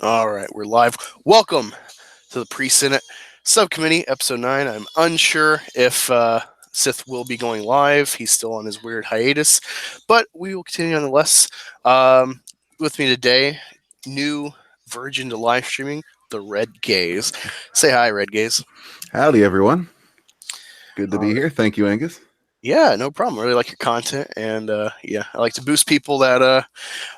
All right, we're live. Welcome to the Pre-Senate Subcommittee, Episode 9. I'm unsure if Sith will be going live. He's still on his weird hiatus, but we will continue nonetheless. With me today, new virgin to live streaming, the Red Gaze. Say hi, Red Gaze. Howdy, everyone. Good to All be right. here. Thank you, Angus. Yeah, no problem. I really like your content, and yeah, I like to boost people that I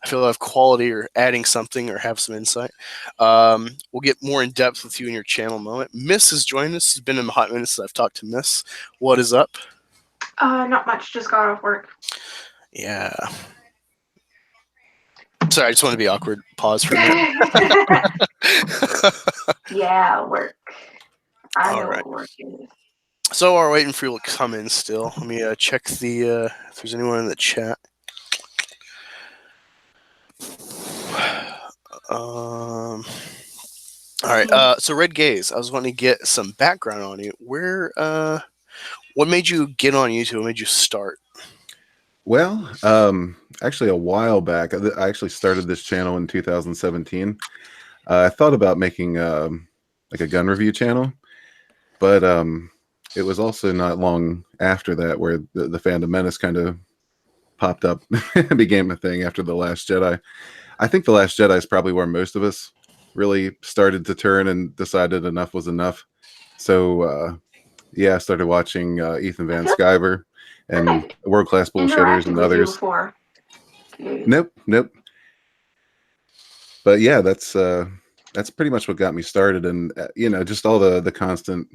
feel have quality or adding something or have some insight. We'll get more in depth with you in your channel in a moment. Miss has joined us. It's been a hot minute since I've talked to Miss. What is up? Not much. Just got off work. Yeah. Sorry, I just want to be awkward. Pause for a minute. Yeah, work. I All know right. what work is. So we're waiting for you to come in still. Let me check the if there's anyone in the chat. All right. So Red Gaze, I was wanting to get some background on you. What made you get on YouTube? What made you start? Well, actually, a while back, I actually started this channel in 2017. I thought about making like a gun review channel, but it was also not long after that where the Fandom Menace kind of popped up and became a thing after The Last Jedi. I think The Last Jedi is probably where most of us really started to turn and decided enough was enough. So, yeah, I started watching Ethan Van Sciver and World Class Bullshitters Interacted and with you others. before. Nope. But yeah, that's pretty much what got me started, and just all the constant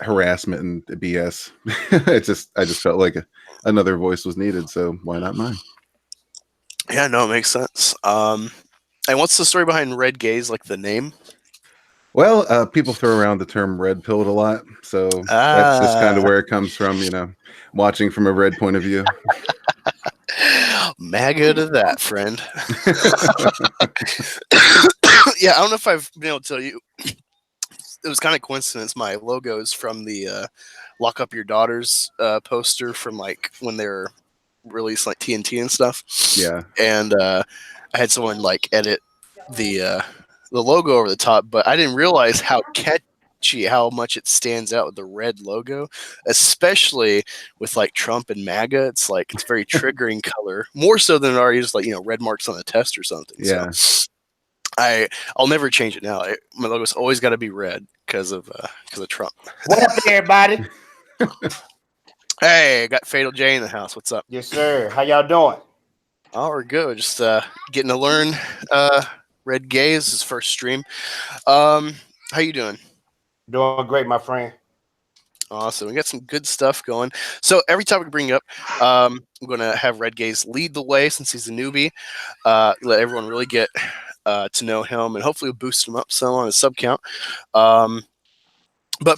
harassment and BS. I just felt like another voice was needed, so why not mine? Yeah, no, it makes sense. And what's the story behind Red Gaze, like the name? Well, people throw around the term red pilled a lot, so that's just kind of where it comes from, watching from a red point of view. MAGA to that, friend. Yeah, I don't know if I've been able to tell you. It was kind of coincidence. My logo is from the "Lock Up Your Daughters" poster from like when they were released, like TNT and stuff. Yeah, and I had someone like edit the logo over the top, but I didn't realize how catchy, how much it stands out with the red logo, especially with like Trump and MAGA. It's like it's very triggering color, more so than it already is like red marks on the test or something. yeah. So I'll never change it now. My logo's always got to be red because of Trump. What up, everybody? Hey, I got Fatal J in the house. What's up? Yes, sir. How y'all doing? Oh, we're good. Just getting to learn Red Gaze, his first stream. How you doing? Doing great, my friend. Awesome. We got some good stuff going. So every time we bring up, I'm going to have Red Gaze lead the way since he's a newbie. Let everyone really get to know him, and hopefully we'll boost him up some on his sub count. But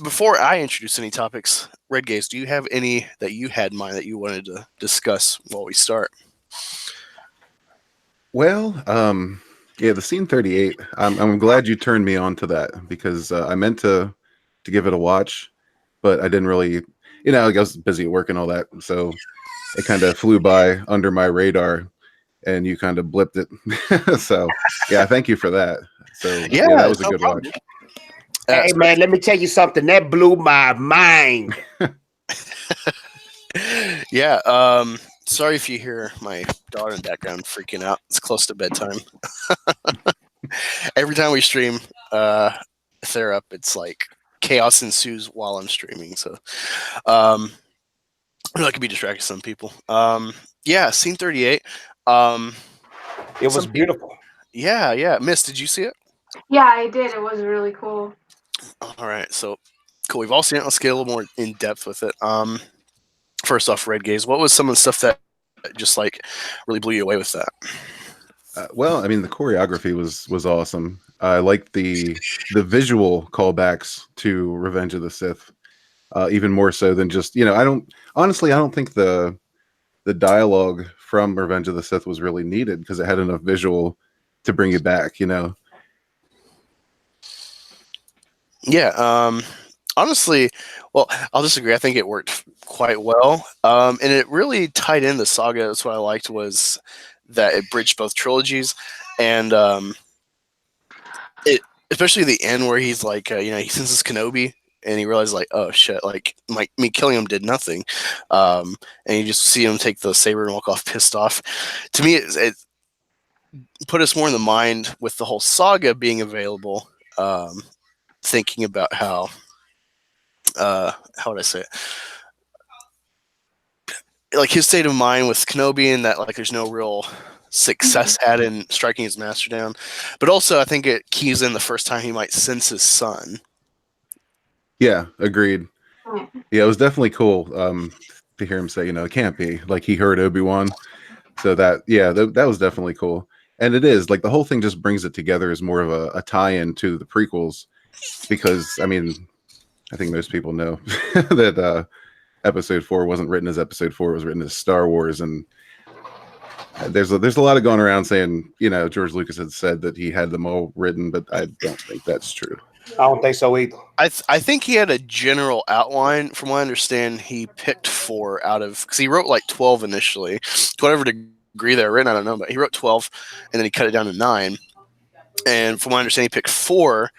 before I introduce any topics, Red Gaze, do you have any that you had in mind that you wanted to discuss while we start? Well, yeah, the Scene 38. I'm glad you turned me on to that because I meant to give it a watch, but I didn't really, I was busy at work and all that, so it kind of flew by under my radar, and you kind of blipped it. So yeah, thank you for that. So yeah, that was a good watch. Hey man, let me tell you something that blew my mind. Yeah. Sorry if you hear my daughter in the background freaking out. It's close to bedtime. Every time we stream, if they're up, it's like chaos ensues while I'm streaming. So, that could be distracting some people. Yeah, Scene 38. It was beautiful. Yeah. Miss, did you see it? Yeah, I did. It was really cool. All right, so cool. We've all seen it. Let's get a little more in depth with it. First off, Red Gaze, what was some of the stuff that just like really blew you away with that? Well, I mean, the choreography was awesome. I liked the visual callbacks to Revenge of the Sith, even more so than just I don't think the dialogue from Revenge of the Sith was really needed because it had enough visual to bring you back. Yeah. Honestly, well, I'll disagree. I think it worked quite well, and it really tied in the saga. That's what I liked was that it bridged both trilogies, and Especially the end where he's like, he senses Kenobi and he realizes like, oh shit, like me killing him did nothing, and you just see him take the saber and walk off pissed off. To me, it put us more in the mind with the whole saga being available. Thinking about how would I say it? Like his state of mind with Kenobi and that like there's no real success had in striking his master down. But also I think it keys in the first time he might sense his son. Yeah, agreed. Yeah, it was definitely cool to hear him say, it can't be. Like he heard Obi-Wan. So that was definitely cool. And it is like the whole thing just brings it together as more of a tie-in to the prequels, because I mean, I think most people know that Episode 4 wasn't written as Episode 4; it was written as Star Wars. And there's a lot of going around saying, George Lucas had said that he had them all written, but I don't think that's true. I don't think so either. I think he had a general outline. From what I understand, he picked 4 out of, because he wrote like 12 initially. To whatever degree they're written, I don't know, but he wrote 12, and then he cut it down to 9. And from what I understand, he picked 4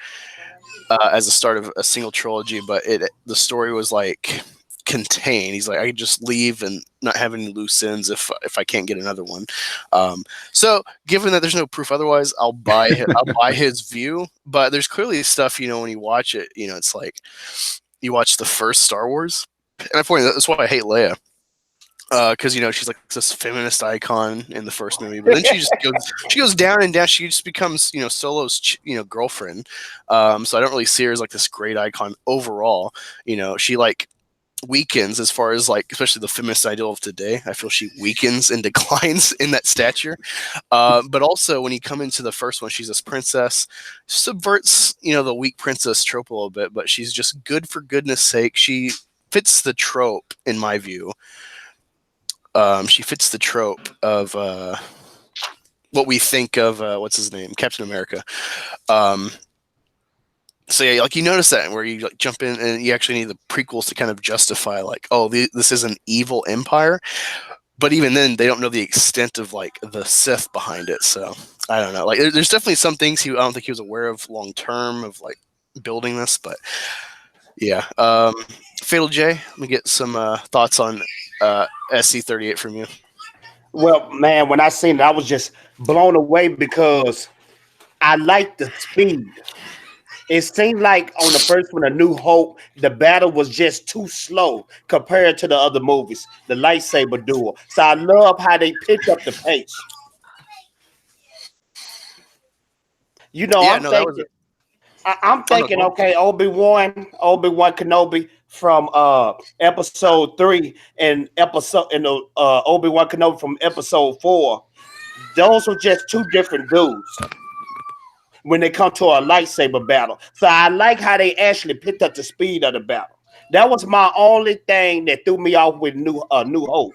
as the start of a single trilogy, but the story was like contained. He's like, I could just leave and not have any loose ends if I can't get another one. So given that there's no proof otherwise, I'll buy his view. But there's clearly stuff, when you watch it, it's like you watch the first Star Wars, and that's why I hate Leia. Because she's like this feminist icon in the first movie, but then she goes down and down. She just becomes Solo's girlfriend. So I don't really see her as like this great icon overall. She like weakens as far as like, especially the feminist ideal of today. I feel she weakens and declines in that stature. But also when you come into the first one, she's this princess, subverts the weak princess trope a little bit, but she's just good for goodness sake. She fits the trope in my view. She fits the trope of what we think of what's his name, Captain America. So yeah, like you notice that where you like jump in and you actually need the prequels to kind of justify like, oh, this is an evil empire. But even then, they don't know the extent of like the Sith behind it. So I don't know. Like, there's definitely some things I don't think he was aware of long term of like building this. But yeah, Fatal J, let me get some thoughts on SC-38 from you. Well, man, when I seen it, I was just blown away because I like the speed. It seemed like on the first one, A New Hope, the battle was just too slow compared to the other movies, the lightsaber duel. So I love how they picked up the pace. I'm thinking, okay, Obi-Wan Kenobi from episode 3 and Obi-Wan Kenobi from episode 4. Those were just 2 different dudes when they come to a lightsaber battle. So I like how they actually picked up the speed of the battle. That was my only thing that threw me off with New Hope.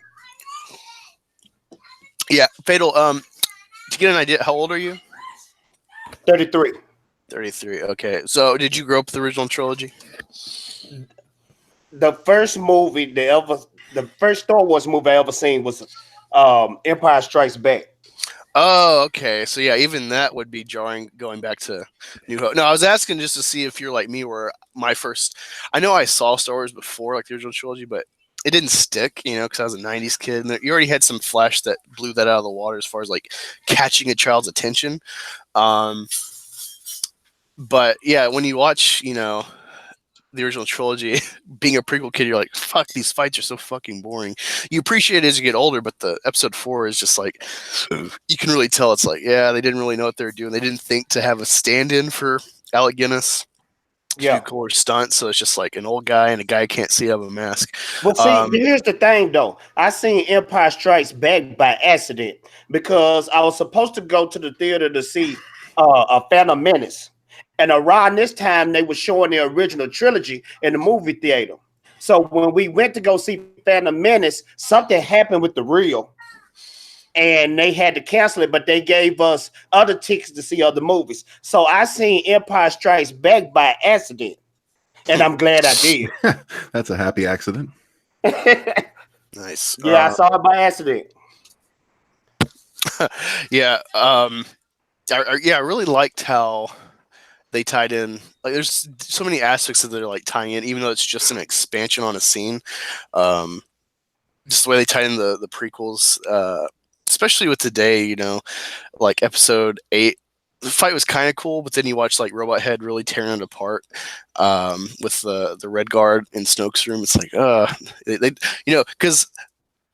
Yeah, Fatal. To get an idea, how old are you? 33. 33. Okay. So, did you grow up with the original trilogy? The first movie the first Star Wars movie I ever seen was Empire Strikes Back. Oh, okay. So yeah, even that would be jarring going back to New Hope. No, I was asking just to see if you're like me, where I know I saw Star Wars before, like the original trilogy, but it didn't stick, because I was a 90s kid. And you already had some flash that blew that out of the water as far as like catching a child's attention. But yeah, when you watch, the original trilogy, being a prequel kid, you're like, fuck, these fights are so fucking boring. You appreciate it as you get older, but the episode 4 is just like, you can really tell it's like, yeah, they didn't really know what they were doing. They didn't think to have a stand-in for Alec Guinness. Yeah. Cool stunts, so it's just like an old guy and a guy can't see out of a mask. Well, see, here's the thing, though. I seen Empire Strikes Back by accident because I was supposed to go to the theater to see a Phantom Menace. And around this time, they were showing the original trilogy in the movie theater. So when we went to go see Phantom Menace, something happened with the reel. And they had to cancel it, but they gave us other tickets to see other movies. So I seen Empire Strikes Back by accident. And I'm glad I did. That's a happy accident. Nice. Yeah, I saw it by accident. Yeah. I really liked how they tied in. Like, there's so many aspects that they're like tying in, even though it's just an expansion on a scene. Just the way they tied in the prequels, especially with today, like episode 8. The fight was kind of cool, but then you watch like Robot Head really tearing it apart with the Red Guard in Snoke's room. It's like, they because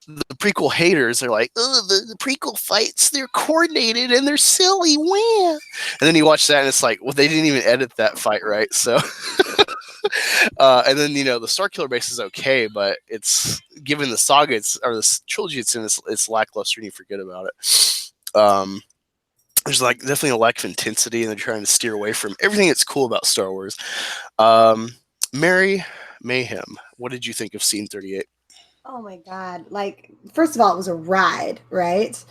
the prequel haters are like, oh, the prequel fights, they're coordinated and they're silly. Wah. And then you watch that and it's like, well, they didn't even edit that fight right. So, and then, the Starkiller base is okay, but it's given the saga, or the trilogy it's in, it's lackluster and you forget about it. There's like definitely a lack of intensity and they're trying to steer away from everything that's cool about Star Wars. Mary Mayhem, what did you think of scene 38? Oh my God. Like, first of all, it was a ride, right?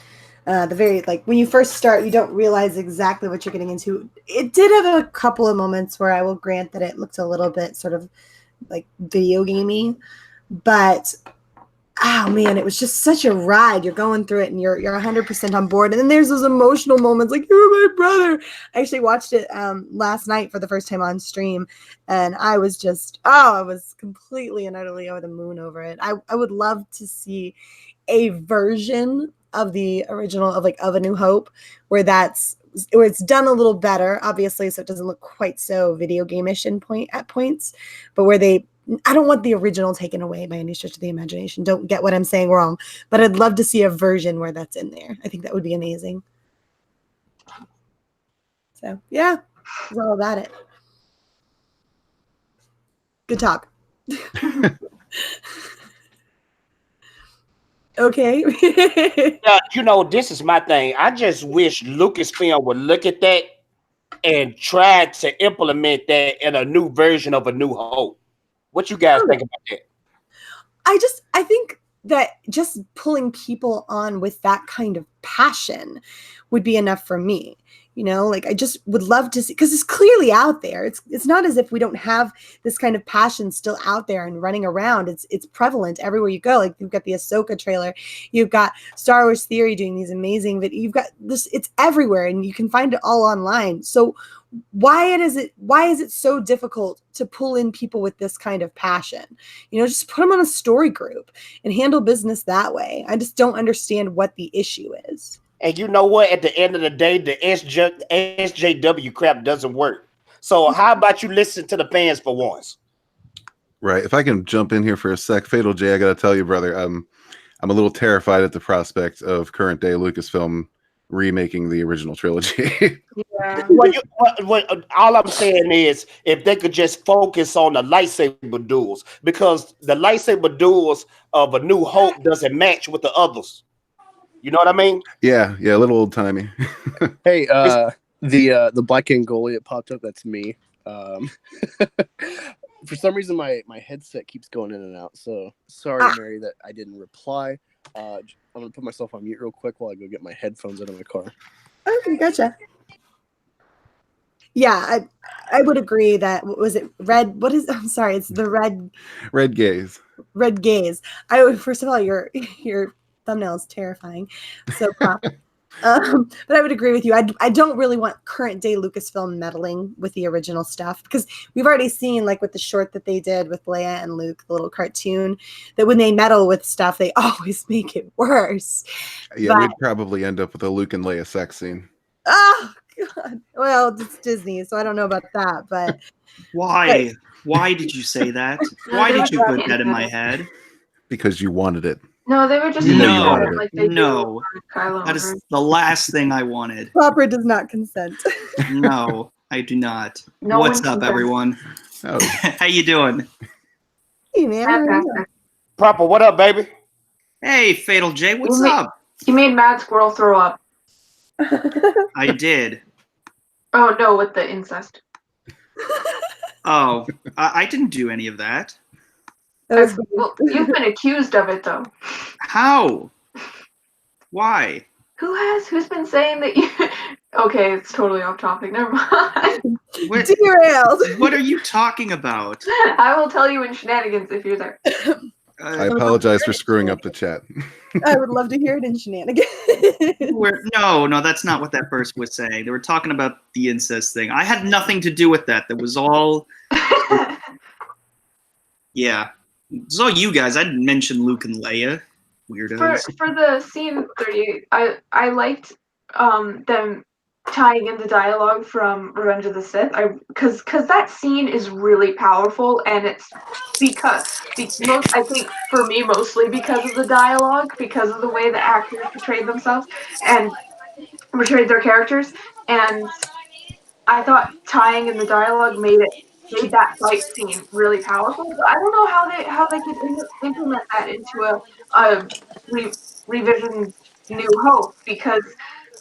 When you first start, you don't realize exactly what you're getting into. It did have a couple of moments where I will grant that it looked a little bit sort of like video gamey, but oh man, it was just such a ride. You're going through it and you're 100% on board. And then there's those emotional moments like, you're my brother. I actually watched it last night for the first time on stream. And I was just, I was completely and utterly over the moon over it. I would love to see a version of the original of A New Hope where it's done a little better, obviously, so it doesn't look quite so video game-ish at points, but where I don't want the original taken away by any stretch of the imagination. Don't get what I'm saying wrong, but I'd love to see a version where that's in there. I think that would be amazing. So yeah, it's all about it. Good talk. Okay. Yeah, this is my thing. I just wish Lucasfilm would look at that and try to implement that in a new version of A New Hope. What you guys think about that? I think that just pulling people on with that kind of passion would be enough for me. I just would love to see, because it's clearly out there. It's not as if we don't have this kind of passion still out there and running around. It's prevalent everywhere you go. Like, you've got the Ahsoka trailer, you've got Star Wars Theory doing these amazing videos. You've got this, it's everywhere and you can find it all online. So why is it so difficult to pull in people with this kind of passion? Just put them on a story group and handle business that way. I just don't understand what the issue is. And you know what? At the end of the day, the SJW crap doesn't work. So how about you listen to the fans for once? Right. If I can jump in here for a sec, Fatal J, I got to tell you, brother, I'm a little terrified at the prospect of current day Lucasfilm remaking the original trilogy. Yeah. All I'm saying is, if they could just focus on the lightsaber duels, because the lightsaber duels of A New Hope doesn't match with the others. You know what I mean? Yeah, a little old timey. Hey, the Black Angolia popped up. That's me. For some reason, my headset keeps going in and out. So sorry, Mary, that I didn't reply. I'm gonna put myself on mute real quick while I go get my headphones out of my car. Okay, gotcha. Yeah, I would agree that, was it red? I'm sorry, it's the red gaze. Red gaze. First of all, your thumbnail is terrifying. So props. But I would agree with you. I don't really want current day Lucasfilm meddling with the original stuff, because we've already seen, like with the short that they did with Leia and Luke, the little cartoon, that when they meddle with stuff, they always make it worse. Yeah, we'd probably end up with a Luke and Leia sex scene. Oh God. Well, it's Disney, so I don't know about that, but why? Why did you say that? Why did you put that in my head? Because you wanted it. No, they were just no. That is the last thing I wanted. Proper does not consent. No, I do not. No What's up, everyone? Oh. How you doing? Hey, man. Proper, what up, baby? Hey, Fatal J, what's up? You made Mad Squirrel throw up. I did. Oh no, with the incest. Oh, I didn't do any of that. Well, you've been accused of it, though. How? Why? Who's been saying that you... Okay, it's totally off topic. Never mind. Derailed. What are you talking about? I will tell you in shenanigans if you're there. I apologize for screwing up the chat. I would love to hear it in shenanigans. No, that's not what that person was saying. They were talking about the incest thing. I had nothing to do with that. That was all. Yeah, it was all you guys. I didn't mention Luke and Leia. Weirdos. For the scene 38, I liked them tying in the dialogue from Revenge of the Sith. Because that scene is really powerful, and it's I think for me mostly because of the dialogue, because of the way the actors portrayed themselves and portrayed their characters, and I thought tying in the dialogue made that fight scene really powerful. But I don't know how they could implement that into a revision New Hope, because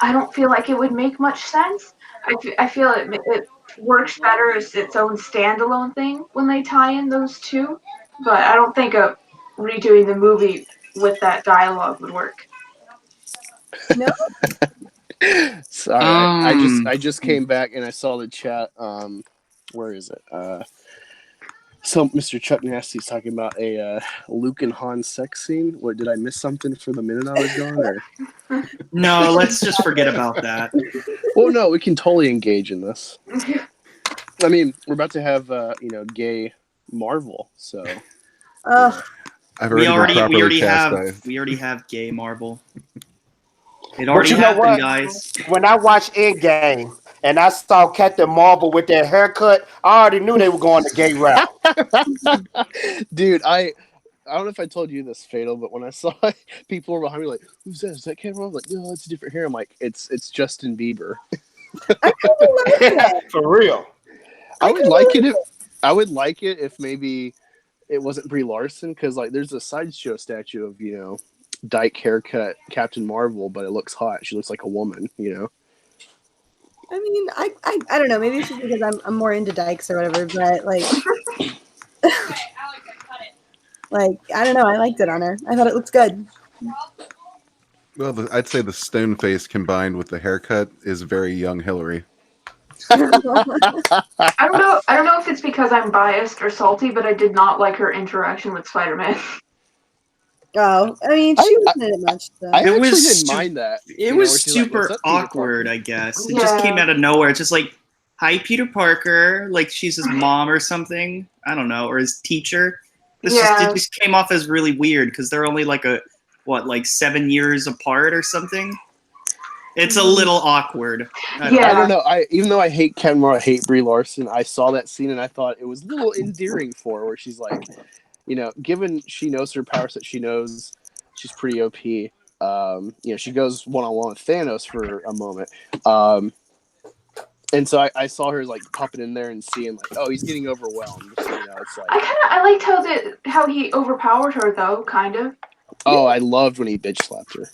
I don't feel like it would make much sense. I feel it works better as its own standalone thing when they tie in those two, but I don't think redoing the movie with that dialogue would work. No. Sorry, I just came back and I saw the chat. Where is it? So Mr. Chuck Nasty's talking about a Luke and Han sex scene. What, did I miss something for the minute I was gone? Or? No, let's just forget about that. Well, no, we can totally engage in this. I mean, we're about to have gay Marvel, so. I've we already have gay Marvel. It already you know happened, what? guys. When I watched Endgame and I saw Captain Marvel with that haircut, I already knew they were going the gay route. Dude, I don't know if I told you this, Fatal, but when I saw people were behind me like, who's that? Is that Captain Marvel? I'm like, no, it's a different hair. I'm like, it's Justin Bieber. I kind of like that. For real. I would like it if maybe it wasn't Brie Larson, because like there's a sideshow statue of dyke haircut Captain Marvel, but it looks hot. She looks like a woman, I mean, I don't know. Maybe it's just because I'm more into dykes or whatever. But like, I don't know. I liked it on her. I thought it looked good. Well, I'd say the stone face combined with the haircut is very young Hillary. I don't know if it's because I'm biased or salty, but I did not like her interaction with Spider-Man. Oh, I mean, she wasn't in it much. So. I actually was didn't mind that. It was where she's like, super "What's up, Peter awkward, Parker?" I guess. It just came out of nowhere. It's just like, hi, Peter Parker. Like she's his mom or something. I don't know, or his teacher. It just came off as really weird because they're only like 7 years apart or something. It's a little awkward. I don't know. Even though I hate Captain Marvel, I hate Brie Larson, I saw that scene and I thought it was a little endearing for her, where she's like, given she knows her powers that she knows, she's pretty OP. She goes one-on-one with Thanos for a moment. And so I saw her like popping in there and seeing like, oh, he's getting overwhelmed. So, it's like I liked how he overpowered her though, kind of. Oh, I loved when he bitch slapped her.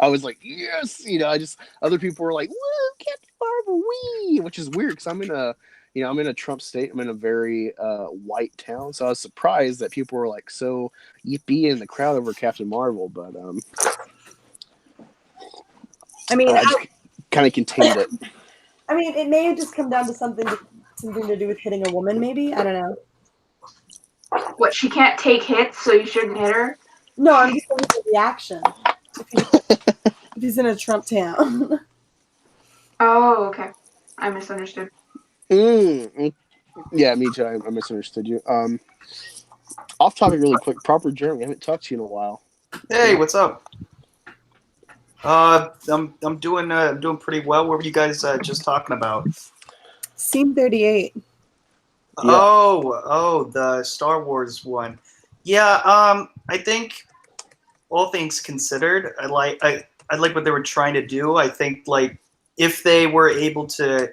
I was like, yes, other people were like, woo, Captain Marvel, wee, which is weird because I'm in a Trump state. I'm in a very white town, so I was surprised that people were like so yippee in the crowd over Captain Marvel. But I mean, I just kind of contained it. I mean, it may have just come down to something to do with hitting a woman. Maybe, I don't know. What, she can't take hits, so you shouldn't hit her? No, I'm just looking for the reaction. If he's in a Trump town. Oh, okay. I misunderstood. Yeah, me too. I misunderstood you. Off topic, really quick. Proper Jeremy, I haven't talked to you in a while. Hey, what's up? I'm doing pretty well. What were you guys just talking about? Scene 38. Yeah. Oh, the Star Wars one. Yeah, I think all things considered, I like what they were trying to do. I think like if they were able to,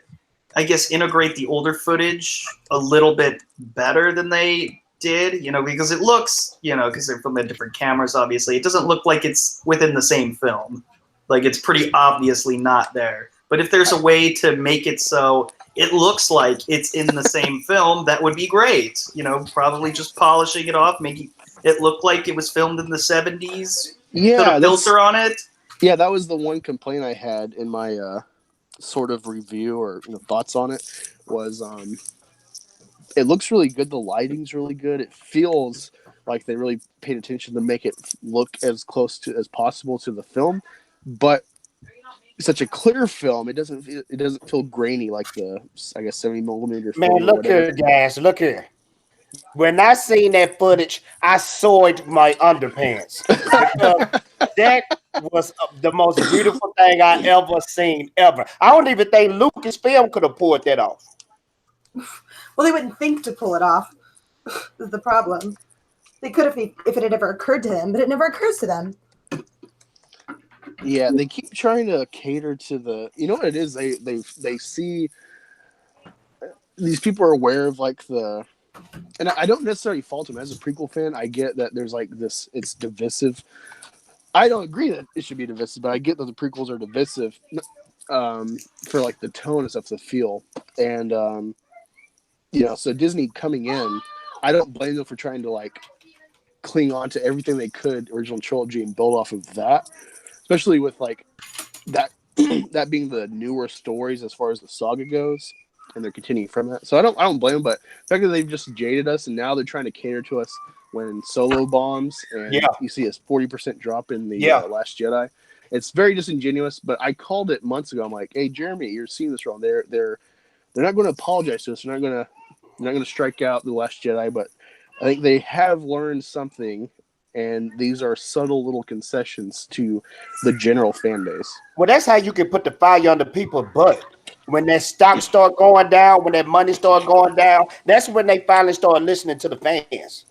I guess, integrate the older footage a little bit better than they did, because it looks, because they're filming different cameras, obviously, it doesn't look like it's within the same film. Like it's pretty obviously not there. But if there's a way to make it so it looks like it's in the same film, that would be great. Probably just polishing it off, making it look like it was filmed in the 70s. Yeah, put a filter on it. Yeah, that was the one complaint I had in my sort of review or thoughts on it was It looks really good. The lighting's really good. It feels like they really paid attention to make it look as close to as possible to the film, but it's such a clear film. It doesn't feel grainy like the, I guess, 70mm Man, film or look whatever. here, guys. Look here. When I seen that footage, I soiled my underpants because that was the most beautiful thing I ever seen ever. I don't even think Lucasfilm could have pulled that off. Well, they wouldn't think to pull it off. Is the problem. They could have if it had ever occurred to him, but it never occurs to them. Yeah, they keep trying to cater to the. You know what it is? They see these people are aware of like the. And I don't necessarily fault them as a prequel fan. I get that there's like this. It's divisive. I don't agree that it should be divisive, but I get that the prequels are divisive for like the tone and stuff, the feel, and so Disney coming in, I don't blame them for trying to like cling on to everything they could original trilogy and build off of that, especially with like that that being the newer stories as far as the saga goes, and they're continuing from that. So I don't blame them, but the fact that they've just jaded us and now they're trying to cater to us when Solo bombs and you see a 40% drop in the Last Jedi. It's very disingenuous, but I called it months ago. I'm like, hey Jeremy, you're seeing this wrong. They're not going to apologize to us. They're not going to strike out the Last Jedi, but I think they have learned something, and these are subtle little concessions to the general fan base. Well, that's how you can put the fire under people's butt. When that stock start going down, when that money start going down, that's when they finally start listening to the fans.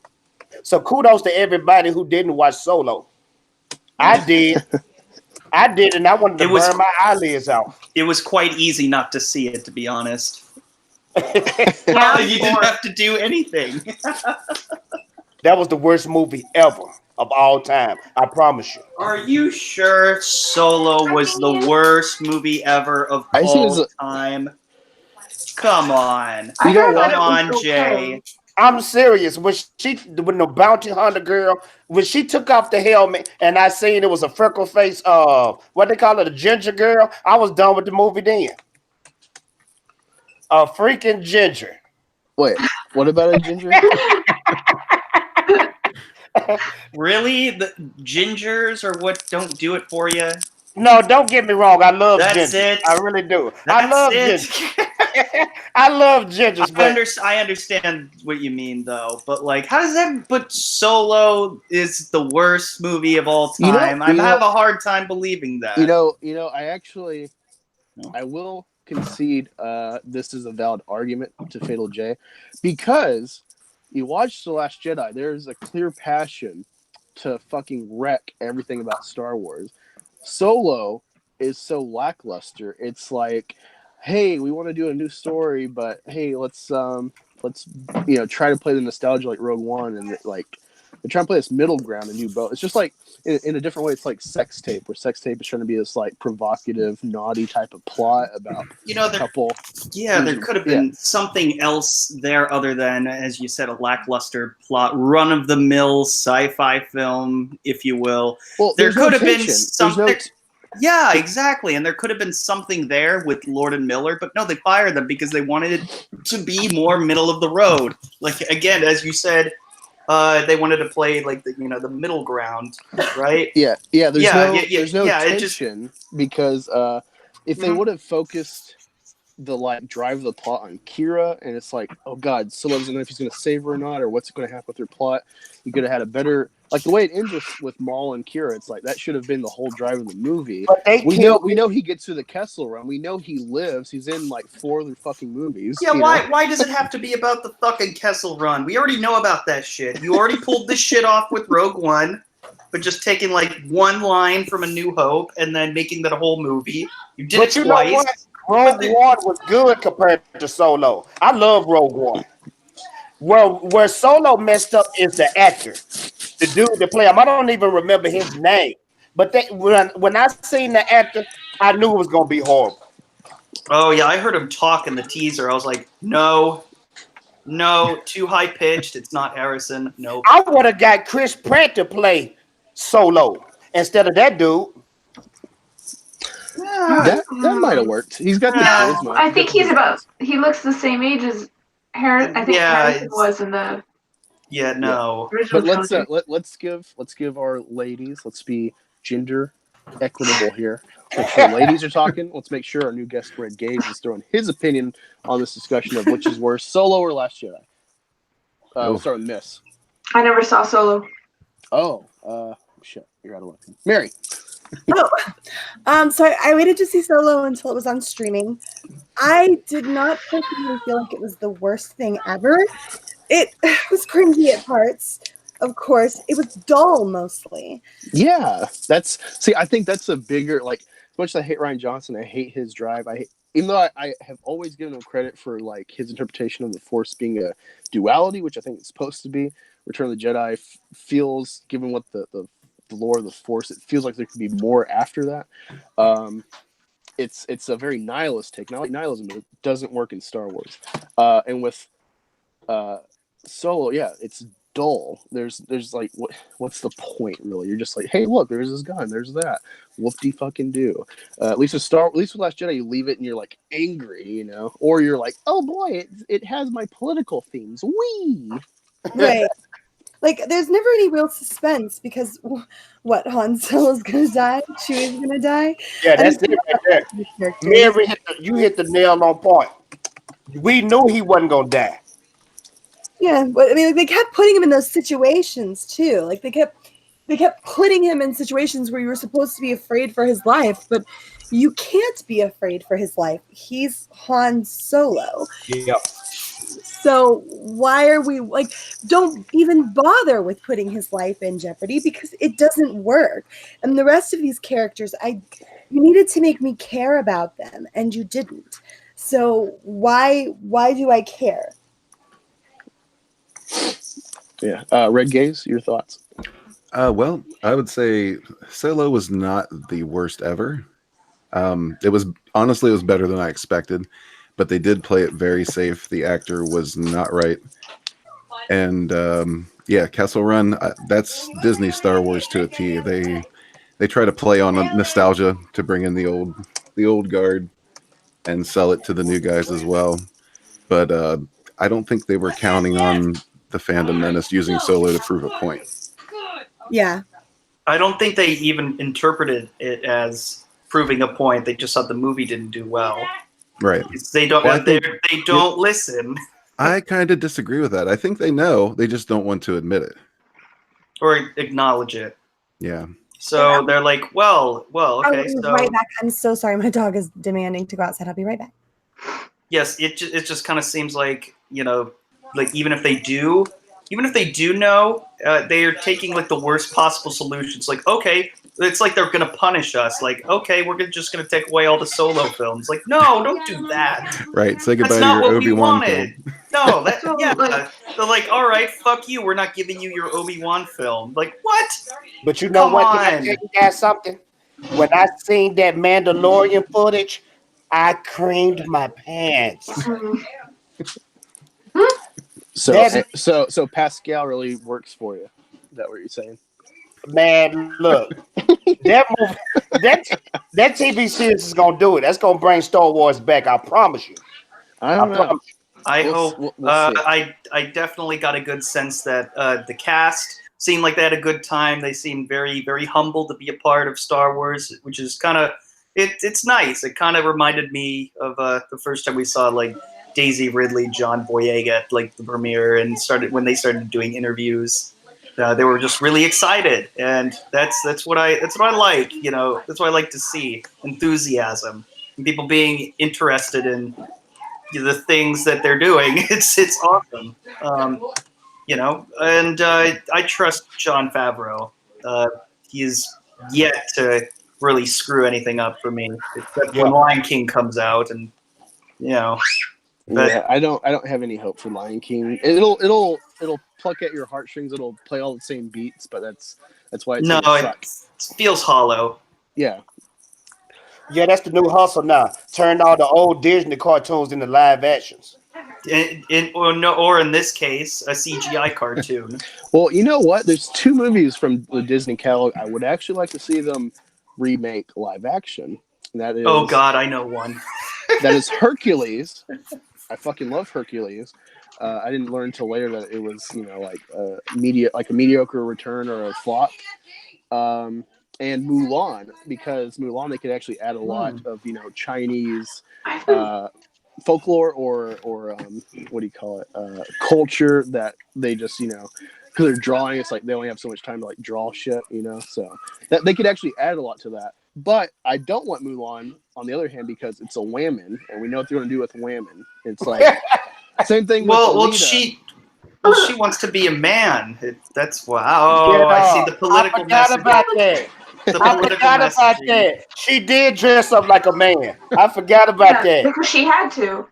So kudos to everybody who didn't watch Solo. I did. And I wanted to burn my eyelids out. It was quite easy not to see it, to be honest. Yeah, You didn't have to do anything. That was the worst movie ever of all time. I promise you. Are you sure Solo was the worst movie ever of all time? Come on. Come on, Jay. I'm serious. When the bounty hunter girl, when she took off the helmet and I seen it was a freckle face, what they call it, a ginger girl, I was done with the movie then. A freaking ginger. Wait, what about a ginger? Really? The gingers are what don't do it for you? No, don't get me wrong. I love That's ginger. it. I really do. That's I love it. ginger. I love gingers. I understand what you mean, though. But like, how does that? But Solo is the worst movie of all time. I have a hard time believing that. I will concede this is a valid argument to Fatal J, because you watch The Last Jedi, there's a clear passion to fucking wreck everything about Star Wars. Solo is so lackluster. It's like, hey, we want to do a new story, but hey, let's try to play the nostalgia like Rogue One, and like they're trying to play this middle ground, a new boat. It's just like in a different way. It's like Sex Tape, where Sex Tape is trying to be this like provocative, naughty type of plot about a couple. Yeah, there could have been something else there other than, as you said, a lackluster plot, run-of-the-mill sci-fi film, if you will. Well, there could have been something. Yeah, exactly. And there could have been something there with Lord and Miller, but no, they fired them because they wanted it to be more middle of the road. Like, again, as you said, they wanted to play like the middle ground, right? Yeah. There's no tension because if they would have focused the like drive the plot on Kira, and it's like, oh god, Solo doesn't know if he's going to save her or not, or what's going to happen with her plot. You could have had a better, like the way it ends with Maul and Kira. It's like that should have been the whole drive of the movie. But we know he gets through the Kessel Run. We know he lives. He's in like 4 other fucking movies. Yeah, why does it have to be about the fucking Kessel Run? We already know about that shit. You already pulled this shit off with Rogue One, but just taking like one line from A New Hope and then making that a whole movie. You did it twice. Know what? Rogue One was good compared to Solo. I love Rogue One. Well, where Solo messed up is the actor, the dude that played him. I don't even remember his name. But when I seen the actor, I knew it was going to be horrible. Oh, yeah, I heard him talk in the teaser. I was like, no, too high-pitched. It's not Harrison. No. I would have got Chris Pratt to play Solo instead of that dude. That might have worked. He's got the charisma. I think he looks the same age I think Yeah, Harrison it's- was in the Yeah, no. original But let's trilogy. let's give our ladies. Let's be gender equitable here. Make sure ladies are talking. Let's make sure our new guest Red Gaze is throwing his opinion on this discussion of which is worse, Solo or Last Jedi. We'll Oof. start with Miss. I never saw Solo. Oh, shit, you're out of luck. Mary. So I waited to see Solo until it was on streaming. I did not personally feel like it was the worst thing ever. It was cringy at parts, of course. It was dull mostly. Yeah, I think that's a bigger, like, as much as I hate Ryan Johnson, I hate his drive. Even though I have always given him credit for like his interpretation of the Force being a duality, which I think it's supposed to be. Return of the Jedi feels, given what the lore of the Force, it feels like there could be more after that. It's a very nihilist take. Not like nihilism, but it doesn't work in Star Wars. And with Solo, yeah, it's dull. There's like what's the point really? You're just like, hey, look, there's this gun, there's that. Whoop-de fucking do. At least with Last Jedi, you leave it and you're like angry, you know, or you're like, oh boy, it has my political themes. Wee. Right. Like, there's never any real suspense because what, Han Solo's gonna die? Chewie's gonna die? Yeah, that's And it right there. these characters. Mary, you hit the nail on point. We knew he wasn't gonna die. Yeah, but I mean, like, they kept putting him in those situations too. Like they kept putting him in situations where you were supposed to be afraid for his life, but you can't be afraid for his life. He's Han Solo. Yeah. So why are we like? Don't even bother with putting his life in jeopardy because it doesn't work. And the rest of these characters, you needed to make me care about them, and you didn't. So why do I care? Yeah. Red Gaze, your thoughts? Well, I would say Solo was not the worst ever. It was better than I expected, but they did play it very safe. The actor was not right, and yeah, Kessel Run. That's Disney Star Wars to a T. They try to play on nostalgia to bring in the old guard and sell it to the new guys as well. But I don't think they were counting on the Fandom Menace using Solo to prove a point. Yeah. I don't think they even interpreted it as proving a point. They just thought the movie didn't do well. Right. They don't. Well, I think- they don't listen I kind of disagree with that. I think they know. They just don't want to admit it. or acknowledge it. Yeah. So they're like, well, I'll okay. be So right back. I'm so sorry. My dog is demanding to go outside. I'll be right back. yes, it just kind of seems like, you know, like even if they do know, they are taking like the worst possible solutions. Like, okay, it's like they're gonna punish us. Like, okay, we're just gonna take away all the Solo films. Like, no, don't do that. Right. Say goodbye That's to not your what we Obi-Wan wanted. film. No, that So, yeah. like- They're like, all right, fuck you. We're not giving you your Obi-Wan film. Like, what? But you know Come what? Can I on. tell you guys something? When I seen that Mandalorian footage, I creamed my pants. Mhm. So That's- so Pascal really works for you. Is that what you're saying? Man, look, that movie, that TV series is gonna do it. That's gonna bring Star Wars back. I promise you. I I don't know. promise you. I We'll hope. s- we'll see. I definitely got a good sense that the cast seemed like they had a good time. They seemed very, very humble to be a part of Star Wars, which is kind of it's nice. It kind of reminded me of the first time we saw like Daisy Ridley, John Boyega at like the premiere, and when they started doing interviews. They were just really excited, and that's what I like. You know, that's what I like to see: enthusiasm and people being interested in the things that they're doing. It's awesome. You know, and I trust Jon Favreau. He's yet to really screw anything up for me, except when Lion King comes out, and you know. But- Yeah, I don't have any hope for Lion King. It'll pluck at your heartstrings. It'll play all the same beats, but that's why it's No, gonna it suck. feels hollow. Yeah, Yeah, that's the new hustle now. Turn all the old Disney cartoons into live actions. Or in this case, a CGI cartoon. well, you know what? There's 2 movies from the Disney catalog I would actually like to see them remake live action. And that is Oh God, I know one. that is Hercules. I fucking love Hercules. I didn't learn until later that it was, like a mediocre return or a flop. And Mulan, because Mulan they could actually add a lot of Chinese folklore or what do you call it, culture that they just because they're drawing, it's like they only have so much time to like draw shit, so that they could actually add a lot to that. But I don't want Mulan on the other hand because it's a woman, and we know what they're going to do with women. It's like same thing. Well, with she wants to be a man. That's wow. Yeah, I see the political I forgot message. about that. The I political forgot about messaging. that. She did dress up like a man. I forgot about that. because she had to.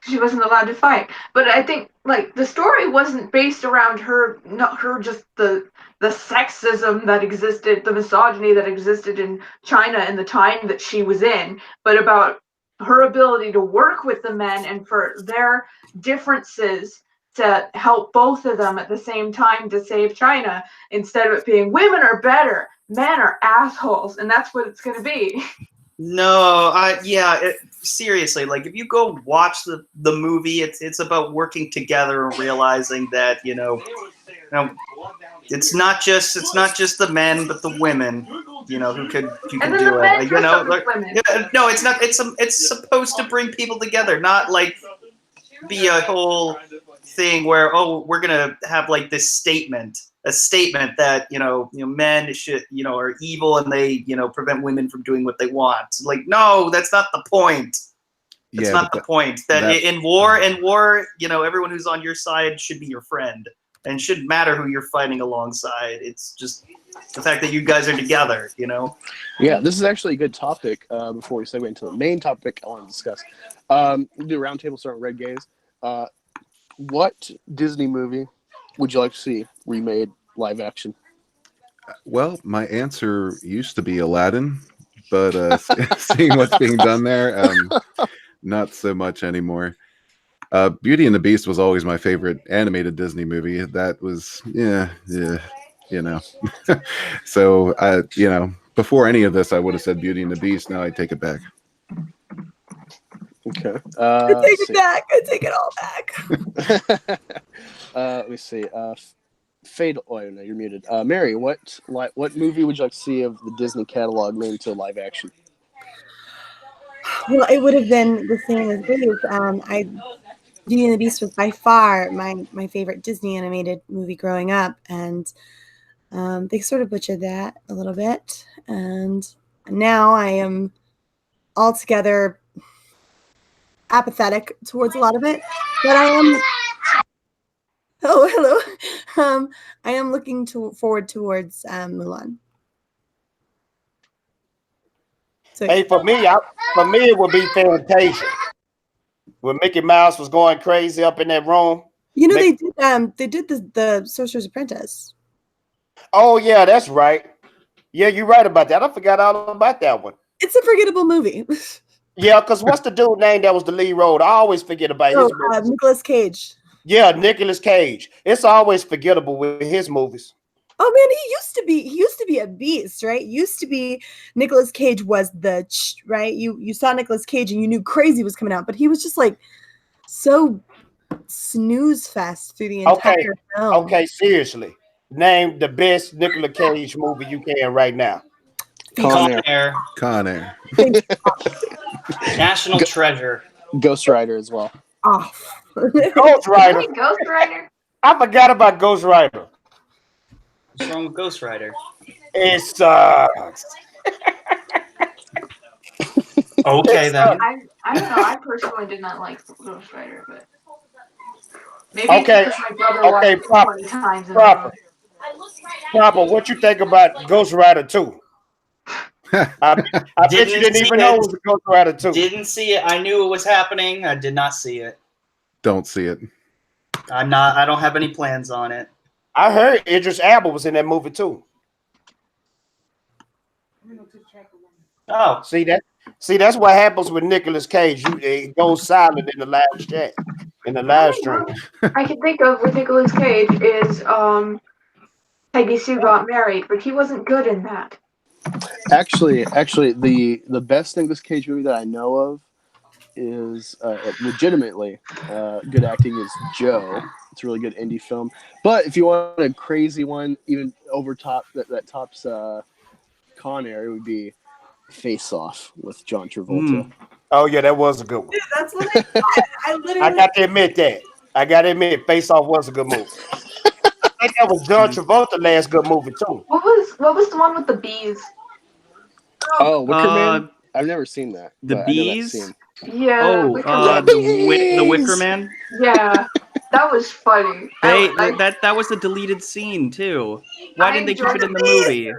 She wasn't allowed to fight. But I think like the story wasn't based around her, not her just the sexism that existed, the misogyny that existed in China in the time that she was in, but about her ability to work with the men and for their differences to help both of them at the same time to save China, instead of it being women are better, men are assholes, and that's what it's going to be. No, seriously, like if you go watch the movie, it's about working together and realizing that it's not just the men but the women who could And then do the it. men Like, dress up as women. no, it's not. It's supposed to bring people together, not like be a whole thing where we're gonna have like this statement. A statement that men should are evil and they prevent women from doing what they want. Like, no, that's not the point. That's not the point. That in war, everyone who's on your side should be your friend, and it shouldn't matter who you're fighting alongside. It's just the fact that you guys are together. Yeah, this is actually a good topic. Before we segue into the main topic I want to discuss, we'll do a roundtable starting with Red Gaze. What Disney movie would you like to see remade live action? Well, my answer used to be Aladdin, but seeing what's being done there, not so much anymore. Beauty and the Beast was always my favorite animated Disney movie. That was, So, before any of this, I would have said Beauty and the Beast. Now I take it back. Okay. I take it back. I take it all back. Let me see. Fade. Oh, no, you're muted. Mary, what movie would you like to see of the Disney catalog made into live action? Well, it would have been the same as Grace. Beauty and the Beast was by far my favorite Disney animated movie growing up, and they sort of butchered that a little bit. And now I am altogether apathetic towards a lot of it, but I am. Oh, hello. I am looking forward towards Mulan. So, Hey, for me, it would be Fantasia. When Mickey Mouse was going crazy up in that room. they did the Sorcerer's Apprentice. Oh yeah, that's right. Yeah, you're right about that. I forgot all about that one. It's a forgettable movie. Yeah, because what's the dude name that was the lead role? I always forget about his movies. Nicolas Cage. Yeah, Nicolas Cage. It's always forgettable with his movies. Oh man, he used to be a beast, right? Nicolas Cage was right. You saw Nicolas Cage and you knew crazy was coming out, but he was just like so snooze fest through the entire film. Okay, seriously. Name the best Nicolas Cage movie you can right now. Con Air. National Treasure. Ghost Rider as well. Oh. Ghost Rider. Ghost Rider. I forgot about Ghost Rider. What's wrong with Ghost Rider? It sucks. Okay, then. I don't know. I personally did not like Ghost Rider, but maybe Okay. it's because my brother watched it 20 times in a row. Proper, what you think about Ghost Rider 2? I bet you didn't even know it was a Ghost Rider 2. Didn't see it. I knew it was happening. I did not see it. Don't see it. I don't have any plans on it. I heard Idris Elba was in that movie too. Oh, see that's what happens with Nicolas Cage. It goes silent in the live chat, in the live stream. I can think of with Nicolas Cage is Peggy Sue Got Married, but he wasn't good in that. Actually, the best Nicolas Cage movie that I know of is legitimately good acting is Joe. It's a really good indie film. But if you want a crazy one, even over top that tops Con Air, it would be Face Off with John Travolta. Oh yeah, that was a good one. Dude, that's what I literally. I got to admit that. I got to admit, Face Off was a good movie. I think that was John Travolta's last good movie too. What was the one with the bees? Oh, Wicker Man? I've never seen that. The but I know that Bees? scene. Yeah. The Wicker Man. Yeah, that was funny. That was a deleted scene too. Why didn't they keep it in the movie?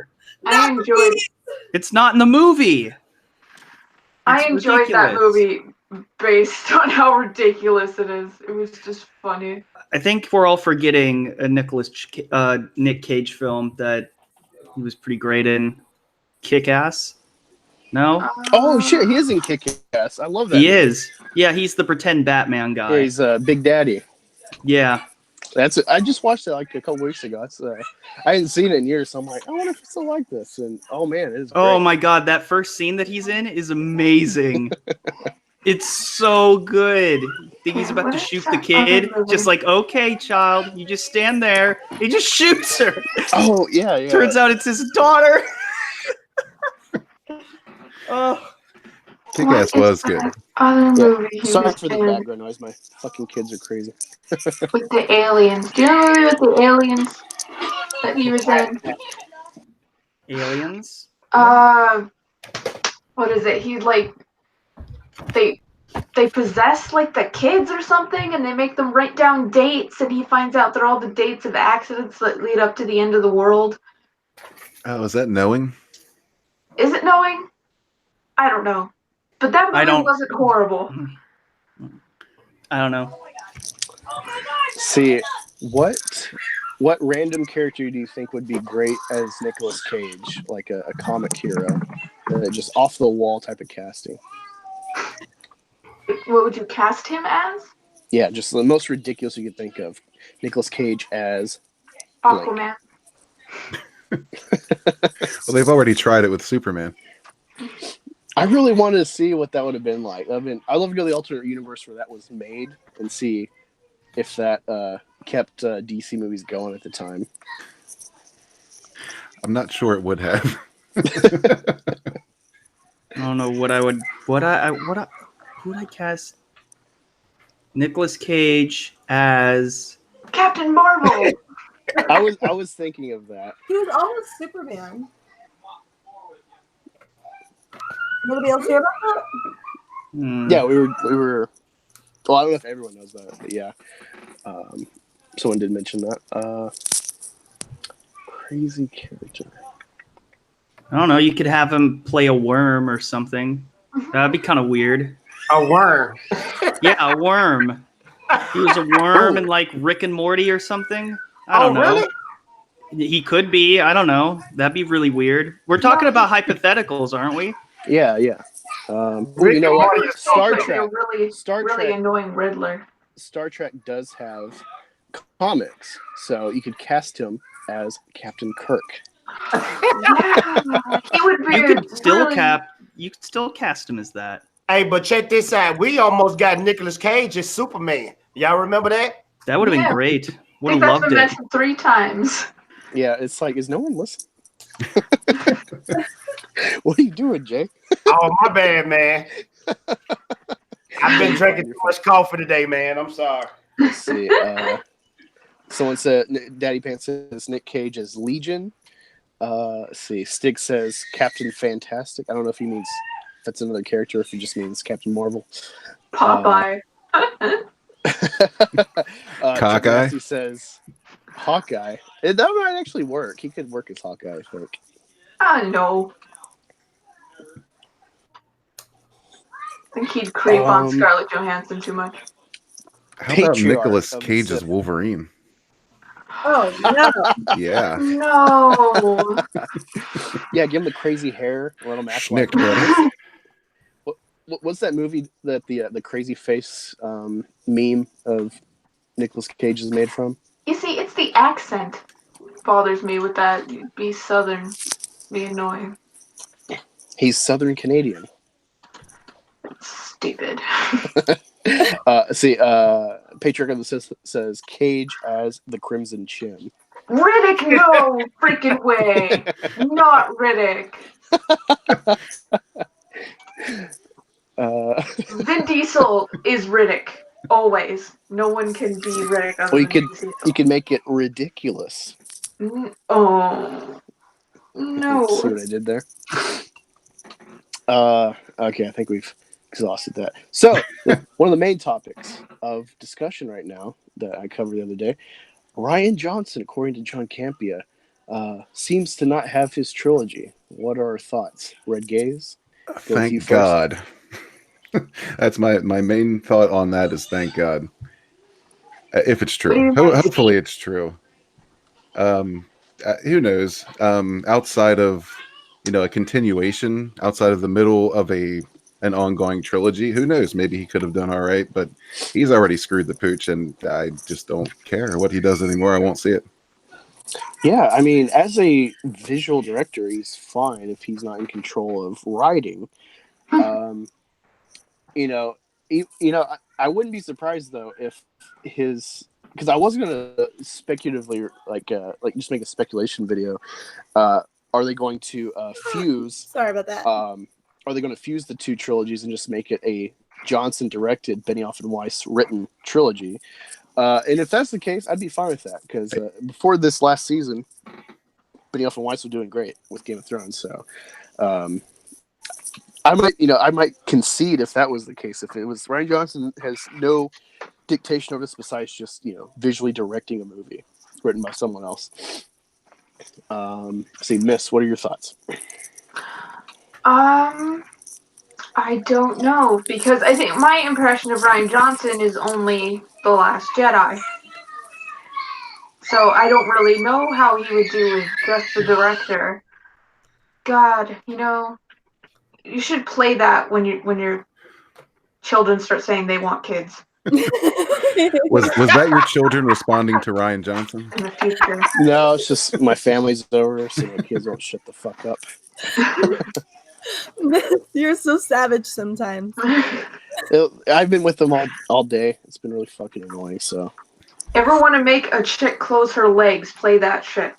I enjoyed. It's not in the movie. I It's enjoyed that ridiculous. movie based on how ridiculous it is. It was just funny. I think we're all forgetting a Nick Cage film that he was pretty great in, Kick-Ass. No, Oh shit, he is in Kick-Ass. I love that. he movie. is. Yeah, he's the pretend Batman guy. Yeah, he's Big Daddy. Yeah. I just watched it like a couple weeks ago. I hadn't seen it in years, so I'm like, I wonder if it's still like this. And oh man, it is. Oh great. my god, that first scene that he's in is amazing. It's so good. I think he's about to shoot the kid. Just like, okay, child, you just stand there. He just shoots her. Oh yeah. Turns out it's his daughter. Oh, Kick-Ass was good. Other movie he Sorry was for the in background noise. My fucking kids are crazy. with the aliens. Do you know the movie with the aliens that he was in? aliens. What is it? He's like they possess like the kids or something, and they make them write down dates, and he finds out they're all the dates of accidents that lead up to the end of the world. Oh, is that Knowing? Is it Knowing? I don't know, but that movie wasn't horrible. I don't know. See, what random character do you think would be great as Nicolas Cage, like a comic hero, just off the wall type of casting? What would you cast him as? Yeah, just the most ridiculous you could think of. Nicolas Cage as Aquaman. Well, they've already tried it with Superman. I really wanted to see what that would have been like. I love to go to the alternate universe where that was made and see if that kept DC movies going at the time. I'm not sure it would have. I don't know what I would. Who would I cast? Nicolas Cage as Captain Marvel. I was thinking of that. He was almost Superman. Nobody else hear about that? Yeah, we were. Well, I don't know if everyone knows that, but yeah, someone did mention that. Crazy character. I don't know. You could have him play a worm or something. That'd be kind of weird. A worm. Yeah, a worm. He was a worm in like Rick and Morty or something. I don't know. Really? He could be. I don't know. That'd be really weird. We're talking about hypotheticals, aren't we? Yeah. You know what? Star Trek. Really annoying Riddler. Star Trek does have comics, so you could cast him as Captain Kirk. Yeah, he would be. You could still cast him as that. Hey, but check this out. We almost got Nicolas Cage as Superman. Y'all remember that? That would have been great. Would have That's loved been it. mentioned 3 times. Yeah, it's like, is no one listening? What are you doing, Jay? Oh, my bad, man. I've been drinking too much coffee today, man. I'm sorry. Let's see. Someone said Daddy Pants says Nick Cage as Legion. Let's see. Stig says Captain Fantastic. I don't know if he means that's another character, or if he just means Captain Marvel. Popeye. Cockeye. He says Hawkeye. That might actually work. He could work as Hawkeye, I think. I don't know. I think he'd creep on Scarlett Johansson too much. How about Patriarch Nicolas of the Cage Sith. as Wolverine? Oh no! Yeah. No. Yeah, give him the crazy hair. Let him act Schnick, like. brother. What's that movie that the crazy face meme of Nicolas Cage is made from? You see, it's the accent bothers me with that. Be Southern, be annoying. He's Southern Canadian. Stupid. stupid. Patriarch of the Sith says Cage as the Crimson Chin. Riddick, no freaking way. Not Riddick. Vin Diesel is Riddick. Always. No one can be Riddick other Well, than Vin Diesel. you can make it ridiculous. Oh. No. See what I did there? Okay, I think we've exhausted that. So, one of the main topics of discussion right now that I covered the other day, Rian Johnson, according to John Campea, seems to not have his trilogy. What are our thoughts? Red Gaze? Thank God. That's my main thought on that is thank God. If it's true. Hopefully it's true. Who knows? Outside of, a continuation, outside of the middle of an ongoing trilogy, who knows? Maybe he could have done all right, but he's already screwed the pooch, and I just don't care what he does anymore. I won't see it. Yeah, I mean, as a visual director, he's fine if he's not in control of writing. I wouldn't be surprised though if because I wasn't gonna speculatively like just make a speculation video. Are they going to fuse? Sorry about that. Are they going to fuse the two trilogies and just make it a Johnson directed, Benioff and Weiss written trilogy? And if that's the case, I'd be fine with that because before this last season, Benioff and Weiss were doing great with Game of Thrones. So I might concede if that was the case. If it was Rian Johnson has no dictation over this besides just visually directing a movie written by someone else. Miss, what are your thoughts? I don't know because I think my impression of Rian Johnson is only The Last Jedi. So I don't really know how he would do with just the director. God, you should play that when your children start saying they want kids Was that your children responding to Rian Johnson? in the future. No, it's just my family's over, so my kids won't shut the fuck up. You're so savage sometimes. I've been with them all day. It's been really fucking annoying. So, ever want to make a chick close her legs? Play that shit.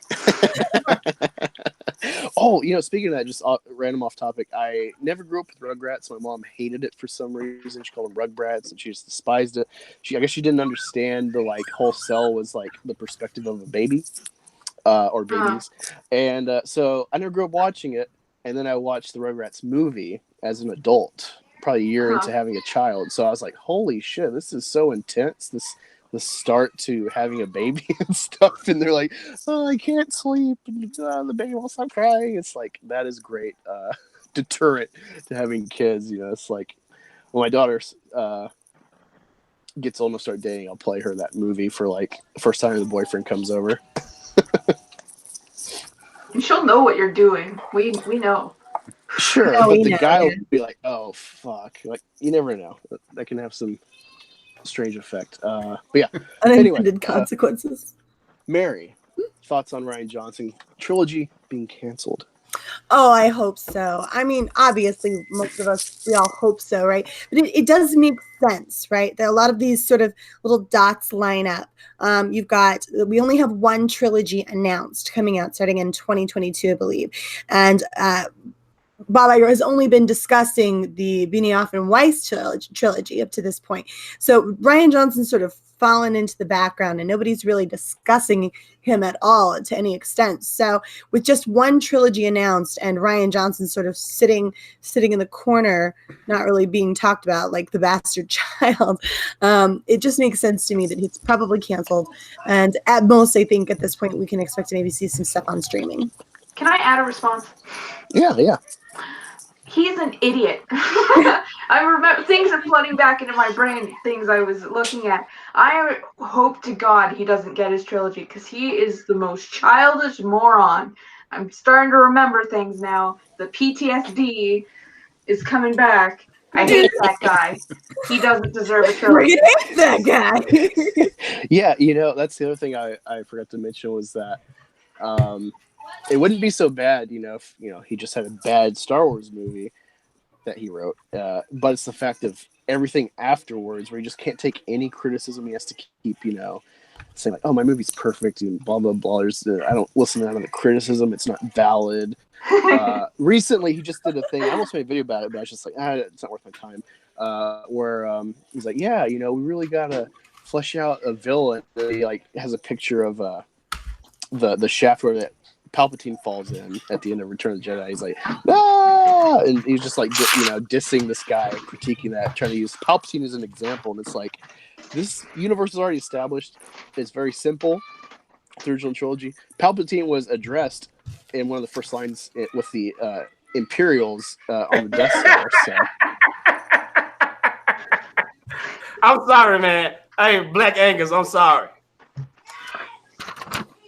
Oh, speaking of that, just random off topic. I never grew up with Rugrats. My mom hated it for some reason. She called them Rugbrats, and she just despised it. I guess she didn't understand the whole cell was the perspective of a baby, or babies, and so I never grew up watching it. And then I watched the Rugrats movie as an adult, probably a year into having a child. So I was like, "Holy shit, this is so intense!" The start to having a baby and stuff, and they're like, "Oh, I can't sleep," and the baby won't stop crying. It's like that is great deterrent to having kids. It's like when my daughter gets old and start dating, I'll play her that movie for the first time the boyfriend comes over. She'll know what you're doing. We know. Sure, No, but we the know, guy yeah. will be like, "Oh fuck!" You never know. That can have some strange effect. But yeah. Unintended consequences. Mary, thoughts on Rian Johnson trilogy being canceled? Oh, I hope so. I mean, obviously, most of us, we all hope so, right? But it does make sense, right? That a lot of these sort of little dots line up. We only have one trilogy announced coming out starting in 2022, I believe. And Bob Iger has only been discussing the Benioff and Weiss trilogy up to this point. So Rian Johnson's sort of fallen into the background and nobody's really discussing him at all to any extent. So with just one trilogy announced and Rian Johnson sort of sitting in the corner, not really being talked about like the bastard child, it just makes sense to me that he's probably canceled. And at most, I think at this point, we can expect to maybe see some stuff on streaming. Can I add a response? Yeah. He's an idiot. I remember things are flooding back into my brain, things I was looking at. I hope to God he doesn't get his trilogy because he is the most childish moron. I'm starting to remember things now. The PTSD is coming back. I hate that guy. He doesn't deserve a trilogy. We hate that guy. Yeah, that's the other thing I forgot to mention was that it wouldn't be so bad, if he just had a bad Star Wars movie. that he wrote, but it's the fact of everything afterwards where he just can't take any criticism. He has to keep, saying like, "Oh, my movie's perfect," and blah blah blah. I don't listen to the criticism; it's not valid. Recently, he just did a thing. I almost made a video about it, but I was just like, it's not worth my time. Where he's like, "Yeah, we really gotta flesh out a villain." He has a picture of the shaft where that Palpatine falls in at the end of Return of the Jedi. He's like, "Ah!" And he's just like, dissing this guy, critiquing that, trying to use Palpatine as an example. And it's like, this universe is already established. It's very simple. The original trilogy. Palpatine was addressed in one of the first lines with the Imperials on the Death Star. So. I'm sorry, man. Hey, Black Angus, I'm sorry.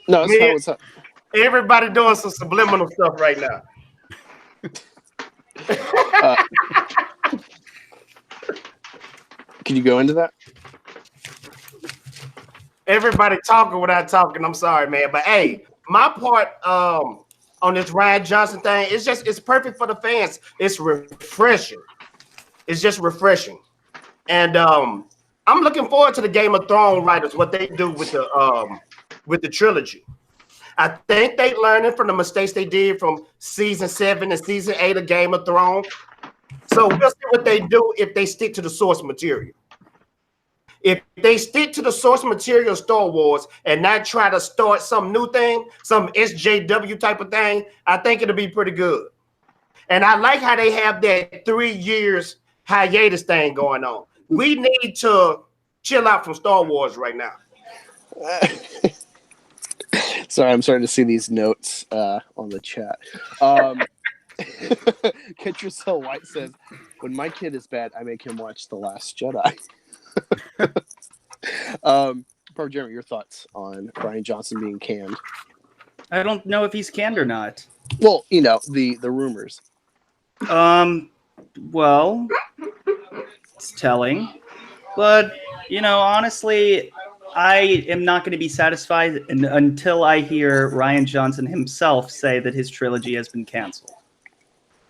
No, that's not what's up. Everybody doing some subliminal stuff right now. Can you go into that? Everybody talking without talking. I'm sorry, man. But hey, my part on this Ryan Johnson thing, it's perfect for the fans. It's refreshing. It's just refreshing. And I'm looking forward to the Game of Thrones writers, what they do with the trilogy. I think they learning from the mistakes they did from season 7 and season 8 of Game of Thrones. So we'll see what they do if they stick to the source material. If they stick to the source material of Star Wars and not try to start some new thing, some SJW type of thing, I think it'll be pretty good. And I like how they have that 3 years hiatus thing going on. We need to chill out from Star Wars right now. Sorry, I'm starting to see these notes on the chat. Ketracel White says, "When my kid is bad, I make him watch The Last Jedi." Bro, Jeremy, your thoughts on Ryan Johnson being canned? I don't know if he's canned or not. Well, the rumors. Well, it's telling. But, honestly, I am not going to be satisfied until I hear Ryan Johnson himself say that his trilogy has been canceled.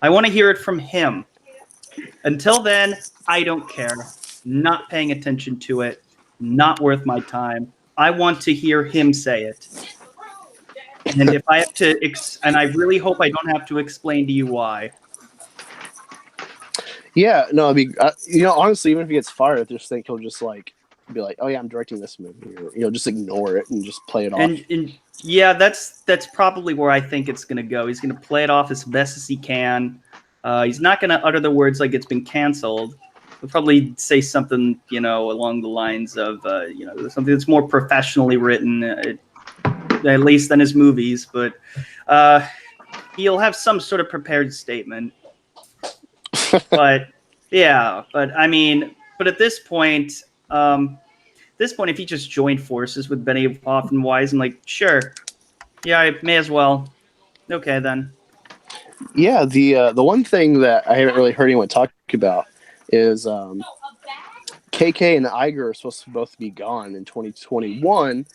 I want to hear it from him. Until then, I don't care. Not paying attention to it. Not worth my time. I want to hear him say it. And if I have to, and I really hope I don't have to explain to you why. Yeah, no, I mean, honestly, even if he gets fired, I just think he'll just be like, "Oh yeah, I'm directing this movie," or just ignore it and just play it off. And yeah, that's probably where I think it's going to go. He's going to play it off as best as he can. He's not going to utter the words like it's been canceled. He'll probably say something, along the lines of, something that's more professionally written, at least than his movies. But he'll have some sort of prepared statement. But I mean, at this point, if he just joined forces with Benioff and Wise, I'm like, sure, yeah, I may as well. Okay, then. Yeah, the one thing that I haven't really heard anyone talk about is KK and Iger are supposed to both be gone in 2021,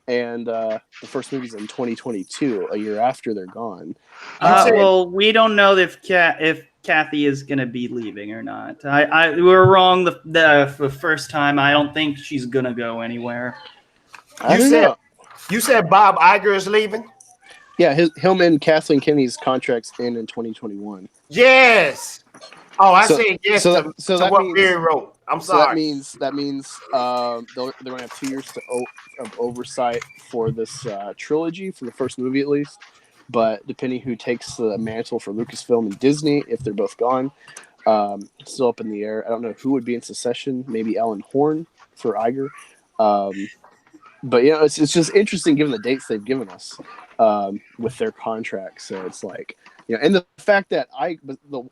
and the first movie's in 2022, a year after they're gone. Well, we don't know if Kathy is going to be leaving or not. We were wrong the first time. I don't think she's going to go anywhere. You said Bob Iger is leaving? Yeah, him and Kathleen Kennedy's contracts end in 2021. Yes. Oh, I said yes to what means, Barry wrote. I'm sorry. That means they're going to have 2 years of oversight for this trilogy, for the first movie at least. But depending who takes the mantle for Lucasfilm and Disney, if they're both gone, it's still up in the air. I don't know who would be in succession. Maybe Alan Horn for Iger. But it's just interesting given the dates they've given us with their contracts. So it's like, and the fact that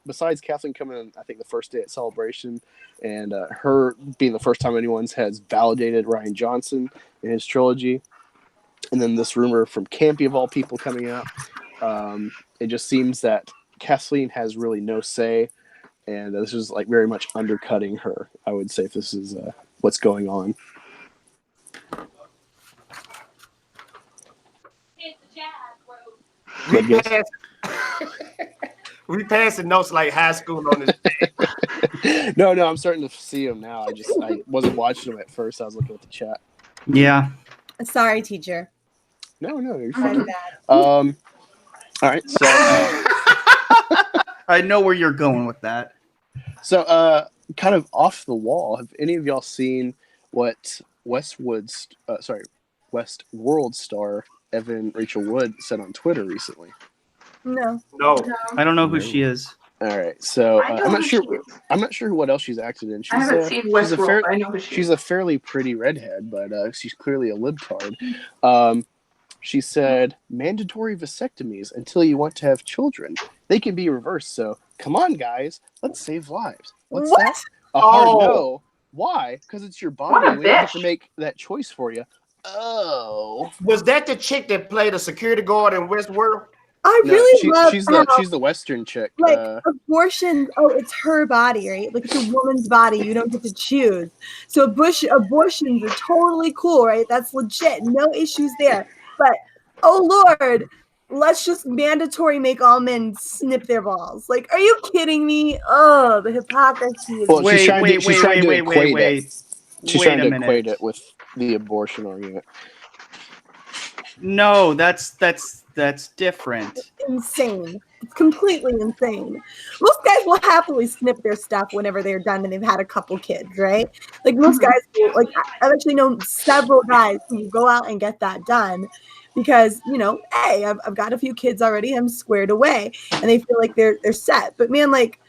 besides Kathleen coming in, I think the first day at Celebration, and her being the first time anyone has validated Ryan Johnson in his trilogy, and then this rumor from Campy of all people coming out, it just seems that Kathleen has really no say, and this is very much undercutting her. I would say if this is what's going on. We passing notes like high school on this. No, I'm starting to see them now. I wasn't watching them at first. I was looking at the chat. Yeah. Sorry, teacher. No, you're My fine. bad. All right, so I know where you're going with that. kind of off the wall. Have any of y'all seen what Westworld star Evan Rachel Wood said on Twitter recently? No. No. I don't know who she is. All right, so I know I'm not who sure. she is. I'm not sure what else she's acted in. I haven't seen Westworld. I know who she She's is. a fairly pretty redhead, but she's clearly a libtard. She said, mandatory vasectomies until you want to have children. They can be reversed, so come on, guys. Let's save lives. What's What? that? A hard Oh. no. Why? Because it's your What body. a We don't have to bitch. make that choice for you. Oh. Was that the chick that played a security guard in Westworld? I No, really love how, she's the Western chick. like, abortion. Oh, it's her body, right? Like, it's a woman's body. You don't get to choose. So abortions are totally cool, right? That's legit. No issues there. But oh Lord, let's just mandatory make all men snip their balls. Like, are you kidding me? Oh, the hypocrisy is. Well, she's trying to equate wait. She's Wait trying a to minute. equate it with the abortion argument. No, that's different. Insane. It's completely insane. Most guys will happily snip their stuff whenever they're done and they've had a couple kids, right? Like most guys will, like I've actually known several guys who go out and get that done because, you know, hey, I've got a few kids already, I'm squared away, and they feel like they're set. But man, like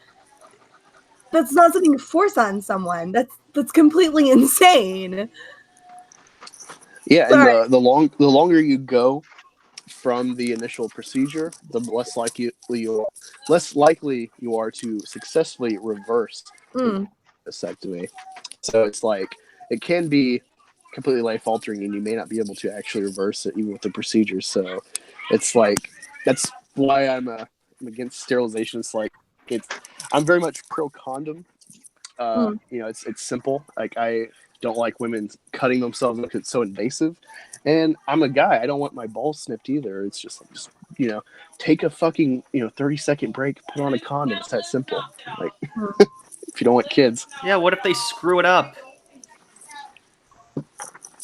that's not something to force on someone. That's completely insane. Yeah, Sorry. and the longer you go from the initial procedure, the less likely you are to successfully reverse the vasectomy. So it's like it can be completely life altering, and you may not be able to actually reverse it even with the procedure. So it's like that's why I'm against sterilization. It's like I'm very much pro condom. You know, it's simple. Like I don't like women cutting themselves because it's so invasive. And I'm a guy. I don't want my balls snipped either. It's just you know, take a fucking 30-second break, put on a condom. It's that simple. Like if you don't want kids. Yeah, what if they screw it up?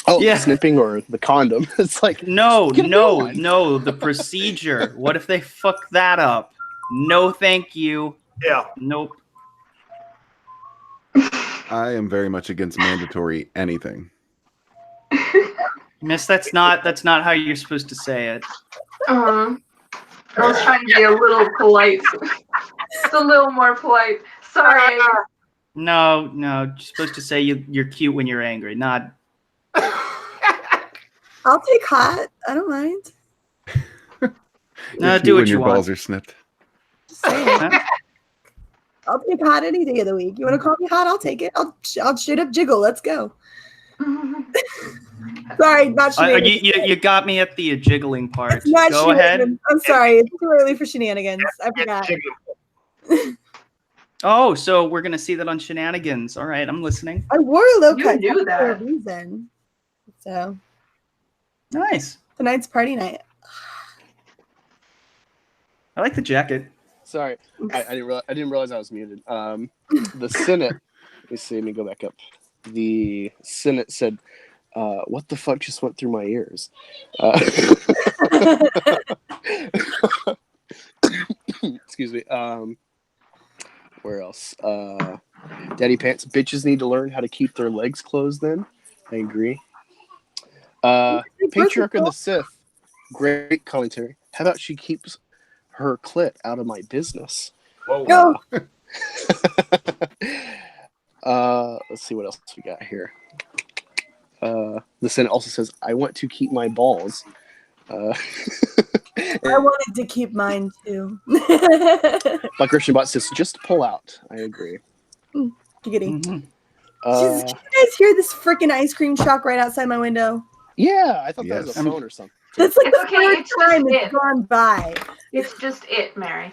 Oh, Yeah. snipping or the condom. It's like No, get a new one. no, the procedure. What if they fuck that up? No, thank you. Yeah. Nope. I am very much against mandatory anything. Miss, that's not how you're supposed to say it. I was trying to be a little polite. Just a little more polite. Sorry. Angus. No, you're supposed to say you're cute when you're angry, not. I'll take hot. I don't mind. No, If do what when you your want. balls are snipped. Just saying. I'll take hot any day of the week. You want to call me hot? I'll take it. I'll straight up jiggle. Let's go. Sorry, not shenanigans. You got me at the jiggling part. It's not Go ahead. shenanigans. I'm sorry. It's too early for shenanigans. I forgot. Oh, so we're gonna see that on Shenanigans. All right, I'm listening. I wore a low You cut knew for a that. reason. So Nice. tonight's party night. I like the jacket. Sorry, I didn't realize I was muted. The Senate. Let me go back up. The Senate said, "What the fuck just went through my ears?" Excuse me. Where else? Daddy Pants. Bitches need to learn how to keep their legs closed. Then I agree. Patriarch of the Sith. Great commentary. How about she keeps her clit out of my business? Whoa. No. Let's see what else we got here. The Senate also says, I want to keep my balls. I wanted to keep mine too. Like Christian Bot says, just pull out. I agree. Giggity. Mhm. Did you guys hear this freaking ice cream truck right outside my window? Yeah, I thought that was Yes. a phone or something. That's like It's the okay, third it's just time it's it. gone by. It's just it, Mary.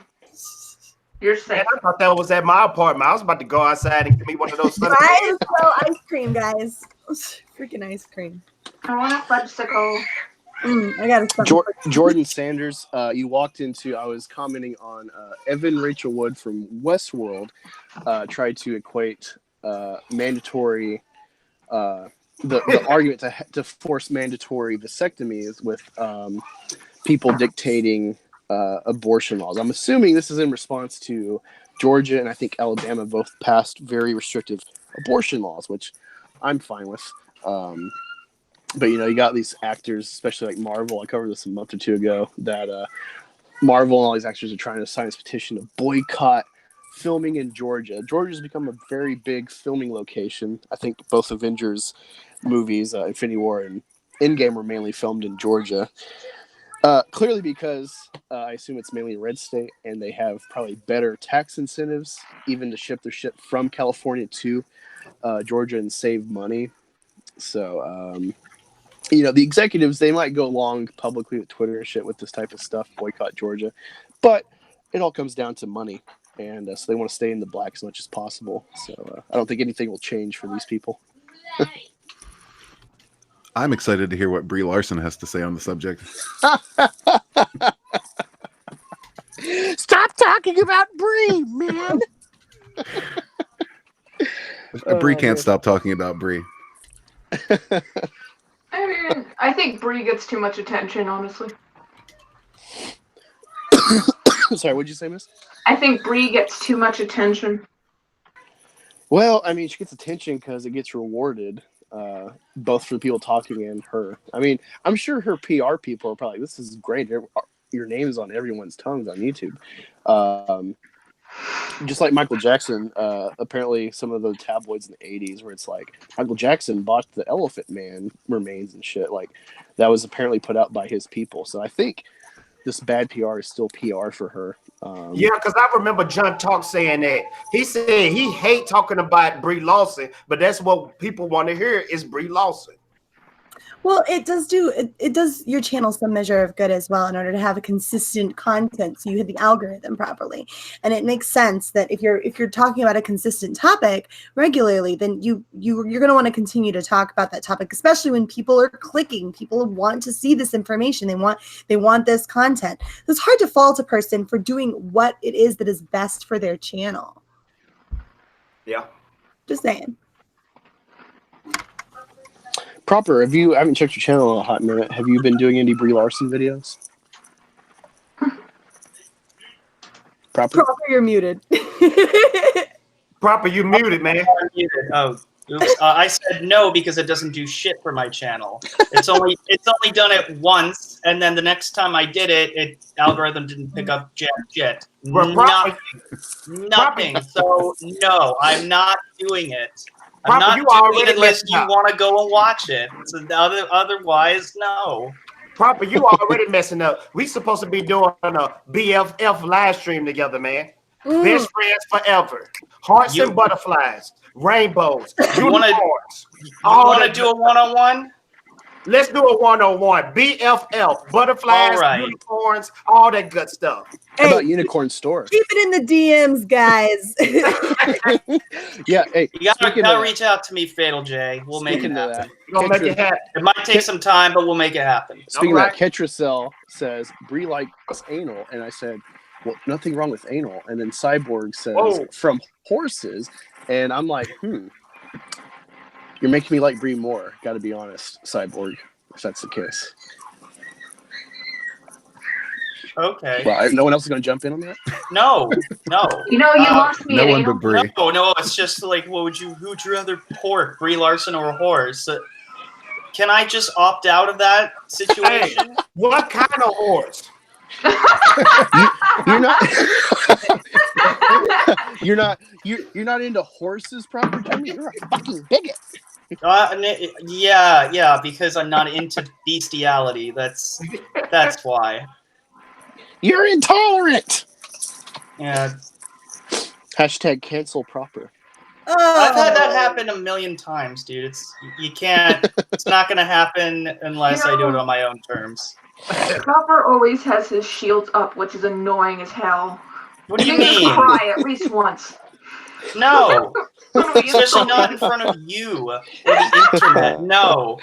You're safe. Man, I thought that was at my apartment. I was about to go outside and give me one of those. Sunday Might as well ice cream, guys. Freaking ice cream. I want a fudgesicle. I got Jordan Sanders, you walked into. I was commenting on Evan Rachel Wood from Westworld. Tried to equate mandatory. The argument to force mandatory vasectomies with people dictating abortion laws. I'm assuming this is in response to Georgia and I think Alabama both passed very restrictive abortion laws, which I'm fine with. But you got these actors, especially like Marvel. I covered this a month or two ago. That Marvel and all these actors are trying to sign this petition to boycott filming in Georgia. Georgia's become a very big filming location. I think both Avengers movies, Infinity War and Endgame, were mainly filmed in Georgia. Clearly because I assume it's mainly a red state, and they have probably better tax incentives, even to ship their shit from California to Georgia and save money. So, the executives, they might go along publicly with Twitter and shit with this type of stuff, boycott Georgia, but it all comes down to money. And so they want to stay in the black as much as possible. So I don't think anything will change for these people. I'm excited to hear what Brie Larson has to say on the subject. Stop talking about Brie, man. Brie can't stop talking about Brie. I mean, I think Brie gets too much attention, honestly. Sorry, what'd you say, miss? I think Brie gets too much attention. Well, I mean, she gets attention because it gets rewarded, both for the people talking and her. I mean, I'm sure her PR people are probably, this is great. Your name is on everyone's tongues on YouTube. Just like Michael Jackson, apparently some of the tabloids in the 80s where it's like, Michael Jackson bought the Elephant Man remains and shit. Like, that was apparently put out by his people. So I think this bad PR is still PR for her. Yeah, because I remember John Talk saying that. He said he hate talking about Brie Larson, but that's what people want to hear is Brie Larson. Well, it does your channel some measure of good as well in order to have a consistent content, so you hit the algorithm properly. And it makes sense that if you're talking about a consistent topic regularly, then you're going to want to continue to talk about that topic, especially when people are clicking. People want to see this information. They want this content. It's hard to fault a person for doing what it is that is best for their channel. Yeah. Just saying. Proper, I haven't checked your channel in a hot minute. Have you been doing any Brie Larson videos? Proper, you're muted. Proper, you muted, man. Muted. Oh, oops. I said no because it doesn't do shit for my channel. It's only done it once, and then the next time I did it, algorithm didn't pick up jack shit. Nothing. So no, I'm not doing it. I'm not doing it unless you want to go and watch it. So otherwise, no. Proper, you already messing up. We supposed to be doing a BFF live stream together, man. Best friends forever. Hearts and butterflies, rainbows, unicorns. You want to do a one-on-one? Let's do a one-on-one. BFF, butterflies, unicorns, all that good stuff. How about Unicorn Store? Keep it in the DMs, guys. Yeah, hey, you gotta reach out to me, Fatal J. We'll make it happen. We'll make it happen. It might take some time, but we'll make it happen. Speaking of that, Ketracel says Brie likes anal, and I said, well, nothing wrong with anal. And then Cyborg says from horses, and I'm like, you're making me like Brie more. Got to be honest, Cyborg, if that's the case. Okay. Well, no one else is going to jump in on that? No. You lost me. No one but Brie. No, it's just like, who'd you rather pork, Brie Larson or a horse? Can I just opt out of that situation? Hey, what kind of horse? You're not into horses, Proper Jimmy? You're a fucking bigot. Yeah, because I'm not into bestiality. That's why. You're intolerant. Yeah. Hashtag cancel Proper. I've had that happen a million times, dude. You can't. It's not gonna happen unless I do it on my own terms. Proper always has his shield up, which is annoying as hell. What do you mean? Cry at least once. No, What are we especially not in front of you or the internet. No,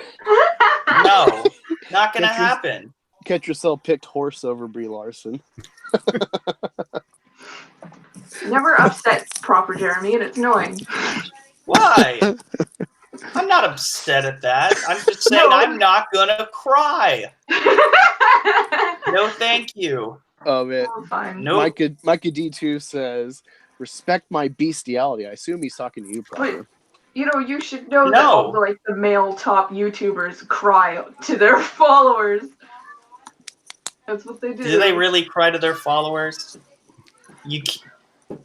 not gonna Get your- happen. Catch yourself picked horse over Brie Larson. Never upset proper Jeremy, and it's annoying. Why? I'm not upset at that. I'm just saying No. I'm not gonna cry. No, thank you. Oh man, Oh, fine. Nope. Micah D2 says, "Respect my bestiality." I assume he's talking to you, proper. You know, you should know that No. all the male top YouTubers cry to their followers. That's what they do. Do they really cry to their followers?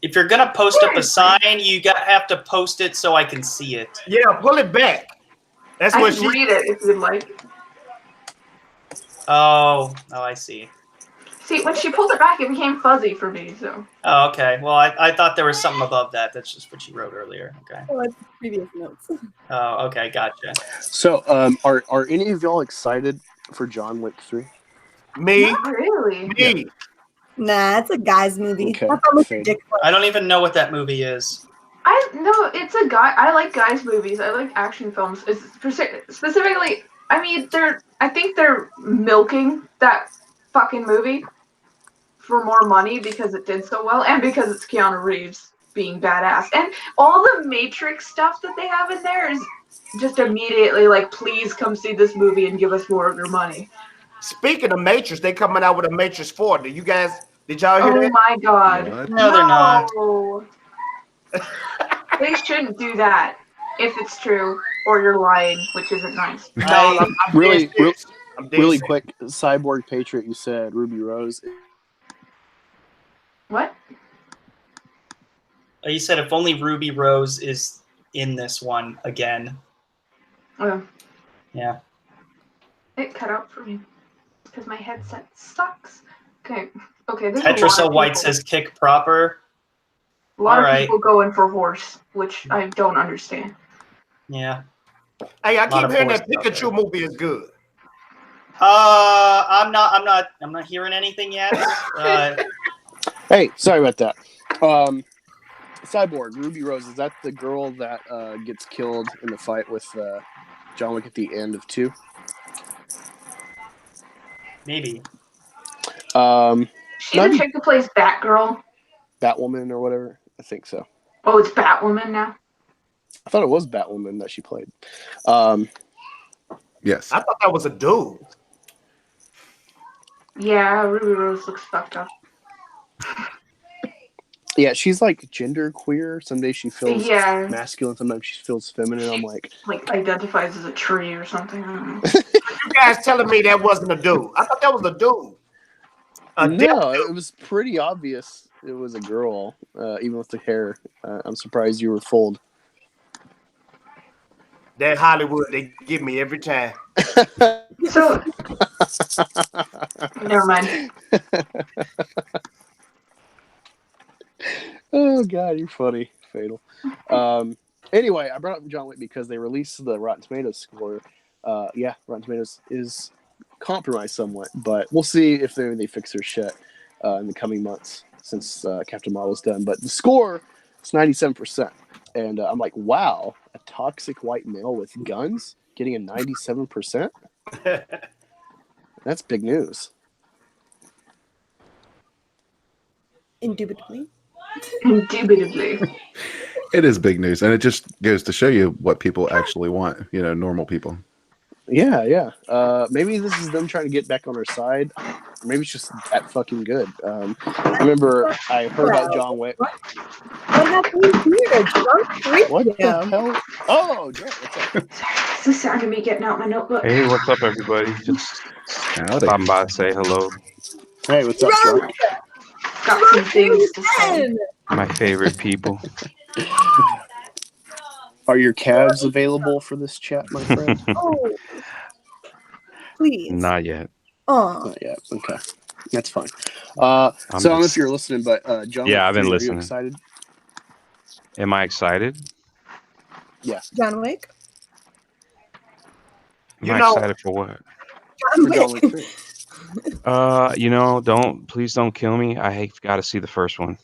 If you're gonna post up a sign, you have to post it so I can see it. Yeah, pull it back. That's I what can she. read it if you'd like. Oh, I see. See, when she pulled it back, it became fuzzy for me. So. Oh, okay. Well, I thought there was something above that. That's just what you wrote earlier. Okay. Oh, it's previous notes. Oh, okay. Gotcha. So, are any of y'all excited for John Wick 3? Me. Not really. Me. Nah, it's a guy's movie. Okay, That's almost fade. ridiculous. I don't even know what that movie is. It's a guy. I like guys' movies. I like action films. It's specifically. I mean, I think they're milking that fucking movie for more money because it did so well, and because it's Keanu Reeves being badass, and all the Matrix stuff that they have in there is just immediately like, please come see this movie and give us more of your money. Speaking of Matrix, they coming out with a Matrix 4. Did y'all hear Oh that? my god. What? No, they're not. They shouldn't do that if it's true, or you're lying, which isn't nice. No, I'm Really, dead serious. I'm dead Really serious. quick, Cyborg Patriot, you said Ruby Rose. What? You said if only Ruby Rose is in this one again. Oh, Yeah. it cut out for me because my headset sucks. Okay. There's a lot Tetracell of White people- says kick proper. a lot of alright. people going for horse, which I don't understand. Yeah. Hey, I Lot keep of hearing that forces out Pikachu movie is good. I'm not hearing anything yet. Hey, sorry about that. Cyborg Ruby Rose, is that the girl that gets killed in the fight with John Wick at the end of 2? Maybe. She the chick who plays Batgirl. Batwoman or whatever. I think so. Oh, it's Batwoman now. I thought it was Batwoman that she played. Yes. I thought that was a dude. Yeah, Ruby Rose looks fucked up. Yeah, she's like gender queer. Some days she feels Yeah, masculine, sometimes she feels feminine. I'm like, identifies as a tree or something. I don't know. You guys telling me that wasn't a dude? I thought that was a dude. no, it was pretty obvious it was a girl, even with the hair. I'm surprised you were fooled. That Hollywood they give me every time. So, never mind. Oh god, you're funny, Fatal. Anyway, I brought up John Wick because they released the Rotten Tomatoes score. Yeah, Rotten Tomatoes is compromised somewhat, but we'll see if they fix their shit in the coming months since Captain Marvel's done. But the score is 97%, and I'm like, wow, a toxic white male with guns getting a 97%. That's big news. Indubitably. Indubitably. It is big news, and it just goes to show you what people actually want. You know, normal people. Yeah. Maybe this is them trying to get back on our side. Maybe it's just that fucking good. I remember I heard about John Wick. What happened here? Drunk What the radio. hell? Oh, Joe, what's up? It's the sound of me getting out my notebook. Hey, what's up, everybody? Just Howdy. stopping by to say hello. Hey, what's up, Joe? Got some things to say. Again. My favorite people. Are your calves available for this chat, my friend? Oh, please. Not yet. Oh, Not yet. Okay, that's fine. So I don't know if you're listening, but John. Yeah, Wick I've been 3, listening. Are you excited? Am I excited? John Wick. Am You I know- excited for what? John For John Wick. Wick 3. Please don't kill me. I gotta see the first one.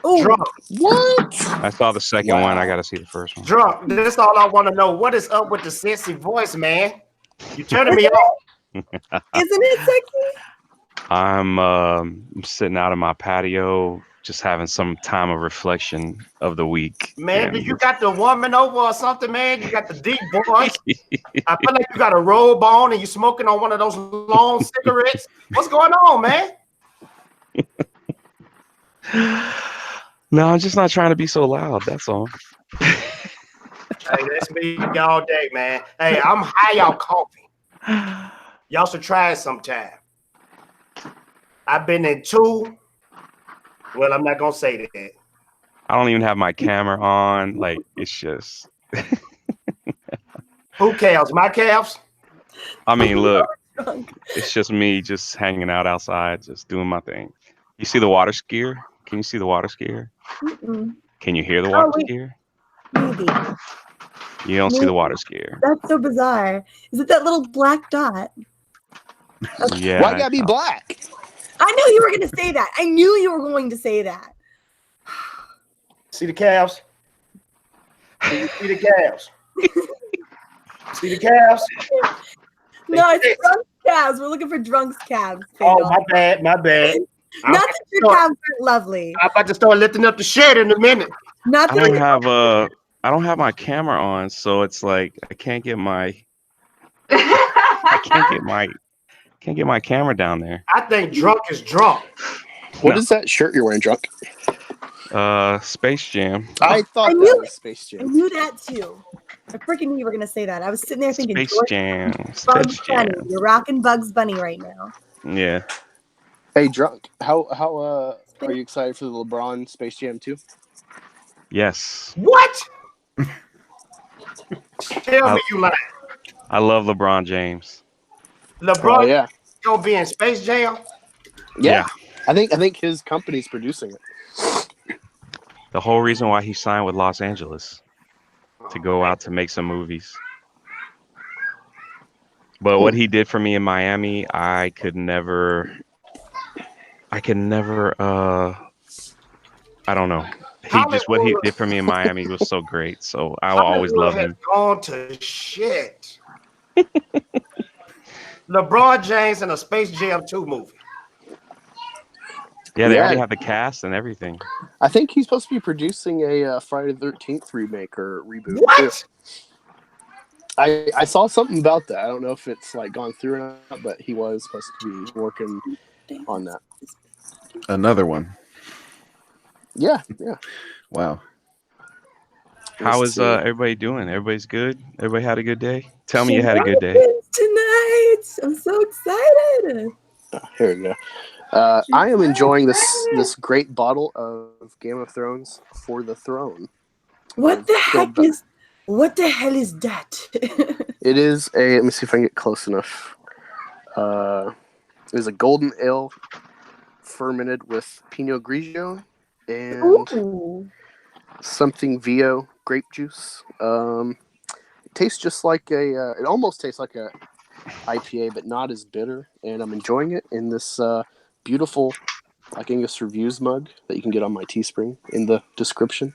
Oh, Drunk. What? I saw the second one. I Wow. got to see the first one. Drunk. This all I want to know. What is up with the sexy voice, man? You turning me off. isn't it sexy? I'm sitting out on my patio, just having some time of reflection of the week. Man, And do you got the woman over or something, man? You got the deep voice. I feel like you got a robe on and you smoking on one of those long cigarettes. What's going on, man? No, I'm just not trying to be so loud. That's all. Hey, that's me all day, man. Hey, I'm high on coffee. Y'all should try it sometime. I've been in 2. Well, I'm not gonna say that. I don't even have my camera on. Like, it's just. Who calves? My calves? I mean, look, Drunk. it's just me just hanging out outside, just doing my thing. You see the water skier? Can you see the water skier? Mm-mm. Can you hear the water wait. skier? Maybe. You don't see the water skier. That's so bizarre. Is it that little black dot? Yeah. Why gotta be black? I knew you were going to say that. I knew you were going to say that. See the calves? See the calves? See the calves? No, it's drunk calves. We're looking for drunk calves. Oh, Fatal. my bad, my bad. Not that your calves aren't lovely. I'm about to start lifting up the shed in a minute. Not I that don't have my camera on, so it's like I can't get my camera down there. I think drunk is drunk. What No. is that shirt you're wearing, Drunk? Space Jam. I thought I that knew was Space I Jam. knew that too. I freaking knew you were going to say that. I was sitting there thinking, Space George, Jam. Bugs Space Bunny. Jam. You're rocking Bugs Bunny right now. Yeah. Hey, Drunk. How are you excited for the LeBron Space Jam 2? Yes. What? Tell me you lying. I love LeBron James. LeBron Oh yeah. gonna be in Space Jam? Yeah. I think his company's producing it. The whole reason why he signed with Los Angeles to go out to make some movies. But what he did for me in Miami, I could never I don't know. What he did for me in Miami was so great. So I will always love him. Gone to shit. LeBron James in a Space Jam 2 movie. Yeah, they Yeah. already have the cast and everything. I think he's supposed to be producing a Friday the 13th remake or reboot. What? Too. I saw something about that. I don't know if it's like gone through or not, but he was supposed to be working on that. Another one. Yeah. Wow. How Let's is see. everybody doing? Everybody's good? Everybody had a good day? Tell me you had a good day. Tonight. I'm so excited. Here we go. I am enjoying this great bottle of Game of Thrones for the throne. What the heck is that? It is a. Let me see if I can get close enough. It is a golden ale fermented with Pinot Grigio and Ooh. something Vio grape juice. It tastes just like a. It almost tastes like a IPA, but not as bitter. And I'm enjoying it in this beautiful, like Angus Reviews mug that you can get on my Teespring in the description.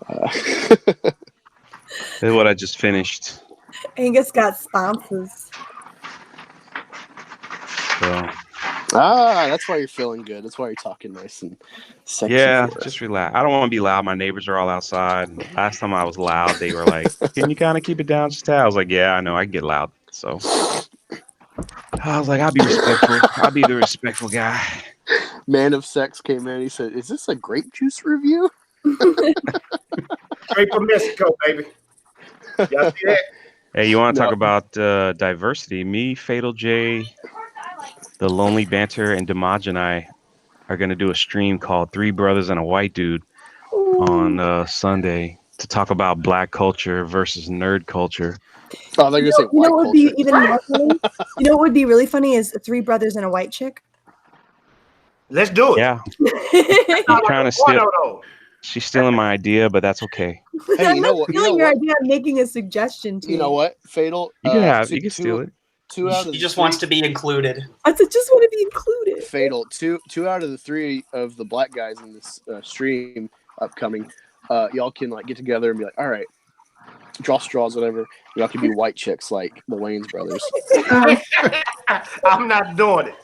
This is what I just finished. Angus got sponsors. So That's why you're feeling good. That's why you're talking nice and sexy. yeah, for us. just relax. I don't want to be loud. My neighbors are all outside. Last time I was loud, they were like, "Can you kind of keep it down just a tad?" I was like, "Yeah, I know. I can get loud." So I was like, "I'll be respectful. I'll be the respectful guy." Man of Sex came in. He said, "Is this a grape juice review?" Straight from Mexico, baby. Y'all see that? Hey, you want to No. talk about diversity? Me, Fatal J, The Lonely Banter, and Damaj and I are going to do a stream called Three Brothers and a White Dude on Sunday to talk about black culture versus nerd culture. Oh, they're gonna say You white know what would be culture. even more funny? You know what would be really funny is 3 brothers and a white chick. Let's do it. Yeah, Sound like trying a to steal. porno, though. She's stealing my idea, but that's okay. Hey, I'm you not know what? You stealing know your what? idea. I'm making a suggestion to You know what? Fatal. You can so steal it. two out of He the just three, wants to be included. I just want to be included. Fatal. Two out of the three of the black guys in this stream upcoming. Y'all can like get together and be like, all right, draw straws, whatever. Y'all can be white chicks like the Wayans brothers. I'm not doing it.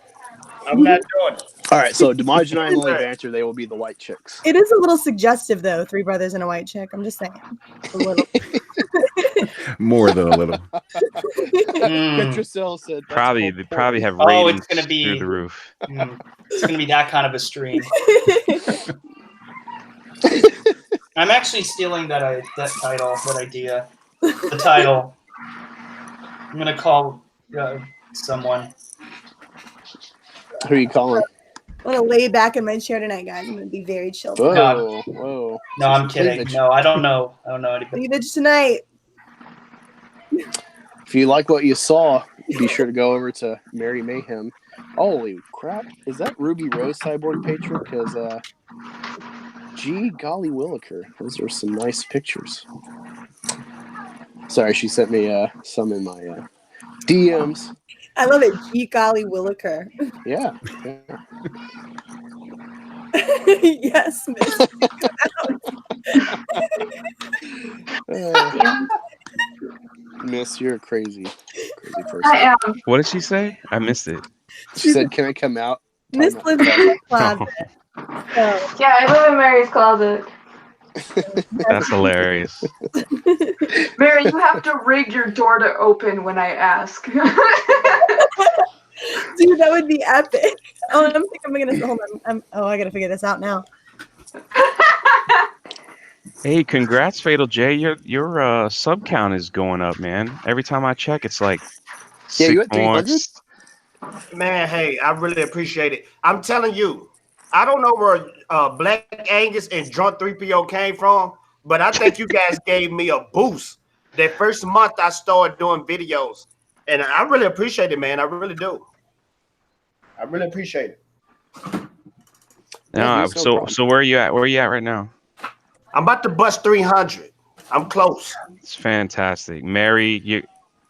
I'm not doing it. All right, so Demaj and I and Lonely Banter, they will be the white chicks. It is a little suggestive, though. 3 brothers and a white chick. I'm just saying. A little. More than a little. Petrocell said that's Probably called they probably have Oh, ratings it's gonna be- through the roof. It's gonna be that kind of a stream. I'm actually stealing that title, that idea. The title. I'm gonna call someone. Who are you calling? I'm going to lay back in my chair tonight, guys. I'm going to be very chill. Whoa, whoa. No, I'm kidding. Cleavage. No, I don't know. I don't know anything. Cleavage tonight. If you like what you saw, be sure to go over to Mary Mayhem. Holy crap. Is that Ruby Rose Cyborg patron? Because, gee golly williker. Those are some nice pictures. Sorry, she sent me some in my DMs. I love it. Gee golly williker. Yeah. Yes, miss. Miss, you're a crazy person. I am. What did she say? I missed it. She said, can I come out? Miss lives in the closet. So, Yeah, I live in Mary's closet. That's hilarious. Mary, you have to rig your door to open when I ask. dude, that would be epic. Oh, I'm gonna hold on. I gotta figure this out now. Hey, congrats, Fatal J. Your sub count is going up, man. Every time I check, it's like Yeah, you 6 at 300? more. Man, hey, I really appreciate it. I'm telling you, I don't know where Black Angus and Drunk 3PO came from, but I think you guys gave me a boost. That first month I started doing videos, and I really appreciate it, man. I really do. I really appreciate it. No, so where are you at? Where are you at right now? I'm about to bust 300. I'm close. It's fantastic. Mary,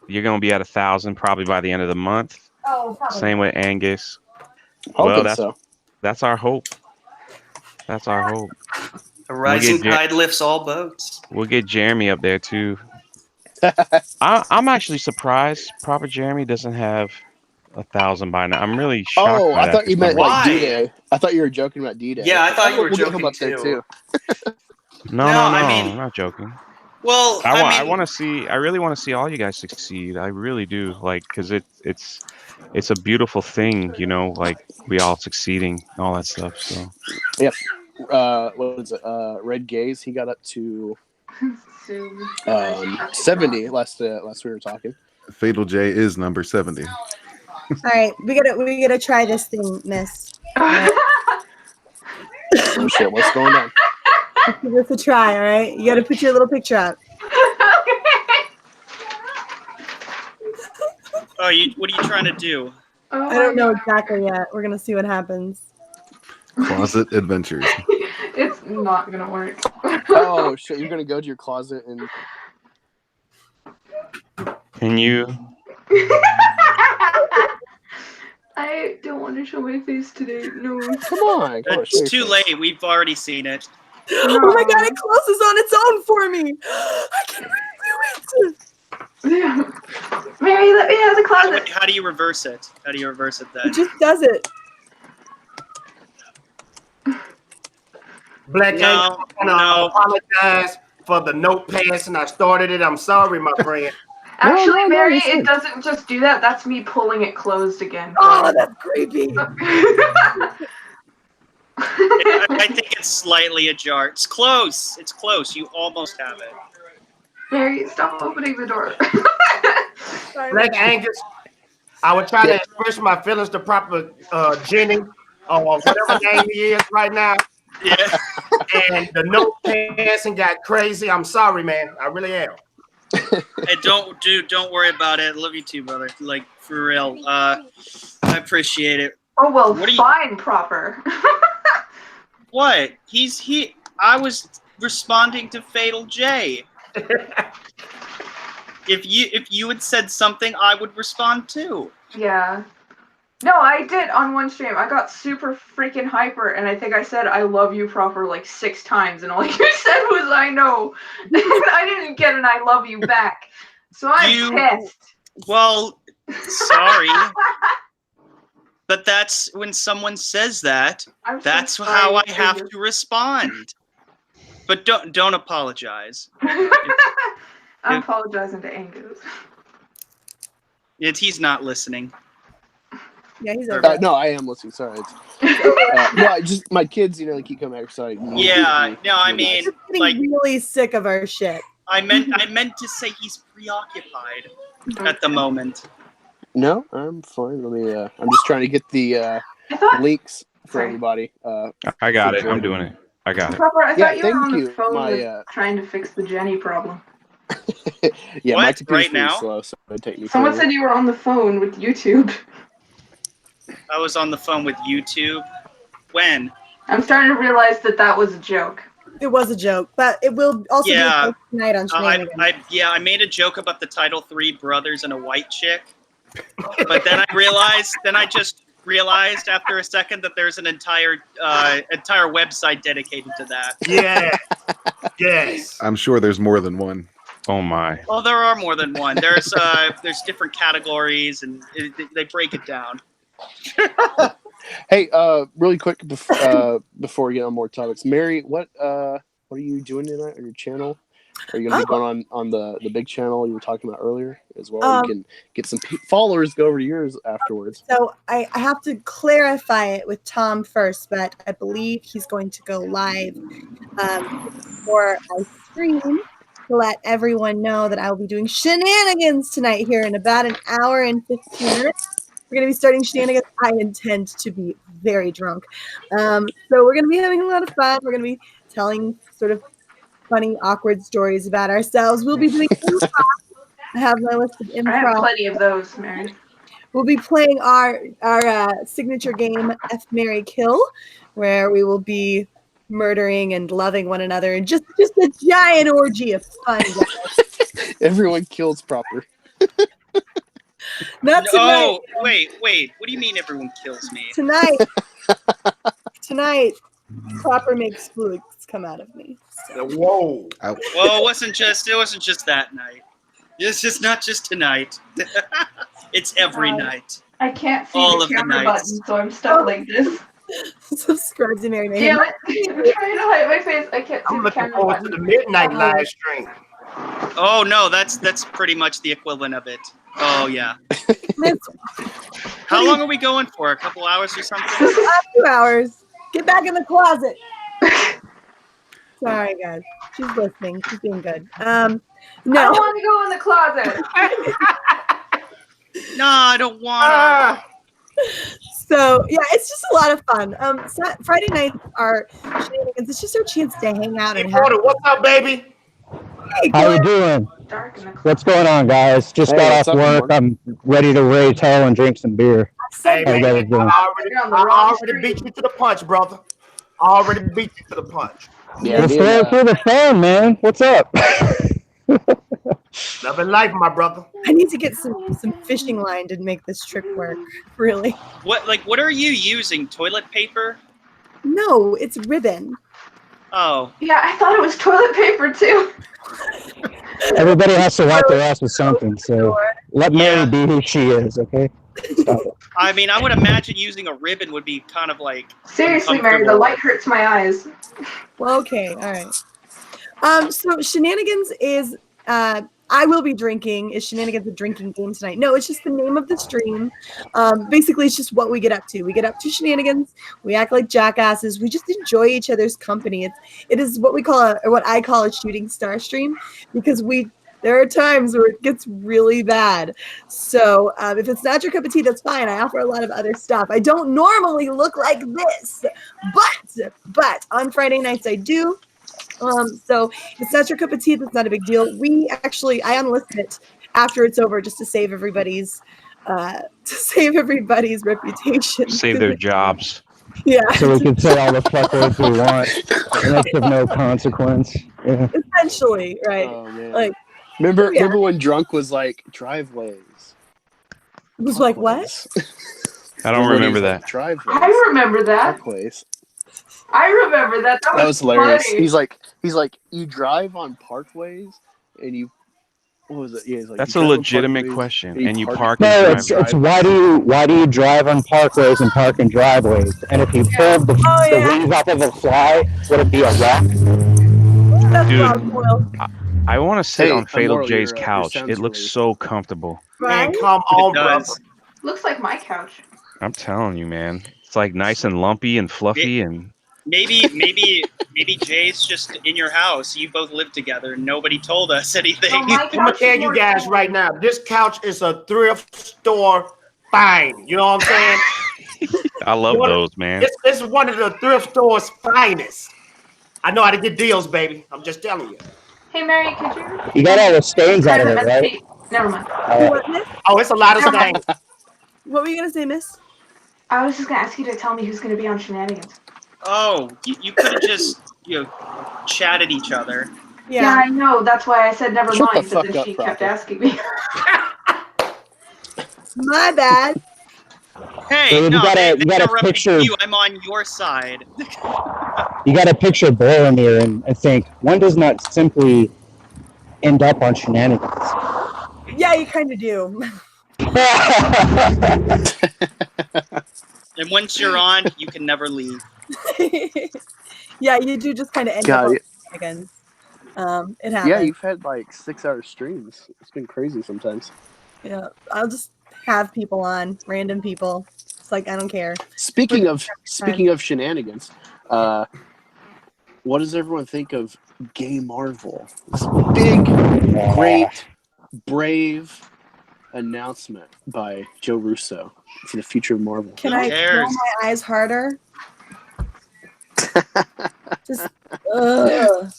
you're gonna be at 1,000 probably by the end of the month. Oh, probably. Same with Angus. Hoping Well, so. that's our hope. That's our hope. A rising We'll get tide lifts all boats. We'll get Jeremy up there too. I'm actually surprised Proper Jeremy doesn't have 1,000 by now. I'm really shocked. Oh, by I that thought for you some meant reason. like Why? D-Day. I thought you were joking about D-Day. Yeah, I thought you were we'll get him joking up there too. No, I mean- I'm not joking. Well, I want to see. I really want to see all you guys succeed. I really do. Like, because it's a beautiful thing, you know. Like we all succeeding, all that stuff. So Yep. What was it? Red Gaze. He got up to 70 last we were talking. Fatal J is number 70. All right, we gotta try this thing, Miss. Oh shit! What's going on? Let's give this a try. All right, you gotta put your little picture up. Oh, what are you trying to do? I don't know exactly yet. We're gonna see what happens. Closet Adventures. It's not gonna work. Oh shit! You're gonna go to your closet and can you? I don't want to show my face today. No. come on. Show It's your too face. late. We've already seen it. Oh my god, it closes on its own for me. I can redo it. Mary, let me out of the closet. How do you reverse it? How do you reverse it It then? just does it. Black No, Angus, I want no. to apologize for the note pass, and I started it. I'm sorry, my friend. Actually, no, Mary, you said- it doesn't just do that. That's me pulling it closed again. Oh, that's creepy. I think it's slightly ajar. It's close. It's close. You almost have it. Mary, stop opening the door. Black Angus, I would try to express my feelings to Proper Jenny, or whatever name he is right now. Yeah. And the note passing got crazy. I'm sorry, man. I really am. Hey, don't worry about it. Love you too, brother. Like for real. I appreciate it. Oh well, What are you- fine, Proper. What? I was responding to Fatal J. If you had said something, I would respond too. Yeah. No, I did on one stream. I got super freaking hyper, and I think I said "I love you" proper like 6 times, and all you said was "I know," and I didn't get an "I love you" back. So I'm pissed. Well, sorry, but that's when someone says that. That's how I have to respond. But don't apologize. I'm apologizing to Angus. He's not listening. Yeah, he's no, I am listening. Sorry. No, just my kids, keep coming back. So Yeah, no, I mean, getting really sick of our shit. I meant to say he's preoccupied at the moment. No, I'm fine. Let me. I'm just trying to get the links for everybody. I got it. I'm doing it. I got it. Proper, I thought you were on the you. phone trying to fix the Jenny problem. Yeah, what? my computer's Right pretty now? slow, so it'd take me. Someone forever. said you were on the phone with YouTube. I was on the phone with YouTube. When? I'm starting to realize that was a joke. It was a joke, but it will also be a joke tonight on Shenanigans. I made a joke about the title 3 brothers and a white chick, but then I just realized after a second that there's an entire website dedicated to that. Yeah. Yes. I'm sure there's more than one. Oh my. Well, there are more than one. There's different categories, and they break it down. Hey, really quick before we get on more topics, Mary, what are you doing tonight on your channel? Are you going to be going on the big channel you were talking about earlier as well? You can get some followers, go over to yours afterwards. So I have to clarify it with Tom first, but I believe he's going to go live for a stream to let everyone know that I will be doing shenanigans tonight here in about an hour and 15 minutes. We're going to be starting shenanigans. I intend to be very drunk. So we're going to be having a lot of fun. We're going to be telling sort of funny, awkward stories about ourselves. We'll be doing improv. I have my list of improv. I have plenty of those, Mary. We'll be playing our signature game, F, Marry, Kill, where we will be murdering and loving one another and just a giant orgy of fun. Everyone kills proper. Not tonight. Oh, wait. What do you mean everyone kills me? Tonight, proper makes fluids come out of me. So. Whoa. Well, it wasn't just that night. It's just not just tonight. It's every night. I can't see all the of the camera nights. button, so I'm stuck like this. Subscribe to Mary. Damn it! I'm trying to hide my face. I can't see I'm the looking camera forward button. to the midnight live stream. Oh no, that's pretty much the equivalent of it. Oh yeah. How long are we going for? A couple hours or something? 2 hours. Get back in the closet. Sorry, guys. She's listening. She's doing good. No. I want to go in the closet. No, I don't want to. So yeah, it's just a lot of fun. Friday nights are shenanigans. It's just our chance to hang out and have. What's up, baby? Hey, how you doing? What's going on, guys? Just got off work. I'm ready to raise hell and drink some beer. Hey, How you man, guys doing? I already beat you to the punch, brother. I already beat you to the punch. Yeah, Just throw it through the phone, man. What's up? Love and life, my brother. I need to get some fishing line to make this trick work. Really? What are you using? Toilet paper? No, it's ribbon. Oh. Yeah, I thought it was toilet paper too. Everybody has to wipe their ass with something, so let Mary be who she is, okay? Stop it. I mean, I would imagine using a ribbon would be kind of like Seriously, Mary, the light hurts my eyes. Well, okay, all right. So shenanigans is I will be drinking. Is shenanigans a drinking game tonight? No, it's just the name of the stream. Basically, it's just what we get up to. We get up to shenanigans. We act like jackasses. We just enjoy each other's company. It is what I call a shooting star stream, because there are times where it gets really bad. So if it's not your cup of tea, that's fine. I offer a lot of other stuff. I don't normally look like this, but on Friday nights I do. So if it's not your cup of tea, that's not a big deal. I unlist it after it's over just to save everybody's reputation. Save their jobs. Yeah. So we can say all the fuck words we want, and it's of no consequence. Yeah. Essentially, right? Oh, man. Like, Remember when drunk was like driveways? It was like what? I don't remember that. Driveways. I remember that. Parkways. I remember that. That was hilarious. funny. He's like, you drive on parkways and you. What was it? Yeah, he's like, That's you a drive on legitimate parkways question. And you park No, and it's drive. why do you drive on parkways and park in driveways? And if you pulled the wheels off of a fly, would it be a rock? That's Dude, Rob Boyle, I want to sit Hey, on Fatal Immoral, J's your couch. sound's It looks really- so comfortable. right? Man, come It on, brother. does. Looks like my couch. I'm telling you, man. It's like nice and lumpy and fluffy and Maybe Jay's just in your house. You both live together. And nobody told us anything. No, my I'm gonna couch tell is you more guys cool. right now, this couch is a thrift store find. You know what I'm saying? I love those, man. It's one of the thrift store's finest. I know how to get deals, baby. I'm just telling you. Hey, Mary, could you? You got all the stains out of it, right? Never mind. What, Miss? Oh, it's a lot of stains. What were you gonna say, Miss? I was just gonna ask you to tell me who's gonna be on Shenanigans. Oh, you could have just chatted each other. Yeah, I know. That's why I said never Shut the mind. But then fuck up, she kept Proctor. asking me. My bad. Hey, So you no, gotta- they you gotta interrupted picture- you. I'm on your side. You got to picture Boromir and think, one does not simply end up on shenanigans. Yeah, you kind of do. And once you're on, you can never leave. Yeah, you do just kind of end God, up on yeah. shenanigans. It happens. Yeah, you've had like 6-hour streams. It's been crazy sometimes. Yeah, I'll just have people on, random people. It's like I don't care. Speaking of shenanigans, what does everyone think of Gay Marvel? This big, great, brave announcement by Joe Russo for the future of Marvel. Can Who I cares? roll my eyes harder? Just, ugh.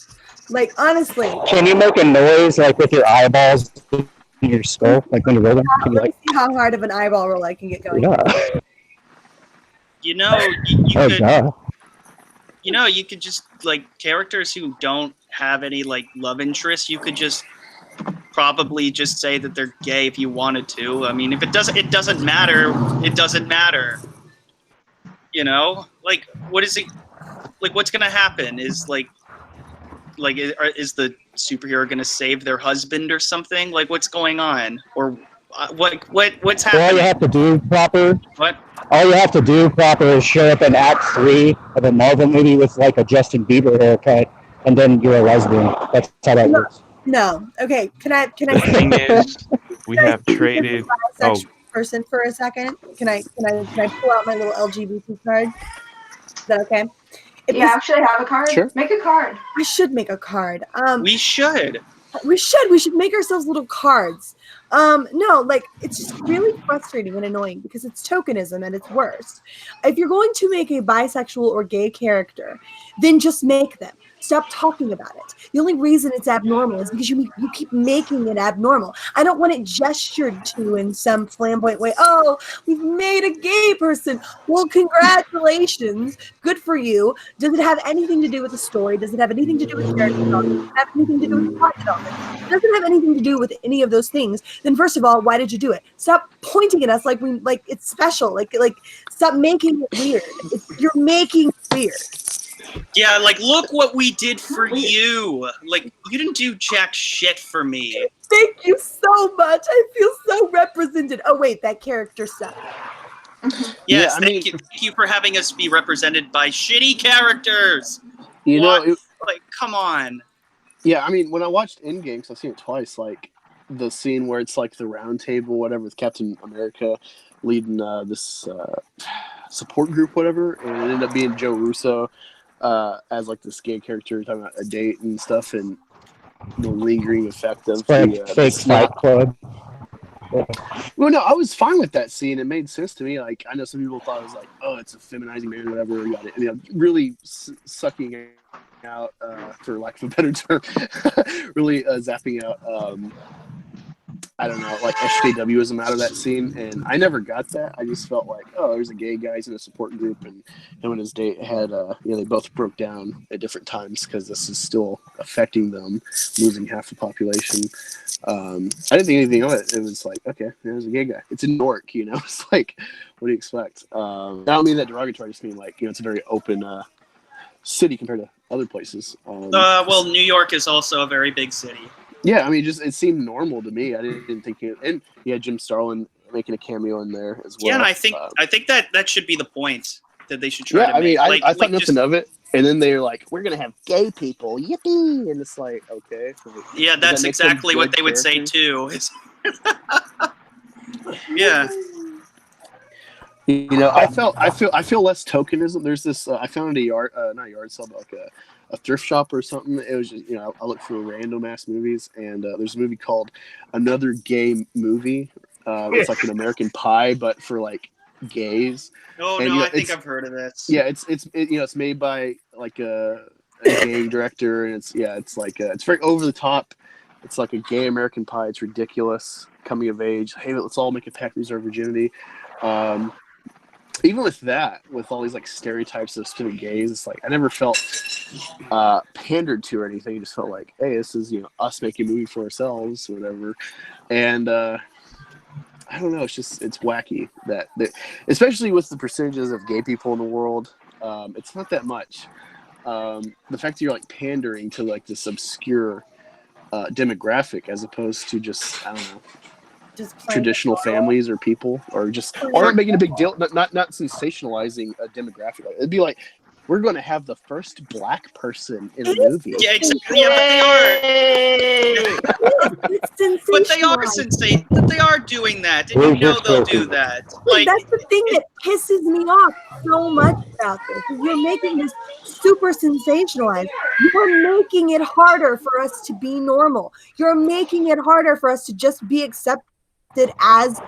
Like honestly, Can you make a noise like with your eyeballs in your skull, like when you roll them? Can you let me like, see how hard of an eyeball roll I can get going. yeah. You know, you Oh could. god. You know, you could just like characters who don't have any like love interest. You could just probably just say that they're gay if you wanted to. I mean, if it doesn't matter. It doesn't matter. You know, like what is it? Like what's gonna happen? Is is the superhero gonna save their husband or something? Like what's going on? Or what's All you happening? have to do proper. What? All you have to do proper is show up in Act 3 of a Marvel movie with like a Justin Bieber haircut, and then you're a lesbian. That's how that works. No. Okay. Can I The thing is, we have traded. Oh, bisexual person for a second? Can I pull out my little LGBT card? Is that okay? If Yeah, actually have a card. Sure. Make a card. I should make a card. we should. We should make ourselves little cards. No, like it's just really frustrating and annoying because it's tokenism at its worst. If you're going to make a bisexual or gay character, then just make them. Stop talking about it. The only reason it's abnormal is because you keep making it abnormal. I don't want it gestured to in some flamboyant way. Oh, we've made a gay person. Well, congratulations. Good for you. Does it have anything to do with the story? Does it have anything to do with character development? Does it have anything to do with plot development? If it doesn't have anything to do with any of those things, then first of all, why did you do it? Stop pointing at us like it's special. Like stop making it weird. You're making it weird. Yeah, like look what we did for you. Like you didn't do jack shit for me. Thank you so much. I feel so represented. Oh wait, that character sucked. Yes, I mean- thank you for having us be represented by shitty characters. You What? know, Like, come on. yeah, I mean, when I watched Endgame, 'cause I've seen it twice, like the scene where it's like the round table, whatever, with Captain America leading this support group, whatever, and it ended up being Joe Russo as like this gay character talking about a date and stuff, and the lingering effect of It's like the fake snap. Fight Club. Well, no, I was fine with that scene. It made sense to me. Like, I know some people thought it was like, oh, it's a feminizing man, or whatever. You got it. You know, really sucking out, for lack of a better term, really zapping out I don't know, like SJWism out of that scene, and I never got that. I just felt like, oh, there's a gay guy, he's in a support group, and him and his date had, they both broke down at different times because this is still affecting them, losing half the population. I didn't think anything of it. It was like, okay, there's a gay guy. It's in New York, It's like, what do you expect? I don't mean that derogatory. I just mean like, it's a very open city compared to other places. Well, New York is also a very big city. Yeah, I mean, it seemed normal to me. I didn't think it. And yeah, Jim Starlin making a cameo in there as well. Yeah, and I think that should be the point that they should try. Yeah, to I mean, make. I thought nothing of it, and then they're like, "We're gonna have gay people, yippee!" And it's like, okay. Yeah, that's exactly what they would say too. Yeah. I feel less tokenism. There's this. I found a not a yard sale, but like a thrift shop or something. It was just, I look for random ass movies, and there's a movie called Another Gay Movie. It's like an American Pie, but for like gays. Oh and, no, I think I've heard of this. Yeah, it's made by like a gay director, and it's like it's very over the top. It's like a gay American Pie. It's ridiculous, coming of age. Hey, let's all make a pact to lose our virginity. Even with that, with all these like stereotypes of specific gays, it's like I never felt pandered to or anything. I just felt like, hey, this is us making a movie for ourselves, or whatever. And I don't know, it's wacky that especially with the percentages of gay people in the world, it's not that much. The fact that you're like pandering to like this obscure demographic as opposed to just, I don't know, traditional families or people, or not making a big deal, not sensationalizing a demographic. It'd be like, we're going to have the first black person in a movie. Yeah, exactly. Yeah, but they are sensational. They are doing that, and they'll do that. Like, that's the thing that pisses me off so much about this. You're making this super sensationalized. You're making it harder for us to be normal. You're making it harder for us to just be accepted as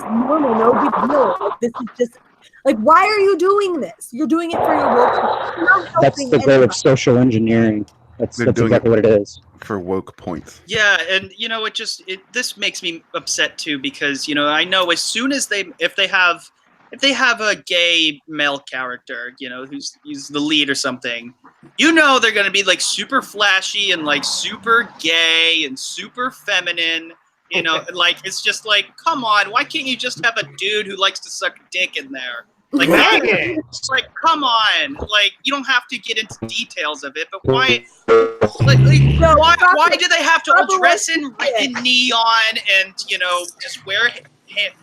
normal. No big deal. Like, this is just like, why are you doing this? You're doing it for your woke. That's the goal of social engineering. That's exactly what it is. For woke points. Yeah, and this makes me upset too, because I know as soon as if they have a gay male character, who's the lead or something, they're gonna be like super flashy and like super gay and super feminine. Like, it's just like, come on, why can't you just have a dude who likes to suck dick in there? Like, like, come on, like, you don't have to get into details of it, but why? Why do they have to all dress in neon and just wear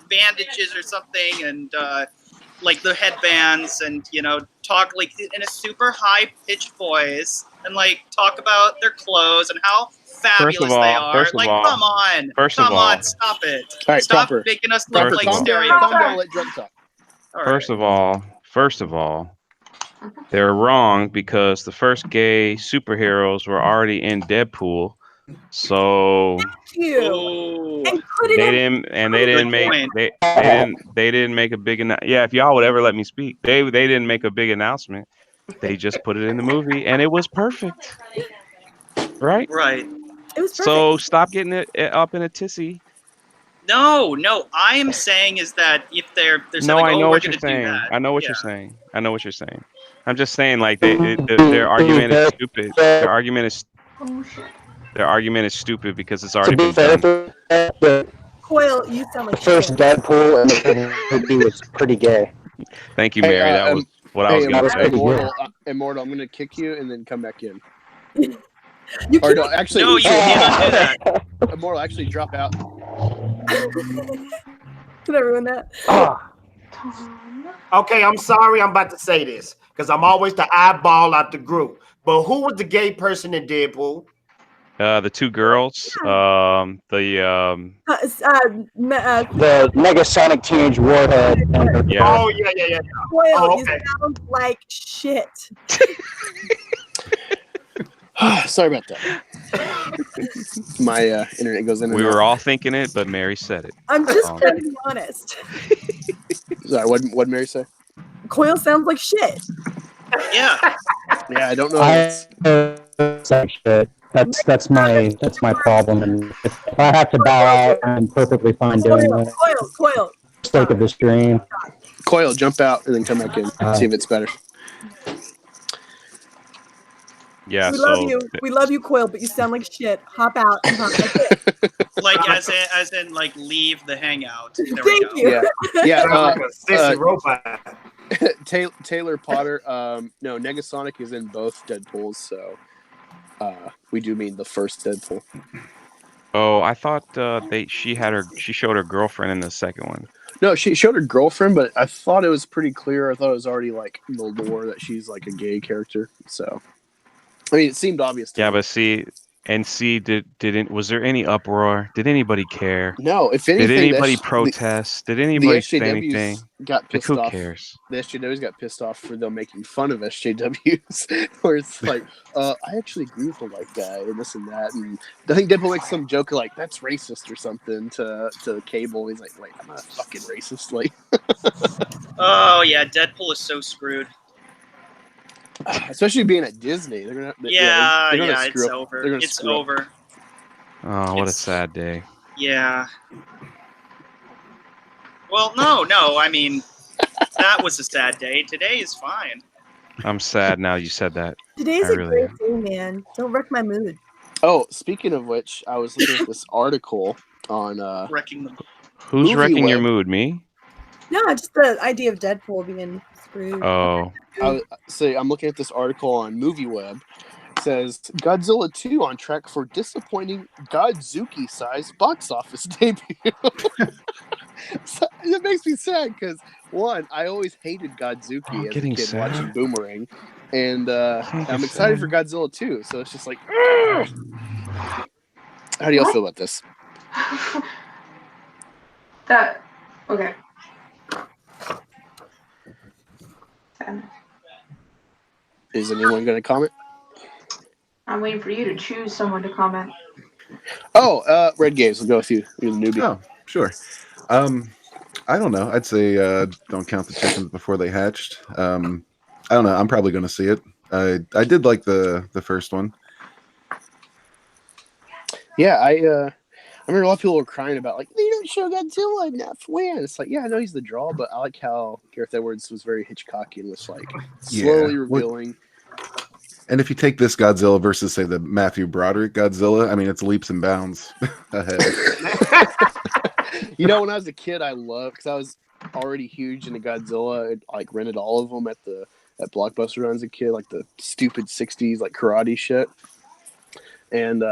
bandages or something, and like the headbands, and talk like in a super high pitched voice, and like talk about their clothes and how fabulous they are. Like, come on, stop it. All right, stop making us look like stereotypes. First of all, they're wrong, because the first gay superheroes were already in Deadpool, so they didn't make a big yeah. If y'all would ever let me speak, they didn't make a big announcement. They just put it in the movie, and it was perfect. Right. It was perfect. So stop getting it up in a tizzy. No, I am saying is that if there's like, I know what you're saying. I know what you're saying. I'm just saying, like, their argument is stupid. Their argument is stupid because it's already been done. Coil, you sound like first Deadpool and the movie was pretty gay. Thank you, Mary. That was what I was going to say. Immortal, I'm going to kick you and then come back in. No, you can't do that. Immortal, actually drop out. Can I ruin that? Okay, I'm sorry I'm about to say this, because I'm always the eyeball out the group. But who was the gay person in Deadpool? The two girls. The Negasonic Teenage Warhead. Yeah. Oh, yeah. Coil, you sound like shit. Sorry about that. My internet goes in. We were all thinking it, but Mary said it. I'm just trying to be honest. Sorry, what did Mary say? Coil sounds like shit. Yeah. Yeah, I don't know. Like shit. That's my problem. And if I have to bow out, I'm perfectly fine doing that. Coil. For the sake of the stream. Coil, jump out and then come back in. See if it's better. Yeah. We so love you. We love you, Coil, but you sound like shit. Hop out and hop back in. Like as in like leave the hangout. There Thank we go. you. Yeah. Sounds like a sissy robot. Taylor Potter. No, Negasonic is in both Deadpools, so we do mean the first Deadpool. Oh, I thought she showed her girlfriend in the second one. No, she showed her girlfriend, but I thought it was pretty clear. I thought it was already like the lore that she's like a gay character. So, I mean, it seemed obvious to me. But was there any uproar? Did anybody care? No, if anything, Did anybody protest? Did anybody say anything? Got pissed who off. cares? The SJWs got pissed off for them making fun of SJWs, where it's like, I actually agree with the white guy and this and that, and I think Deadpool makes some joke like that's racist or something to Cable. He's like, wait, I'm not fucking racist, like. Oh yeah, Deadpool is so screwed. Especially being at Disney, they're gonna it's over. It's over. Oh, what a sad day. Yeah. Well, no. I mean, that was a sad day. Today is fine. I'm sad now you said that. Today's I a really great day, man. Don't wreck my mood. Oh, speaking of which, I was looking at this article on wrecking them. Who's Movie wrecking your Web. mood? Me? No, just the idea of Deadpool being screwed. Oh. I'm looking at this article on Movie Web. It says Godzilla 2 on track for disappointing Godzuki-sized box office debut. So, it makes me sad because one, I always hated Godzuki as a kid sad. watching Boomerang, and I'm excited for Godzilla 2. So it's just like, ugh! How do y'all feel about this? Okay. Is anyone going to comment? I'm waiting for you to choose someone to comment. Oh, Red Games. We'll go with you. You're the newbie. Oh, sure. I don't know. I'd say don't count the chickens before they hatched. I don't know. I'm probably going to see it. I did like the first one. Yeah, I remember a lot of people were crying about like they don't show Godzilla enough. When it's like, yeah, I know he's the draw, but I like how Gareth Edwards was very Hitchcockian and was like slowly revealing. And if you take this Godzilla versus say the Matthew Broderick Godzilla, I mean it's leaps and bounds ahead. You know, when I was a kid, I loved because I was already huge into Godzilla. I like rented all of them at Blockbuster when I was a kid, like the stupid '60s like karate shit. And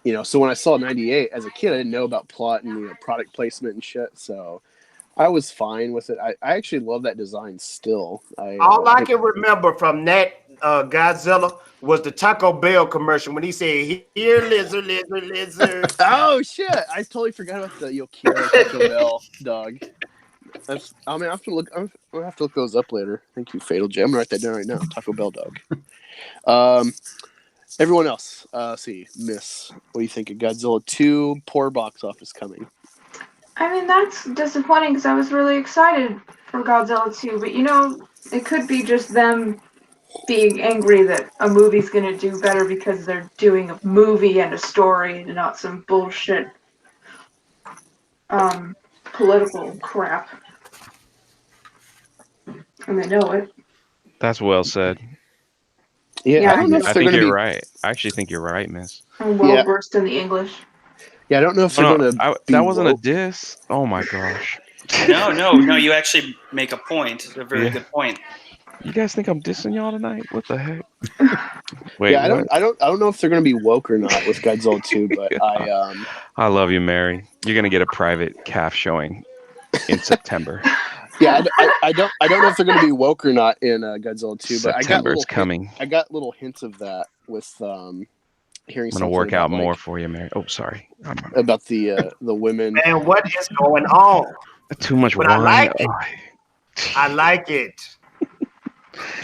you know, so when I saw '98 as a kid, I didn't know about plot and product placement and shit. So I was fine with it. I actually love that design still. All I can remember from that Godzilla was the Taco Bell commercial when he said, "Here, lizard, lizard, lizard." Oh shit! I totally forgot about the Yokira Taco Bell dog. I'm gonna have to look those up later. Thank you, Fatal J. I'm gonna write that down right now. Taco Bell dog. Everyone else, see, Miss, what do you think of Godzilla 2? Poor box office coming. I mean, that's disappointing because I was really excited for Godzilla 2, but you know, it could be just them being angry that a movie's gonna do better because they're doing a movie and a story and not some bullshit political crap. And they know it. That's well said. Yeah, I don't know if I they're think gonna you're be right. I actually think you're right, Miss. I'm well versed in the English. Yeah, I don't know if they're gonna be that wasn't woke. a diss. Oh my gosh. No. You actually make a point. A very good point. You guys think I'm dissing y'all tonight? What the heck? Wait, Yeah, what? I don't know if they're gonna be woke or not with Godzilla 2, but I love you, Mary. You're gonna get a private calf showing in September. Yeah, I don't know if they're going to be woke or not in Godzilla 2, but September's coming. I got little hints of that with hearing. I'm gonna work out more for you, Mary. Oh, sorry. About the women. Man, what is going on? Too much wine. I like it. I like it.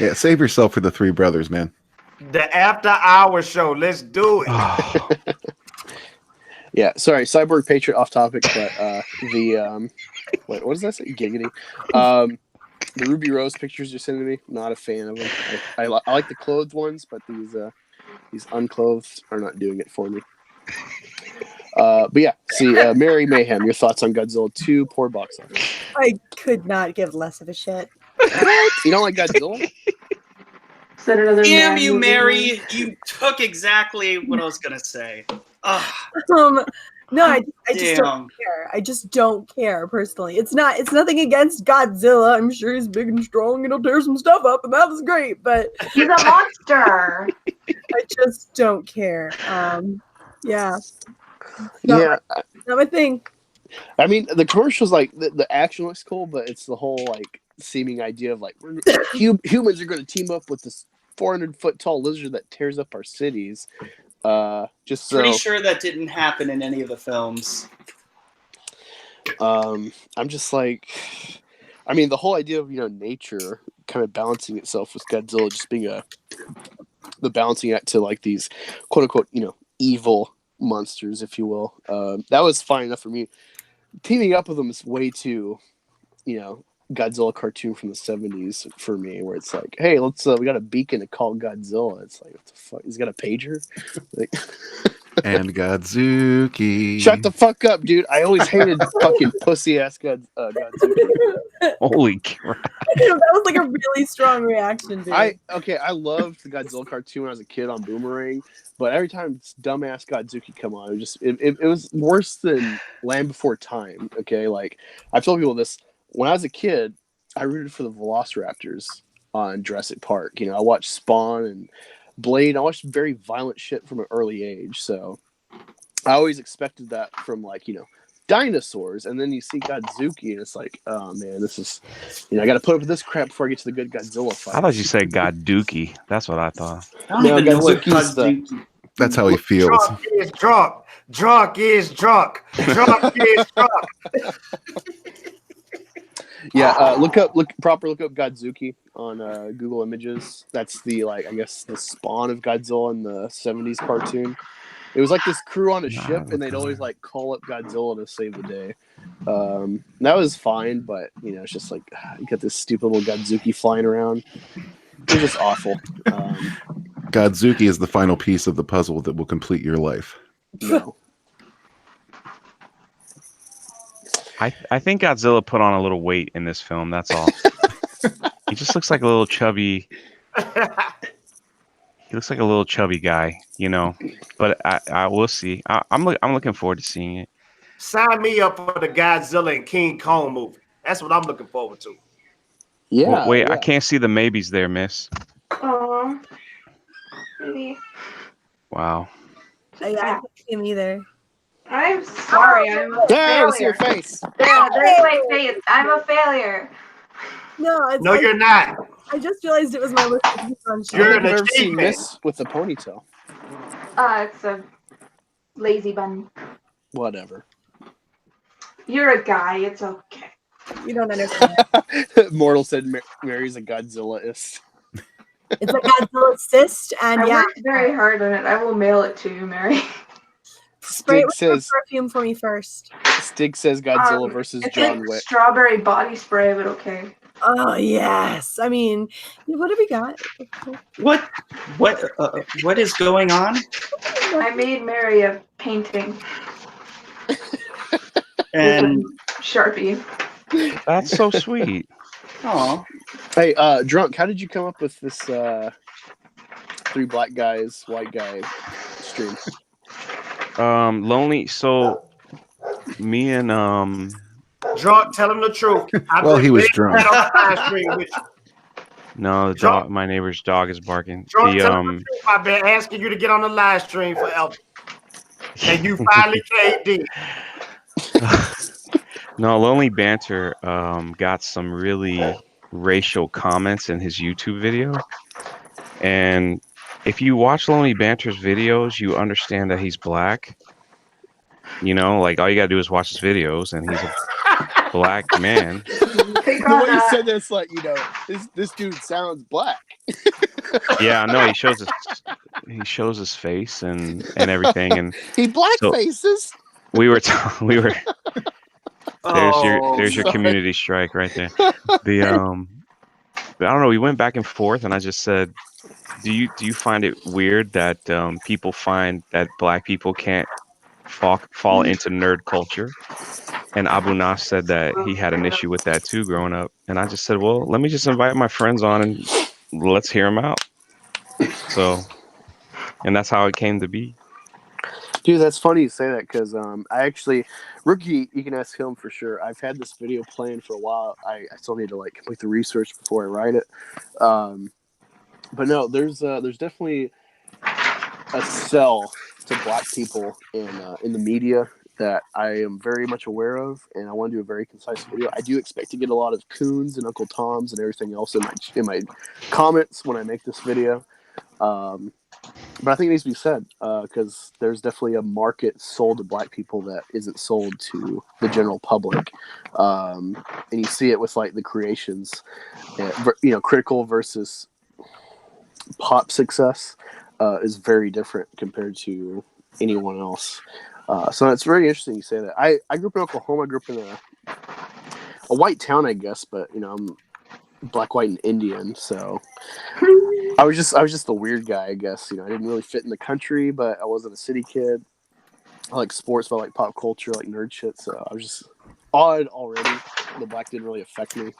Yeah, save yourself for the Three Brothers, man. The after hour show. Let's do it. Yeah, sorry, Cyborg Patriot off topic, but the wait, what does that say? Giggity. The Ruby Rose pictures you're sending me, not a fan of them. I like the clothed ones, but These unclothed are not doing it for me. But yeah, see, Mary Mayhem, your thoughts on Godzilla 2? Poor box office. I could not give less of a shit. What? You don't like Godzilla? Said another Damn man you, movie. Mary! You took exactly what I was gonna say. Ugh, No, I just damn. don't care. I just don't care personally. It's nothing against Godzilla. I'm sure he's big and strong and he'll tear some stuff up, and that was great. But He's a monster. I just don't care. Yeah, Yeah. not my thing. I mean, the commercials, like, the action looks cool, but it's the whole, like, seeming idea of, like, humans are going to team up with this 400-foot tall lizard that tears up our cities. Just so. Pretty sure that didn't happen in any of the films. I'm just like, I mean, the whole idea of, nature kind of balancing itself with Godzilla just being the balancing act to, like, these quote unquote, evil monsters, if you will. That was fine enough for me. Teaming up with them is way too, Godzilla cartoon from the 70s for me, where it's like, hey, let's we got a beacon to call Godzilla. It's like, what the fuck? He's got a pager? Like, And Godzuki. shut the fuck up, dude. I always hated fucking pussy ass Godzuki. Holy crap! That was like a really strong reaction, dude. I loved the Godzilla cartoon when I was a kid on Boomerang, but every time this dumbass Godzuki come on, it was worse than Land Before Time. Okay, like I've told people this. When I was a kid, I rooted for the Velociraptors on Jurassic Park. I watched Spawn and Blade. I watched very violent shit from an early age, so I always expected that from, like, dinosaurs. And then you see Godzuki, and it's like, oh man, this is, I got to put up with this crap before I get to the good Godzilla fight. I thought you said God Dookie. That's what I thought. I don't even know what Godzuki's Godzuki. That's how he feels. Drunk is drunk. Drunk is drunk. Drunk is drunk. Yeah, look up Godzuki on Google Images. That's the, like, I guess the spawn of Godzilla in the 70s cartoon. It was like this crew on a ship, and they'd always, like, call up Godzilla to save the day. That was fine, but it's just like you got this stupid little Godzuki flying around. It was just awful. Godzuki is the final piece of the puzzle that will complete your life. No. I think Godzilla put on a little weight in this film. That's all. He just looks like a little chubby. He looks like a little chubby guy, But I will see. I'm looking forward to seeing it. Sign me up for the Godzilla and King Kong movie. That's what I'm looking forward to. Yeah. Wait, yeah. I can't see the maybes there, miss. Aw. Maybe. Wow. I can't see him either. I'm sorry. I'm a Yeah, I see your failure. face. Yeah, there's my face. I'm a failure. No, it's No, you're not. I just realized it was my list of on I show. don't You're think an I've ever seen achievement. Miss with a ponytail. It's a lazy bunny. Whatever. You're a guy. It's okay. You don't understand. Mortal said Mary's a Godzilla-ist. It's a Godzilla cyst, and I yeah, worked very hard on it. I will mail it to you, Mary. spray it Stig with says some perfume for me first. Stig says Godzilla versus It's John like Wick. strawberry body spray, but okay. Oh yes, I mean, what have we got? What is going on? I made Mary a painting. And Sharpie. That's so sweet. oh, Hey, Drunk, how did you come up with this three black guys, white guy stream? Lonely. So me and Drunk, tell him the truth. Well, he was drunk. no, the dog. My neighbor's dog is barking. Drunk, tell him the truth. I've been asking you to get on the live stream forever. And you finally caved in. No, Lonely Banter got some really racial comments in his YouTube video. And if you watch Lonely Banter's videos, you understand that he's black. Like all you gotta do is watch his videos, and he's a black man. The way you said this, like, this dude sounds black. Yeah, no, he shows his face and everything, and He black So- faces. we were Oh, there's your sorry. community strike right there. I don't know, we went back and forth, and I just said, do you find it weird that people find that black people can't fall into nerd culture? And Abu Nas said that he had an issue with that too growing up. And I just said, well, let me just invite my friends on and let's hear them out. So, and that's how it came to be. Dude, that's funny you say that because I actually, Rookie, you can ask him for sure. I've had this video playing for a while. I still need to like complete the research before I write it. But no, there's definitely a sell to black people in the media that I am very much aware of, and I want to do a very concise video. I do expect to get a lot of coons and Uncle Toms and everything else in my comments when I make this video. But I think it needs to be said because there's definitely a market sold to black people that isn't sold to the general public, and you see it with like the creations, critical versus pop success is very different compared to anyone else. So it's very interesting you say that. I grew up in Oklahoma. I grew up in a white town, I guess, but I'm black, white, and Indian, so I was just the weird guy, I guess. I didn't really fit in the country, but I wasn't a city kid. I like sports, but I like pop culture, like nerd shit. So I was just odd already. The black didn't really affect me,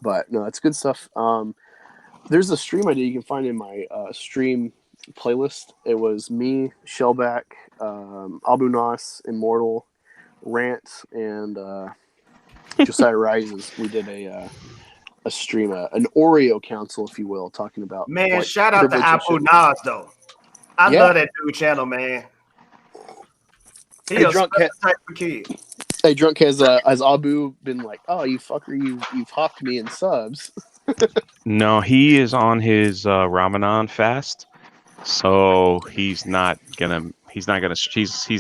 but no, it's good stuff. There's a stream I did. You can find in my stream playlist. It was me, Shellback, Abu Nas, Immortal, Rant, and Josiah Rises. We did a stream, an Oreo council, if you will, talking about Man, shout out to Abu Nas though. I love that dude channel, man. He a Drunk type of kid. Hey, Drunk, has Abu been like, oh, you fucker, you've hopped me in subs? No, he is on his Ramadan fast, so he's not gonna. He's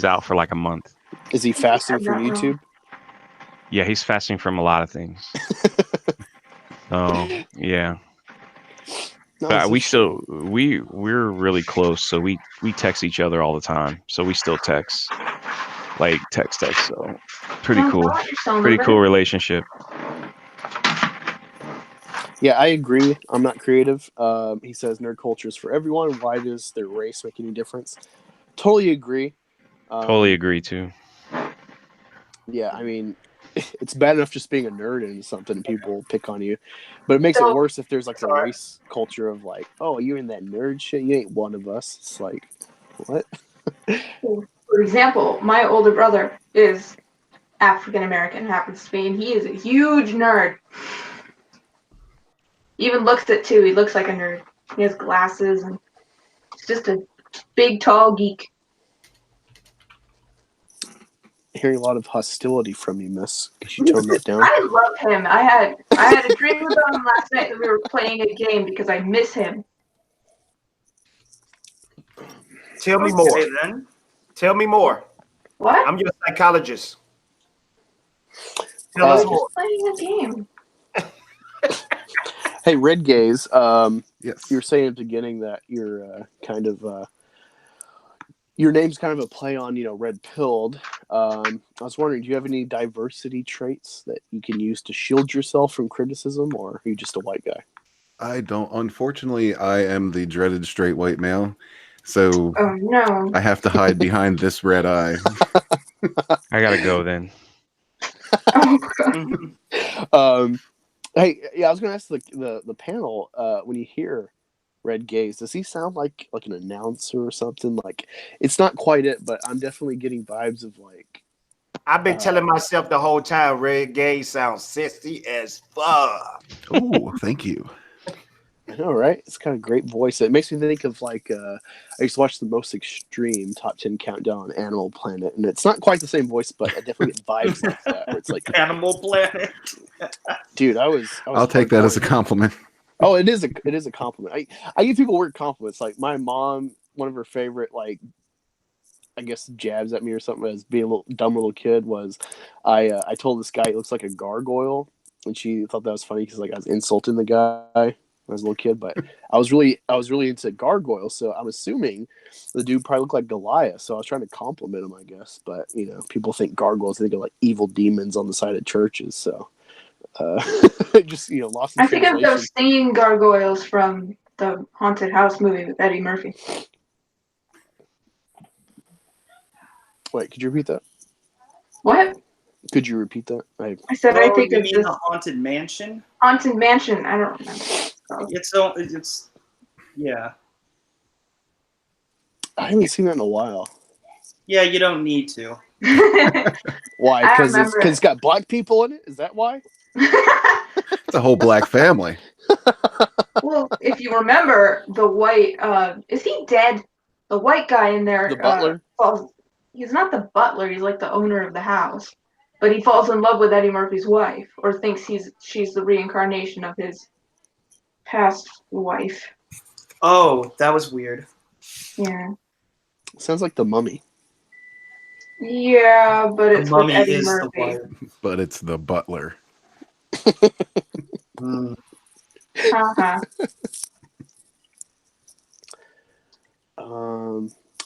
out for like a month. Is he fasting from YouTube? Yeah, he's fasting from a lot of things. So yeah, but we're really close. So we text each other all the time. So we still text. So pretty cool relationship. Yeah, I agree. I'm not creative. He says nerd culture is for everyone. Why does their race make any difference? Totally agree. Totally agree too. Yeah, I mean, it's bad enough just being a nerd into something and people pick on you, but it makes it worse if there's like a race culture of like, oh, you in that nerd shit? You ain't one of us. It's like, what? For example, my older brother is African American, happens to be, and he is a huge nerd. He even looks it too. He looks like a nerd. He has glasses and he's just a big, tall geek. Hearing a lot of hostility from you, miss. Could you tone that down? I love him. I had a dream about him last night that we were playing a game because I miss him. Tell me more. Then. Tell me more. What? I'm your psychologist. Tell us more. Playing a game. Hey, Red Gaze. Yes. You were saying at the beginning that you're kind of your name's kind of a play on, red pilled. I was wondering, do you have any diversity traits that you can use to shield yourself from criticism, or are you just a white guy? I don't. Unfortunately, I am the dreaded straight white male, so no. I have to hide behind this red eye. I gotta go then. Hey, yeah, I was gonna ask the panel when you hear Red Gaze, does he sound like an announcer or something? Like, it's not quite it, but I'm definitely getting vibes of like. I've been telling myself the whole time, Red Gaze sounds sexy as fuck. Oh, thank you. I know, right? It's got a great voice. It makes me think of like I used to watch the most extreme top 10 countdown on Animal Planet, and it's not quite the same voice, but I definitely get vibes like that. Where it's like Animal Planet. Dude, I'll take that as a compliment. Oh, it is a compliment. I give people weird compliments. Like my mom, one of her favorite like, I guess jabs at me or something as being a little dumb little kid was, I told this guy he looks like a gargoyle, and she thought that was funny because like I was insulting the guy when I was a little kid. But I was really into gargoyles, so I'm assuming the dude probably looked like Goliath. So I was trying to compliment him, I guess. But people think gargoyles, they think of like evil demons on the side of churches. So. Just lost. I think of those singing gargoyles from the haunted house movie with Eddie Murphy. Wait, could you repeat that? What? Could you repeat that? I said I think you it's mean this the Haunted Mansion? haunted mansion. I don't remember. It's yeah. I haven't seen that in a while. Yeah, you don't need to. Why? I Because remember it's got black people in it? Is that why? It's a whole black family. Well, if you remember, the white is he dead? The white guy in there, The butler? he's not the butler, he's like the owner of the house. But he falls in love with Eddie Murphy's wife, or thinks she's the reincarnation of his past wife. Oh, that was weird. Yeah. Sounds like the Mummy. Yeah, but The it's with Mummy Eddie is the Murphy. wife. But it's the butler. Mm. Uh-huh.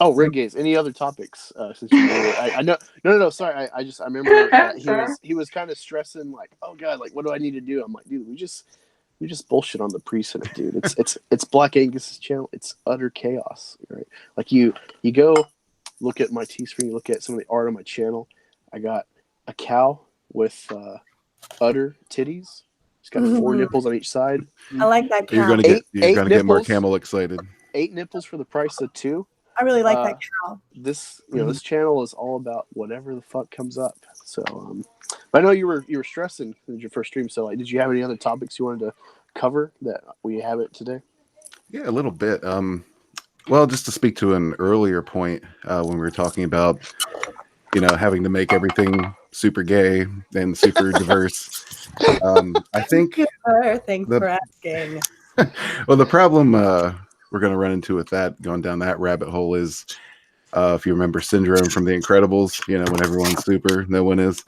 Oh, Red Gaze. Any other topics? Since you know, I know. No. Sorry, I remember that he was kind of stressing, like, oh god, like what do I need to do? I'm like, dude, we just bullshit on the pre-Senate, dude. It's Black Angus's channel. It's utter chaos, right? Like you go look at my T-screen, you look at some of the art on my channel. I got a cow with utter titties. It's got 4 nipples on each side. I like that You're cow. gonna get nipples. more camel excited. 8 nipples for the price of 2. I really like that cow. This this channel is all about whatever the fuck comes up. So but I know you were stressing in your first stream. So like, did you have any other topics you wanted to cover that we have it today? Yeah, a little bit. Well, just to speak to an earlier point when we were talking about, having to make everything super gay and super diverse. I think. Thanks for asking. Well, the problem we're going to run into with that, going down that rabbit hole, is if you remember Syndrome from The Incredibles, when everyone's super, no one is.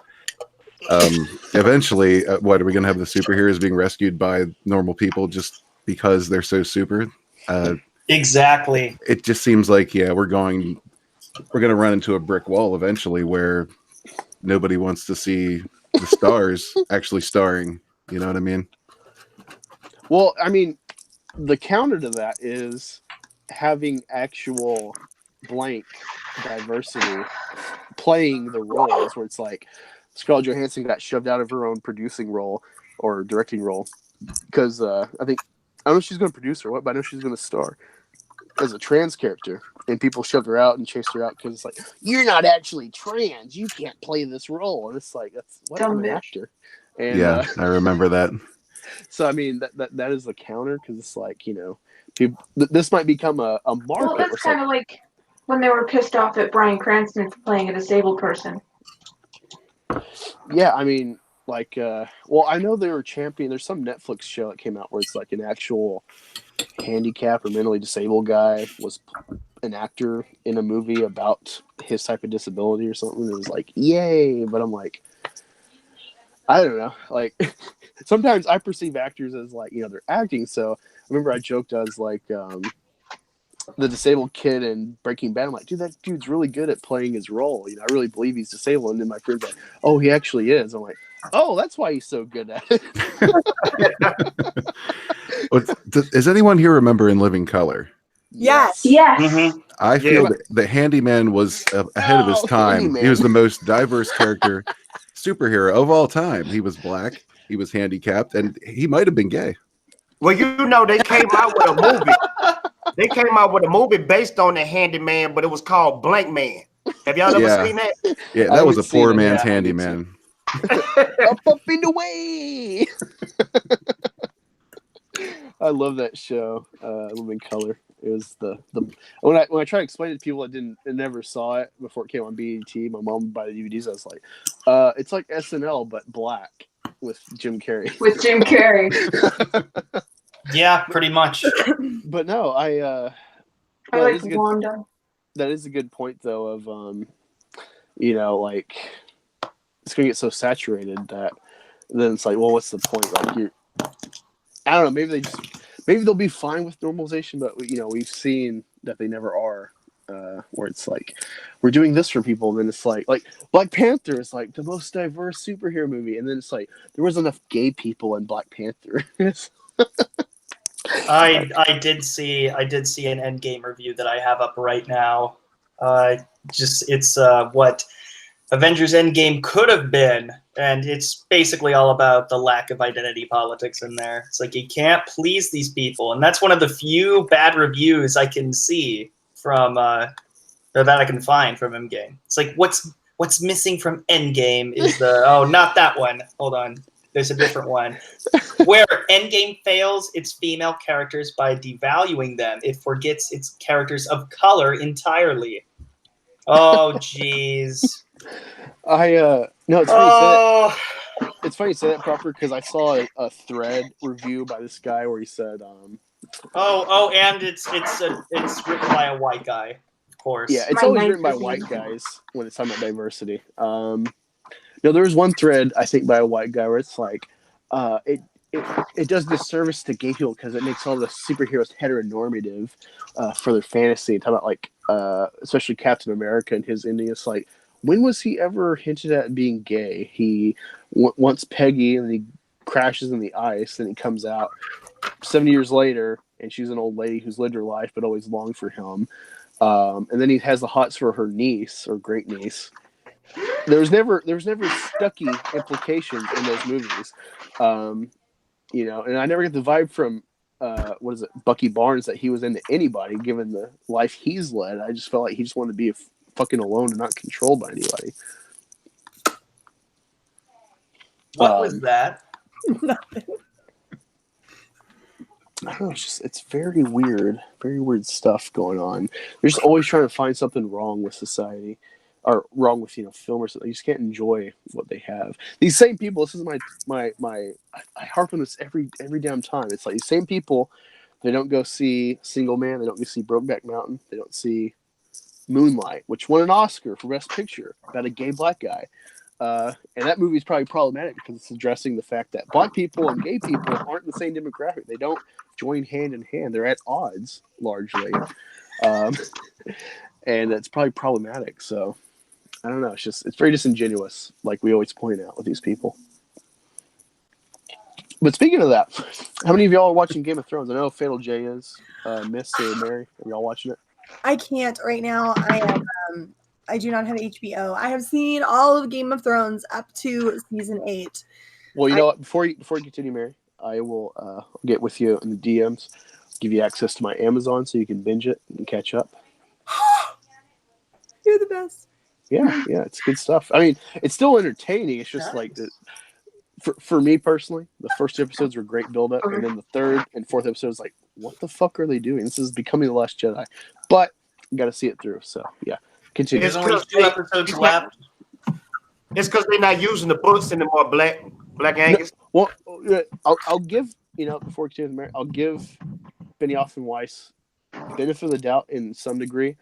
Eventually, what are we going to have the superheroes being rescued by normal people just because they're so super? Exactly. It just seems like we're going to run into a brick wall eventually where nobody wants to see the stars actually starring. You know what I mean? Well, I mean, the counter to that is having actual blank diversity playing the roles, where it's like Scarlett Johansson got shoved out of her own producing role or directing role because I don't know if she's going to produce or what, but I know she's going to star as a trans character, and people shoved her out and chased her out because it's like, you're not actually trans, you can't play this role, and it's like, that's what, I'm an actor. And yeah, I remember that. So I mean that is the counter, because it's like, people, this might become a market. Well, that's kind of like when they were pissed off at Bryan Cranston for playing a disabled person. Yeah, I mean, like, well, I know they were champion. There's some Netflix show that came out where it's like an actual handicapped or mentally disabled guy was an actor in a movie about his type of disability or something. It was like, yay! But I'm like, I don't know. Like, sometimes I perceive actors as like, they're acting. So I remember I joked, I was like, the disabled kid in Breaking Bad. I'm like, dude, that dude's really good at playing his role. I really believe he's disabled. And then my friend's like, oh, he actually is. I'm like, oh, that's why he's so good at it. Does anyone here remember In Living Color? Yes. Yes. Mm-hmm. I feel that the Handyman was ahead of his time. Handyman. He was the most diverse character superhero of all time. He was black, he was handicapped, and he might have been gay. Well, they came out with a movie. They came out with a movie based on the Handyman, but it was called Blank Man. Have y'all ever seen that? Yeah, that was a poor man's handyman. Up in the way. I love that show. Living Color. It was the when I try to explain it to people that never saw it before it came on BET, my mom would buy the DVDs. I was like, it's like SNL but black with Jim Carrey. With Jim Carrey. Yeah, pretty much. But no, I like Wanda. That is a good point, though, of like, it's gonna get so saturated that then it's like, well, what's the point? Like, I don't know. Maybe they'll be fine with normalization, but we've seen that they never are. Where it's like, we're doing this for people, and then it's like Black Panther is like the most diverse superhero movie, and then it's like there wasn't enough gay people in Black Panther. I did see an Endgame review that I have up right now. It's what Avengers Endgame could have been, and it's basically all about the lack of identity politics in there. It's like you can't please these people, and that's one of the few bad reviews I can see from or that I can find from Endgame. It's like what's missing from Endgame is not that one. Hold on. There's a different one. Where Endgame fails its female characters by devaluing them, it forgets its characters of color entirely. Oh, jeez. No, it's funny you say that. It's funny you say that, Proper, because I saw a thread review by this guy where he said, and it's written by a white guy, of course. Yeah, it's always written by white guys when it's talking about diversity. There was one thread I think by a white guy where it's like, it does disservice to gay people because it makes all the superheroes heteronormative for their fantasy. Talking about like, especially Captain America and his ending. It's like, when was he ever hinted at being gay? He wants Peggy and he crashes in the ice, and he comes out 70 years later, and she's an old lady who's lived her life but always longed for him. And then he has the hots for her niece or great niece. There was never Stucky implications in those movies, and I never get the vibe from Bucky Barnes that he was into anybody given the life he's led. I just felt like he just wanted to be fucking alone and not controlled by anybody. What was that? Nothing. I don't know. It's very weird stuff going on. They're just always trying to find something wrong with society. Or wrong with film or something. You just can't enjoy what they have. These same people. This is my. I harp on this every damn time. It's like these same people. They don't go see Single Man. They don't go see Brokeback Mountain. They don't see Moonlight, which won an Oscar for Best Picture about a gay black guy. And that movie is probably problematic because it's addressing the fact that black people and gay people aren't the same demographic. They don't join hand in hand. They're at odds largely, and it's probably problematic. So. I don't know. It's very disingenuous, like we always point out with these people. But speaking of that, how many of y'all are watching Game of Thrones? I know Fatal J is. Miss or Mary, are y'all watching it? I can't right now. I do not have HBO. I have seen all of Game of Thrones up to season 8. Well, you know what? Before you continue, Mary, I will get with you in the DMs, give you access to my Amazon so you can binge it and catch up. You're the best. Yeah, it's good stuff. I mean, it's still entertaining. It's just like, for me personally, the first 2 episodes were great build-up, and then the 3rd and 4th episodes, like, what the fuck are they doing? This is becoming The Last Jedi. But you got to see it through. So yeah, continue. There's only 2 episodes left. It's because they're not using the books anymore. Black Angus. No, well, I'll give before we continue, Mary, I'll give Benioff and Weiss benefit of the doubt in some degree.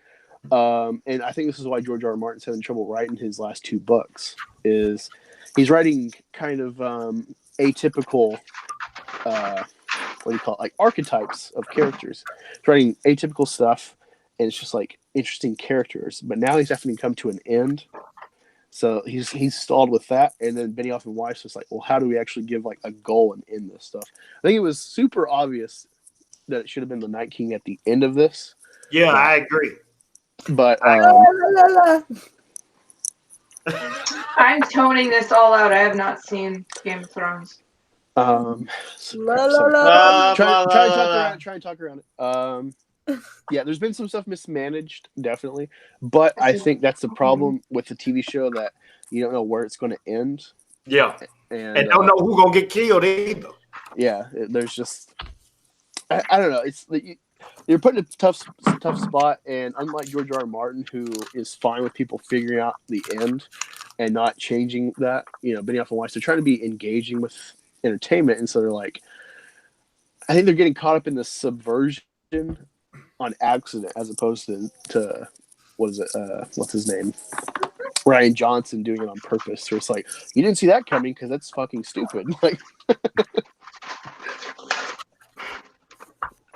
And I think this is why George R. R. Martin's having trouble writing his last 2 books. Is he's writing kind of atypical, what do you call it, like archetypes of characters. He's writing atypical stuff, and it's just like interesting characters. But now he's having to come to an end, so he's stalled with that. And then Benioff and Weiss was like, well, how do we actually give like a goal and end this stuff? I think it was super obvious that it should have been the Night King at the end of this. Yeah, I agree. But I'm toning this all out. I have not seen Game of Thrones. Try and talk around it. Yeah, there's been some stuff mismanaged, definitely, but I think that's the problem with the TV show, that you don't know where it's going to end. Yeah, and don't know who's gonna get killed either. Yeah, there's just I don't know. It's you're put in a tough spot, and unlike George R. R. Martin, who is fine with people figuring out the end and not changing that, Benioff and Weiss, they're trying to be engaging with entertainment, and so they're like, I think they're getting caught up in the subversion on accident as opposed to what is it? What's his name? Ryan Johnson doing it on purpose. So it's like, you didn't see that coming because that's fucking stupid. Like.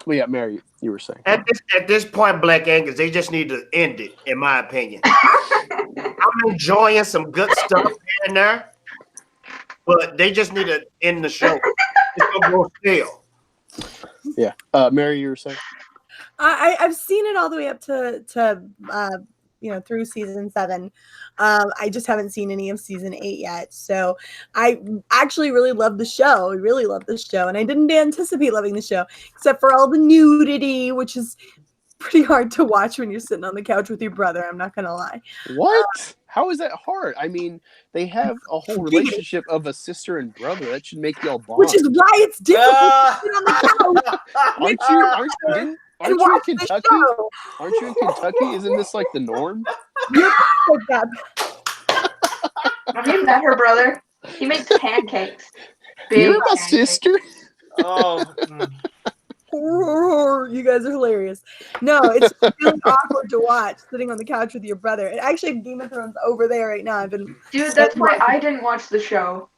Well, yeah, Mary, you were saying. At this point, Black Angus, they just need to end it, in my opinion. I'm enjoying some good stuff here and there, but they just need to end the show. It's gonna go stale. Yeah. Mary, you were saying? I've seen it all the way up to through season 7. I just haven't seen any of season 8 yet. So I actually really love the show. I really love the show, and I didn't anticipate loving the show except for all the nudity, which is pretty hard to watch when you're sitting on the couch with your brother. I'm not gonna lie. What? How is that hard? I mean, they have a whole relationship of a sister and brother. That should make y'all bond. Which is why it's difficult to sit on the couch. Aren't you in Kentucky? Show. Aren't you in Kentucky? Isn't this like the norm? Have you met her brother? He makes pancakes. You're my pancakes. sister. Oh. You guys are hilarious. No, it's really awkward to watch sitting on the couch with your brother. And actually, Game of Thrones over there right now. Dude, that's why I didn't watch the show.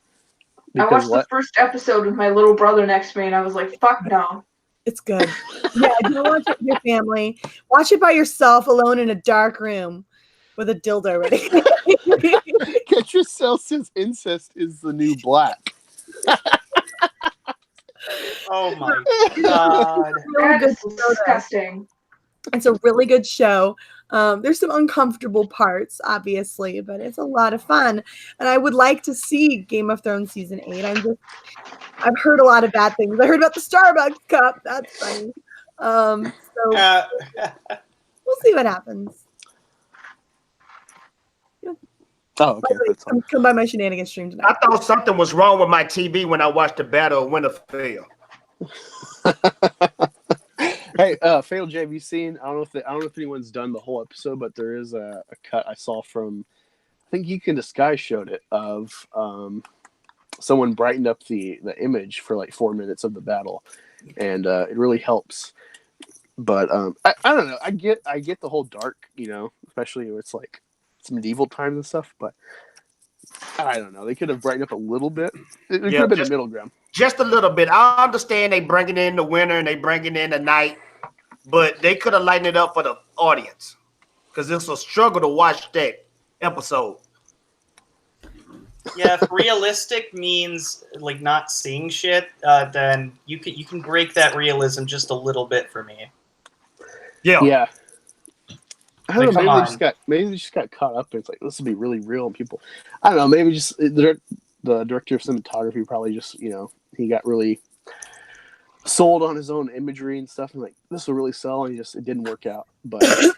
Because I watched the first episode with my little brother next to me, and I was like, "Fuck no." It's good. Yeah, don't watch it with your family. Watch it by yourself, alone in a dark room with a dildo ready. Get yourself, since incest is the new black. Oh my god. That is disgusting. It's a really good show. There's some uncomfortable parts, obviously, but it's a lot of fun. And I would like to see Game of Thrones season 8. I've heard a lot of bad things. I heard about the Starbucks cup. That's funny. So we'll see what happens. Oh, okay. Come by my shenanigans stream tonight. I thought something was wrong with my TV when I watched the Battle of Winterfell. Hey, Fatal J, have you seen? I don't know if anyone's done the whole episode, but there is a cut I saw from, I think Geek in Disguise showed it, of someone brightened up the image for like 4 minutes of the battle, and it really helps. But I don't know. I get the whole dark, especially when it's like it's medieval times and stuff. But I don't know. They could have brightened up a little bit. It could have been the middle ground. Just a little bit. I understand they bringing in the winter and they bringing in the night, but they could have lightened it up for the audience because it's a struggle to watch that episode. Yeah, if realistic means like not seeing shit, then you can break that realism just a little bit for me. Yeah. I don't know. Like, Maybe they just got caught up. It's like this will be really real, and people. I don't know. Maybe just the director of cinematography probably just he got really sold on his own imagery and stuff, and like this will really sell, and it didn't work out. But I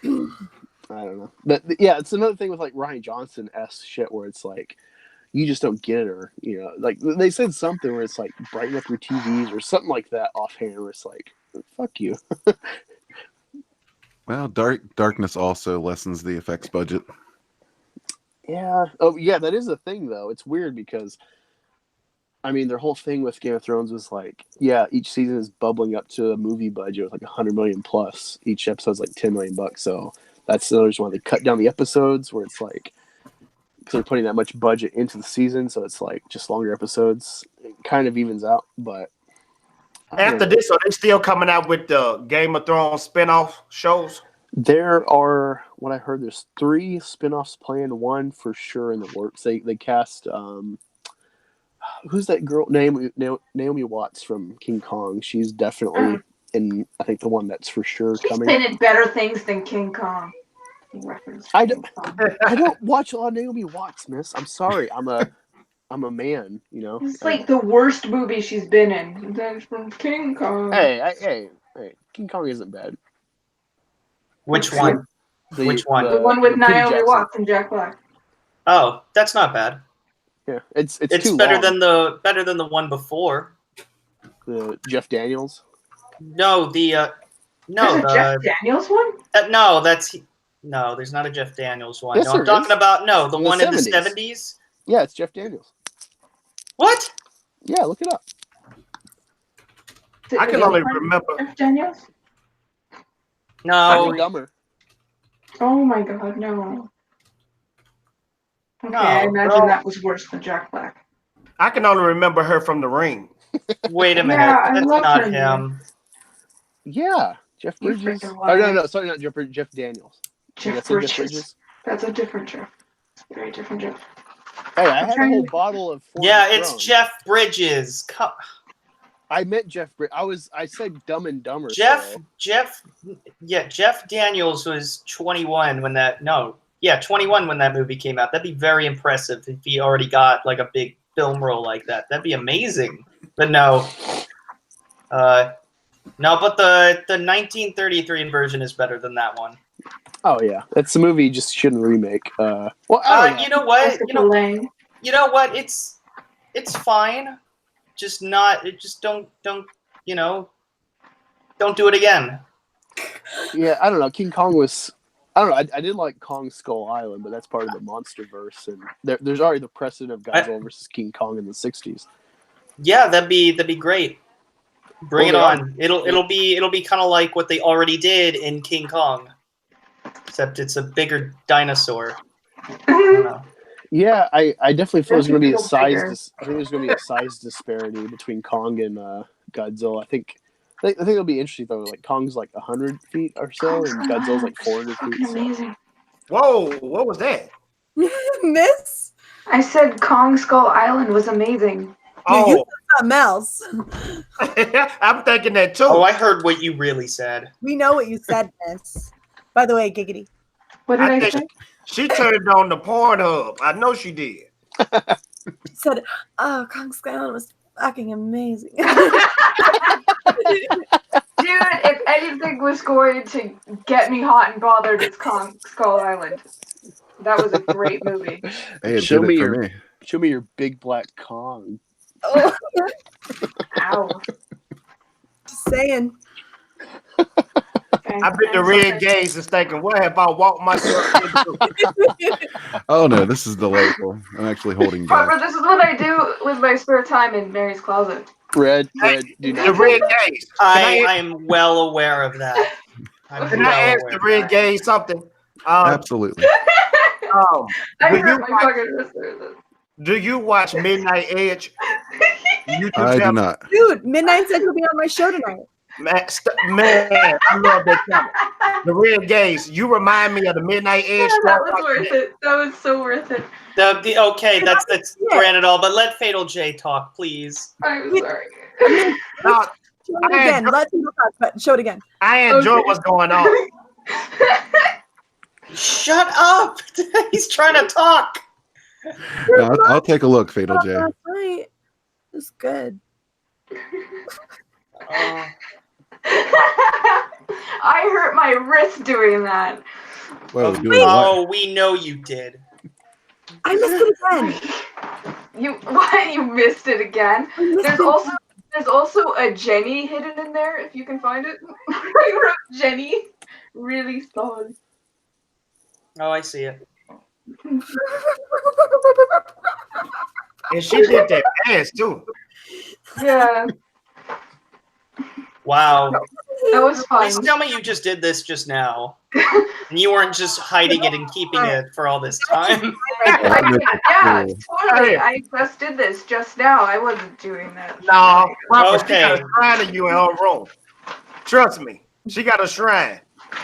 don't know. But yeah, it's another thing with like Ryan Johnson-esque shit where it's like you just don't get it, or like they said something where it's like brighten up your TVs or something like that offhand, where it's like fuck you. Well, darkness also lessens the effects budget. Yeah. Oh, yeah. That is a thing, though. It's weird because, I mean, their whole thing with Game of Thrones was like, yeah, each season is bubbling up to a movie budget with like $100 million plus. Each episode's like $10 million. So that's the reason why they cut down the episodes, where it's like because they're putting that much budget into the season, so it's like just longer episodes. It kind of evens out, but. After this, are they still coming out with the Game of Thrones spinoff shows? There are, what I heard, there's 3 spinoffs planned. 1 for sure in the works. They cast who's that girl? Naomi Watts from King Kong. She's definitely in. I think the one that's for sure coming. She's been in better things than King Kong. I don't watch a lot of Naomi Watts, miss. I'm sorry. I'm a man, It's like the worst movie she's been in. That's from King Kong. Hey, King Kong isn't bad. Which one? Which one? The one with Naomi Watts and Jack Black. Oh, that's not bad. Yeah, it's too better than the one before. The Jeff Daniels. No, the Jeff Daniels one. No, there's not a Jeff Daniels one. Yes, No, I'm talking about the one in the 70s. Yeah, it's Jeff Daniels. What? Yeah, look it up. I can only remember. Jeff Daniels? No. Dumber. Oh my god, no. Okay, No, I imagine that was worse than Jack Black. I can only remember her from The Ring. Wait a minute. Yeah, That's not him. Yeah, Jeff Bridges. freaking Oh, liar. no, sorry, not Jeff Bridges. Jeff Daniels. Jeff Did I say Bridges. That's a different Jeff. Very different Jeff. Hey, I had a whole bottle of. Yeah, it's Jeff Bridges. I meant Jeff. I said Dumb and Dumber. Jeff so. Daniels was 21 when that 21 when that movie came out. That'd be very impressive if he already got like a big film role like that. That'd be amazing. But no. No, but the 1933 version is better than that one. Oh yeah, that's the movie you just shouldn't remake. Well, you know what? You know what? It's fine. Just don't don't do it again. Yeah, I don't know. King Kong was. I don't know. I did like Kong Skull Island, but that's part of the MonsterVerse, and there's already the precedent of Godzilla versus King Kong in the '60s. Yeah, that'd be great. Bring it on. It'll be kind of like what they already did in King Kong, except it's a bigger dinosaur. I don't know. Yeah, I definitely feel there's going to be a size. I think there's going to be a size disparity between Kong and Godzilla. I think it'll be interesting though. Like Kong's like 100 feet or so, and Godzilla's like 400 feet. Amazing. Whoa! What was that? Miss? I said Kong Skull Island was amazing. You said something else. I'm thinking that too. Oh, I heard what you really said. We know what you said, Miss. By the way, Giggity. What did I say? She turned on the Pornhub. I know she did. She said, "Oh, Kong Skull Island was fucking amazing." Dude, if anything was going to get me hot and bothered, it's Kong Skull Island. That was a great movie. Hey, Show me me. Show me your big black Kong. Oh. Ow. Just saying. I bet the red gaze is thinking, what have I walked myself into? Oh no, this is delightful. I'm actually holding back. Harper, this is what I do with my spare time in Mary's closet. Red, do not. The red gaze. I'm well aware of that. Can I ask the red gaze something? Absolutely. Do you watch Midnight Edge? I do not. Dude, Midnight said he'll be on my show tonight. Man, I love that channel. The red gaze. You remind me of the Midnight Edge. Yeah, that was worth it. That was so worth it. Okay, that's granted all, but let Fatal J talk, please. I'm sorry. Show it again. Let people talk, but show it again. I enjoy what's going on. Shut up! He's trying to talk. No, I'll take a look, Fatal J. Last night. It was good. I hurt my wrist doing that. Whoa, we know you did. I missed it again. You missed it again? There's also a Jenny hidden in there if you can find it. I wrote Jenny really solid. Oh, I see it. And she did that fast too. Yeah. Wow. That was fun. Please tell me you just did this just now. And you weren't just hiding it and keeping it for all this time. Yeah, totally. I just did this just now. I wasn't doing that. No, okay. She got a shrine of you in her room. Trust me, she got a shrine.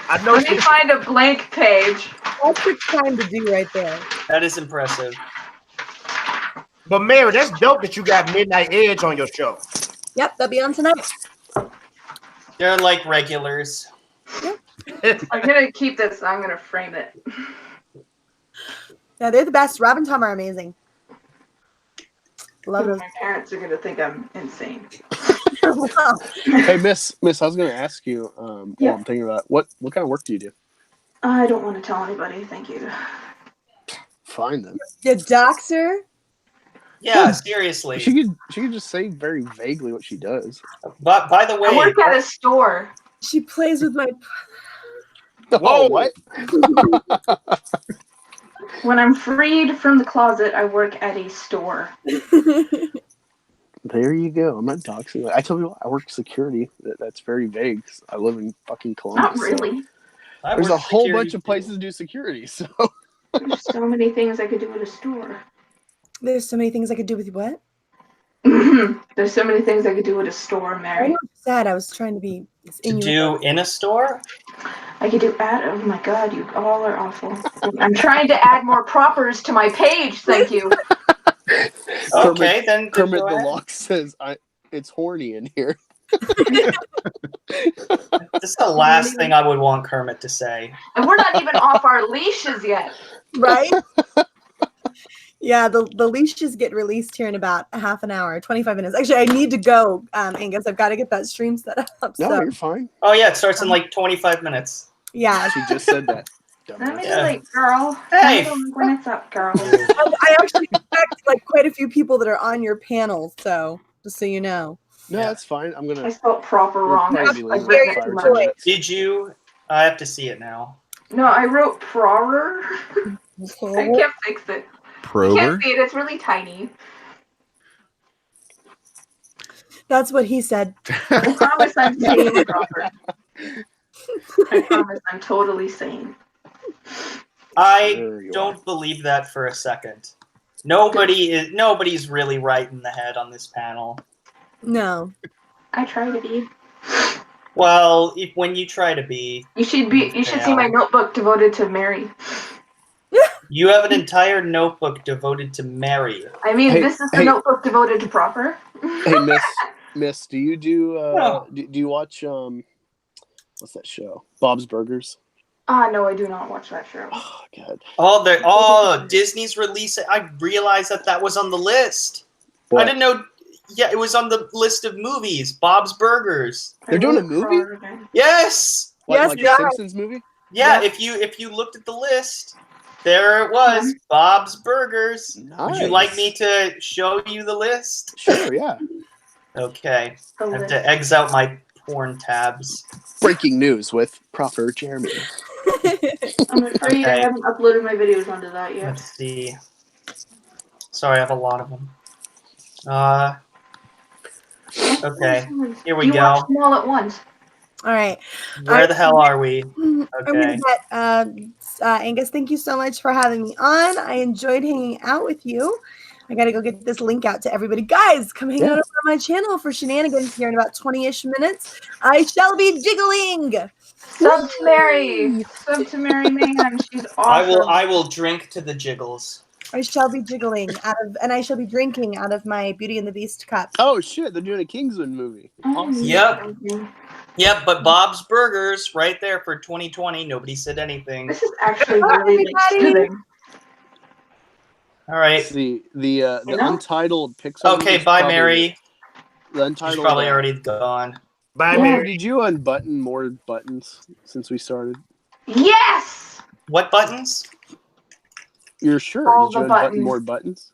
I know. Let me find a blank page. That's the time to do right there. That is impressive. But Mary, that's dope that you got Midnight Edge on your show. Yep, they'll be on tonight. They're like regulars. I'm gonna keep this. I'm gonna frame it. Yeah, they're the best. Rob and Tom are amazing. Love those. My parents are gonna think I'm insane. Hey, Miss, I was gonna ask you. While I'm thinking about it, what kind of work do you do? I don't want to tell anybody. Thank you. Fine then. The doctor. Yeah, seriously. She could just say very vaguely what she does. But by the way, I work at a store. She plays with my. Whoa! What? When I'm freed from the closet, I work at a store. There you go. I'm not doxing. I tell people I work security. That's very vague. I live in fucking Columbus. Not really. So there's a whole bunch of places to do security. So there's so many things I could do at a store. There's so many things I could do with what? There's so many things I could do at a store, Mary. I'm sad. I was trying to be in a store. I could do oh my god, you all are awful. I'm trying to add more propers to my page. Thank you. Okay, then Kermit the Lock says It's horny in here. This is the last thing I would want Kermit to say. And we're not even off our leashes yet. Right? Yeah, the leashes get released here in about a half an hour, 25 minutes. Actually, I need to go, Angus. I've got to get that stream set up. No, so, you're fine. Oh yeah, it starts in like 25 minutes. yeah. She just said that. Let me Dumbass. Yeah. late, girl. Hey. Tell me when it's up, girl. I actually expect like quite a few people that are on your panel, so just so you know. No, Yeah. that's fine. I'm I gonna. spelled proper We'll wrong. probably be I leaving wrote in it 5 or too 10 much. minutes. Did you? I have to see it now. No, I wrote prorer. I can't fix it. You Prober. can't see it. It's really tiny. That's what he said. I promise I'm sane, proper. I promise I'm totally sane. I Sure you don't believe that for a second. Nobody's really right in the head on this panel. No. I try to be. Well, when you try to be, You should see my notebook devoted to Mary. you have an entire notebook devoted to Mary. I mean, Hey, this is the hey. notebook devoted to proper. Hey, Miss, do you do No. do you watch what's that show? Bob's Burgers? No, I do not watch that show. Oh god. Disney's release. I realized that was on the list. What? I didn't know. Yeah, it was on the list of movies. Bob's Burgers. They're doing a movie? Yes. Yes, Like they a are. Simpsons movie? Yeah. Yeah. If you looked at the list, there it was. Bob's Burgers. Would you like me to show you the list? Sure, yeah. Okay. I have to X out my porn tabs. Breaking news with proper Jeremy. I'm afraid I Okay. haven't uploaded my videos onto that yet. Let's see. Sorry, I have a lot of them. Okay. Here we You go. watch them all at once. All right. Where the hell are we? I'm Okay. gonna get Angus, thank you so much for having me on. I enjoyed hanging out with you. I gotta go get this link out to everybody. Guys, come hang out over on my channel for shenanigans here in about 20-ish minutes. I shall be jiggling. Sub to Mary. Sub to Mary Man. She's awesome. I will drink to the jiggles. I shall be jiggling and I shall be drinking out of my Beauty and the Beast cup. Oh shit, they're doing a Kingsman movie. Awesome. Yep, but Bob's Burgers right there for 2020. Nobody said anything. This is actually really soothing. All right. It's the Untitled Pixar. Okay, movie is bye, probably Mary. The Untitled. She's probably already gone. Bye, Mary. Did you unbutton more buttons since we started? Yes. What buttons? You're sure? All Did you the unbutton buttons. more buttons?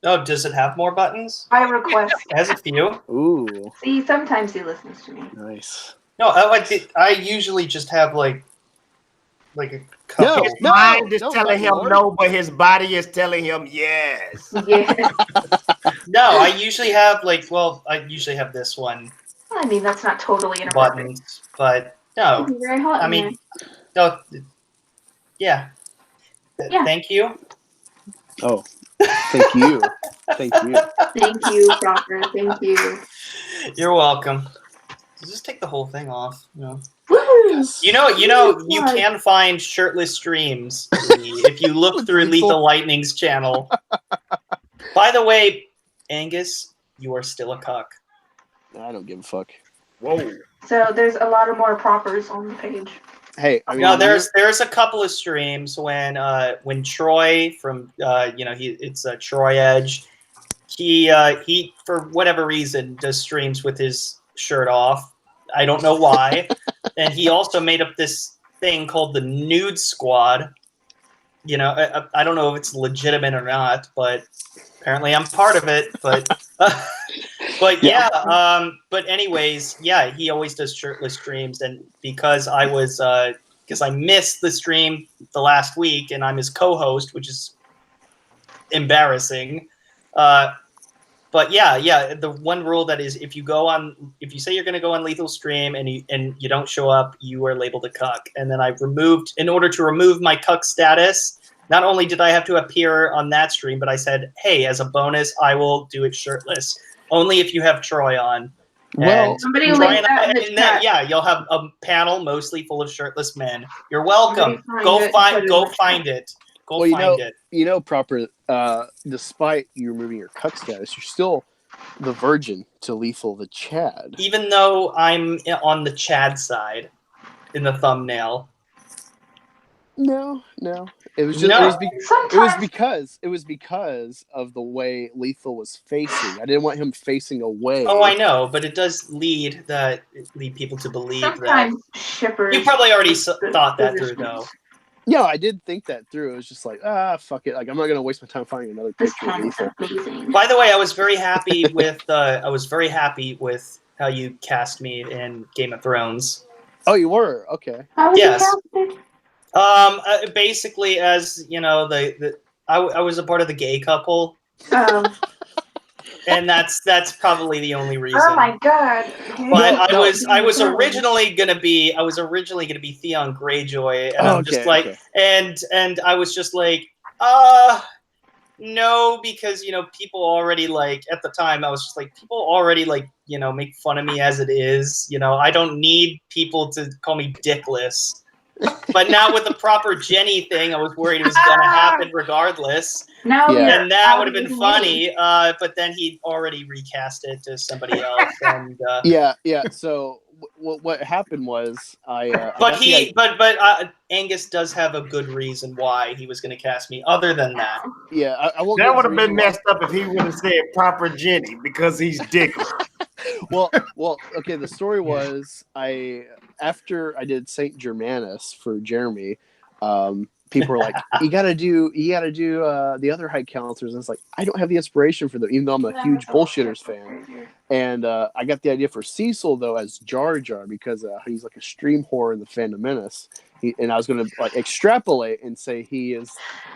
Oh, does it have more buttons? By request. It has a few. Ooh, See, sometimes he listens to me. nice. No, I usually just have like a couple. His mind is telling him no, but his body is telling him yes. Yeah. No, I usually have I usually have this one I mean, that's not totally inappropriate. buttons, but no. It'd be very hot I in mean, no. Yeah. Yeah. Thank you. Oh, thank you. Thank you. there. Thank you, Proctor. Thank you. You're welcome. Just take the whole thing off. Woohoo! You can find shirtless streams if you look through Lethal Lightning's channel. By the way, Angus, you are still a cuck. I don't give a fuck. Whoa. So there's a lot of more propers on the page. Hey, I mean, No, there's a couple of streams when Troy from it's Troy Edge. He for whatever reason does streams with his shirt off. I don't know why. And he also made up this thing called the Nude Squad. You know, I don't know if it's legitimate or not, but apparently I'm part of it. But but anyways, yeah, he always does shirtless streams, and because I missed the stream the last week, and I'm his co-host, which is embarrassing. But yeah, the one rule that is if you say you're going to go on Lethal Stream and you don't show up, you are labeled a cuck. And then in order to remove my cuck status, not only did I have to appear on that stream, but I said, hey, as a bonus, I will do it shirtless. Only if you have Troy on. Well, and somebody Troy link that in the and chat. then, you'll have a panel mostly full of shirtless men. You're welcome. Go find it. Go find it. You know, proper. Despite you removing your cuck status, you're still the Virgin to Lethal the Chad. Even though I'm on the Chad side in the thumbnail. No. It was just No. it was because of the way Lethal was facing. I didn't want him facing away. Oh, I know, but it does lead people to believe Sometimes that. shippers. You probably already thought that through, though. Yeah, I did think that through. It was just like, fuck it. Like, I'm not gonna waste my time finding another picture of Lethal. By the way, I was very happy with how you cast me in Game of Thrones. Oh, you were? Okay. How was Yes. you casted? Basically, as you know, I was a part of the gay couple, and that's probably the only reason. Oh my god! But I was originally gonna be Theon Greyjoy, and I'm just like, okay. and I was just like, no, because people already at the time I was just like, people already make fun of me as it is. I don't need people to call me dickless. But now with the proper Jenny thing, I was worried it was gonna happen regardless. And that would have been funny. But then he already recast it to somebody else. And yeah. So what happened was But Angus does have a good reason why he was going to cast me. Other than that, yeah, I won't. That would have been messed up if he would have said proper Jenny because he's dickless. well, okay. The story was after I did Saint Germanus for Jeremy, people were like, you gotta do the other high counselors. And it's like, I don't have the inspiration for them, even though I'm a huge bullshitters fan. And I got the idea for Cecil though as Jar Jar because he's like a stream whore in the Fandom Menace. And I was gonna extrapolate and say he is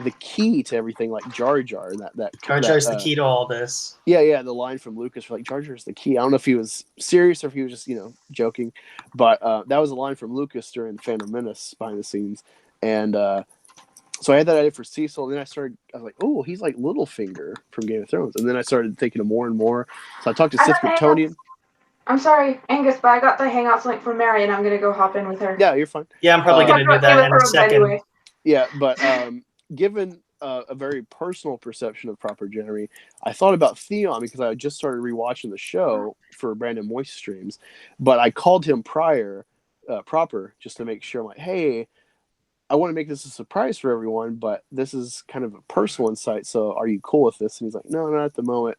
the key to everything, like Jar Jar. And that Jar Jar's the key to all this. Yeah. The line from Lucas for Jar Jar is the key. I don't know if he was serious or if he was just joking, but that was a line from Lucas during the Phantom Menace behind the scenes. And so I had that idea for Cecil. And then I was like, oh, he's like Littlefinger from Game of Thrones. And then I started thinking of more and more. So I talked to Sith Kryptonian. I'm sorry, Angus, but I got the Hangouts link from Mary, and I'm gonna go hop in with her. Yeah, you're fine. Yeah, I'm probably gonna do that in a second. Anyway. Yeah, but given a very personal perception of proper Jeremy, I thought about Theon because I just started rewatching the show for Brandon Moist streams, but I called him proper just to make sure. I'm like, hey, I want to make this a surprise for everyone, but this is kind of a personal insight. So are you cool with this? And he's like, no, not at the moment.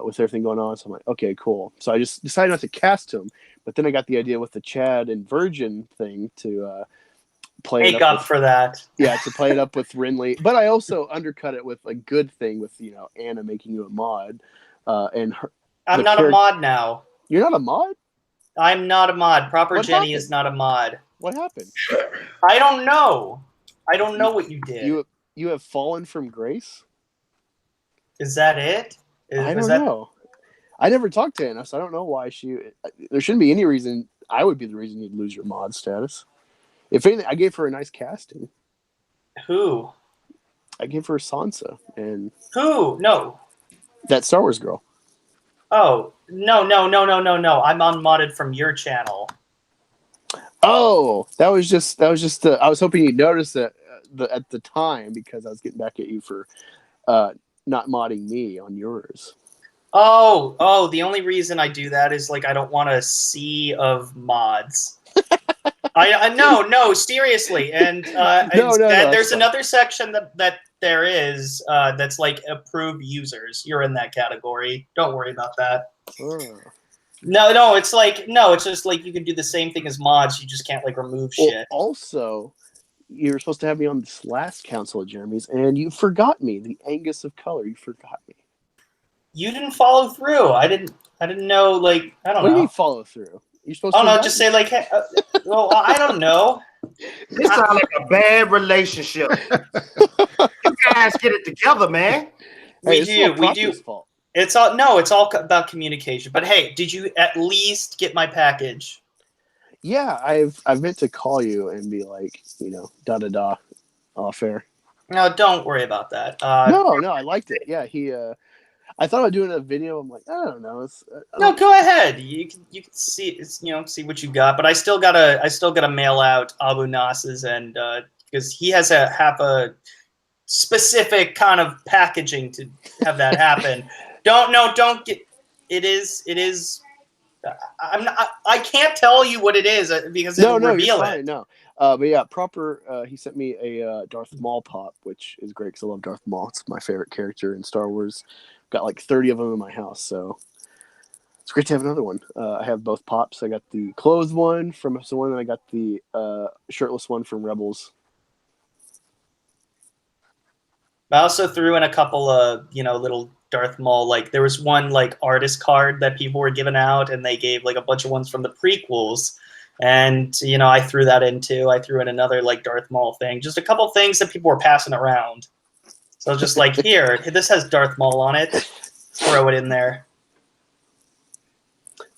With everything going on, so I'm like, okay, cool. So I just decided not to cast him, but then I got the idea with the Chad and Virgin thing to play it up for that. Yeah, to play it up with Renly, but I also undercut it with a good thing with Anna making you a mod, and I'm not a mod now. You're not a mod? I'm not a mod. Proper What Jenny happened? is not a mod. What happened? I don't know. I don't know what you did. You have fallen from grace? Is that it? I don't know. I never talked to Anna, so I don't know why there shouldn't be any reason. I would be the reason you'd lose your mod status. If anything, I gave her a nice casting. Who? I gave her Sansa and who? No. That Star Wars girl. Oh no! I'm unmodded from your channel. Oh, that was just. I was hoping you'd notice that at the time because I was getting back at you for not modding me on yours. Oh, the only reason I do that is I don't want a sea of mods. No, seriously. And there's another section that there is that's approved users. You're in that category. Don't worry about that. No, it's just you can do the same thing as mods. You just can't remove shit. Also, you were supposed to have me on this last council of Jeremy's, and you forgot me. The Angus of color. You forgot me. You didn't follow through. I didn't know. I don't know. What do you mean follow through? You're supposed to. Oh no, just say hey, well, I don't know. This sounds like a bad relationship. You guys get it together, man. We do. Fault. It's all about communication. But hey, did you at least get my package? Yeah, I've meant to call you and be off air. No, don't worry about that. No, I liked it. Yeah, I thought about doing a video. I'm like, I don't know. No, go ahead. You can see see what you got. But I still gotta mail out Abu Nas's and because he has a specific kind of packaging to have that happen. Don't it is. I can't tell you what it is because it'll reveal you're it. fine, no. But yeah, proper. He sent me a Darth Maul pop, which is great because I love Darth Maul. It's my favorite character in Star Wars. Got like 30 of them in my house, so it's great to have another one. I have both pops. I got the clothes one from Episode 1, and I got the shirtless one from Rebels. I also threw in a couple of, little Darth Maul, like there was one like artist card that people were giving out, and they gave like a bunch of ones from the prequels. And, I threw that in too. I threw in another like Darth Maul thing, just a couple things that people were passing around. So just like, here, this has Darth Maul on it. Throw it in there.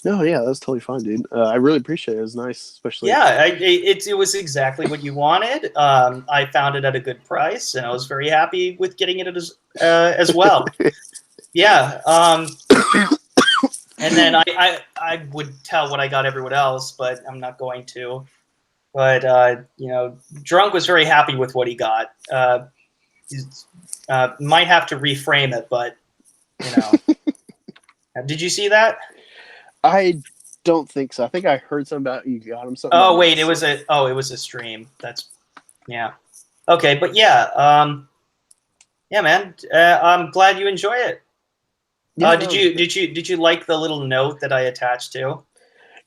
No, yeah, that was totally fine, dude. I really appreciate it. It was nice, especially. Yeah, it was exactly what you wanted. I found it at a good price, and I was very happy with getting it as well. Yeah. And then I would tell what I got everyone else, but I'm not going to. But Drunk was very happy with what he got. Might have to reframe it, but Did you see that? I don't think so. I think I heard something about you got him something. Oh wait, it was a stream. Yeah. Okay, but yeah, yeah, man. I'm glad you enjoy it. Yeah, did you like the little note that I attached to?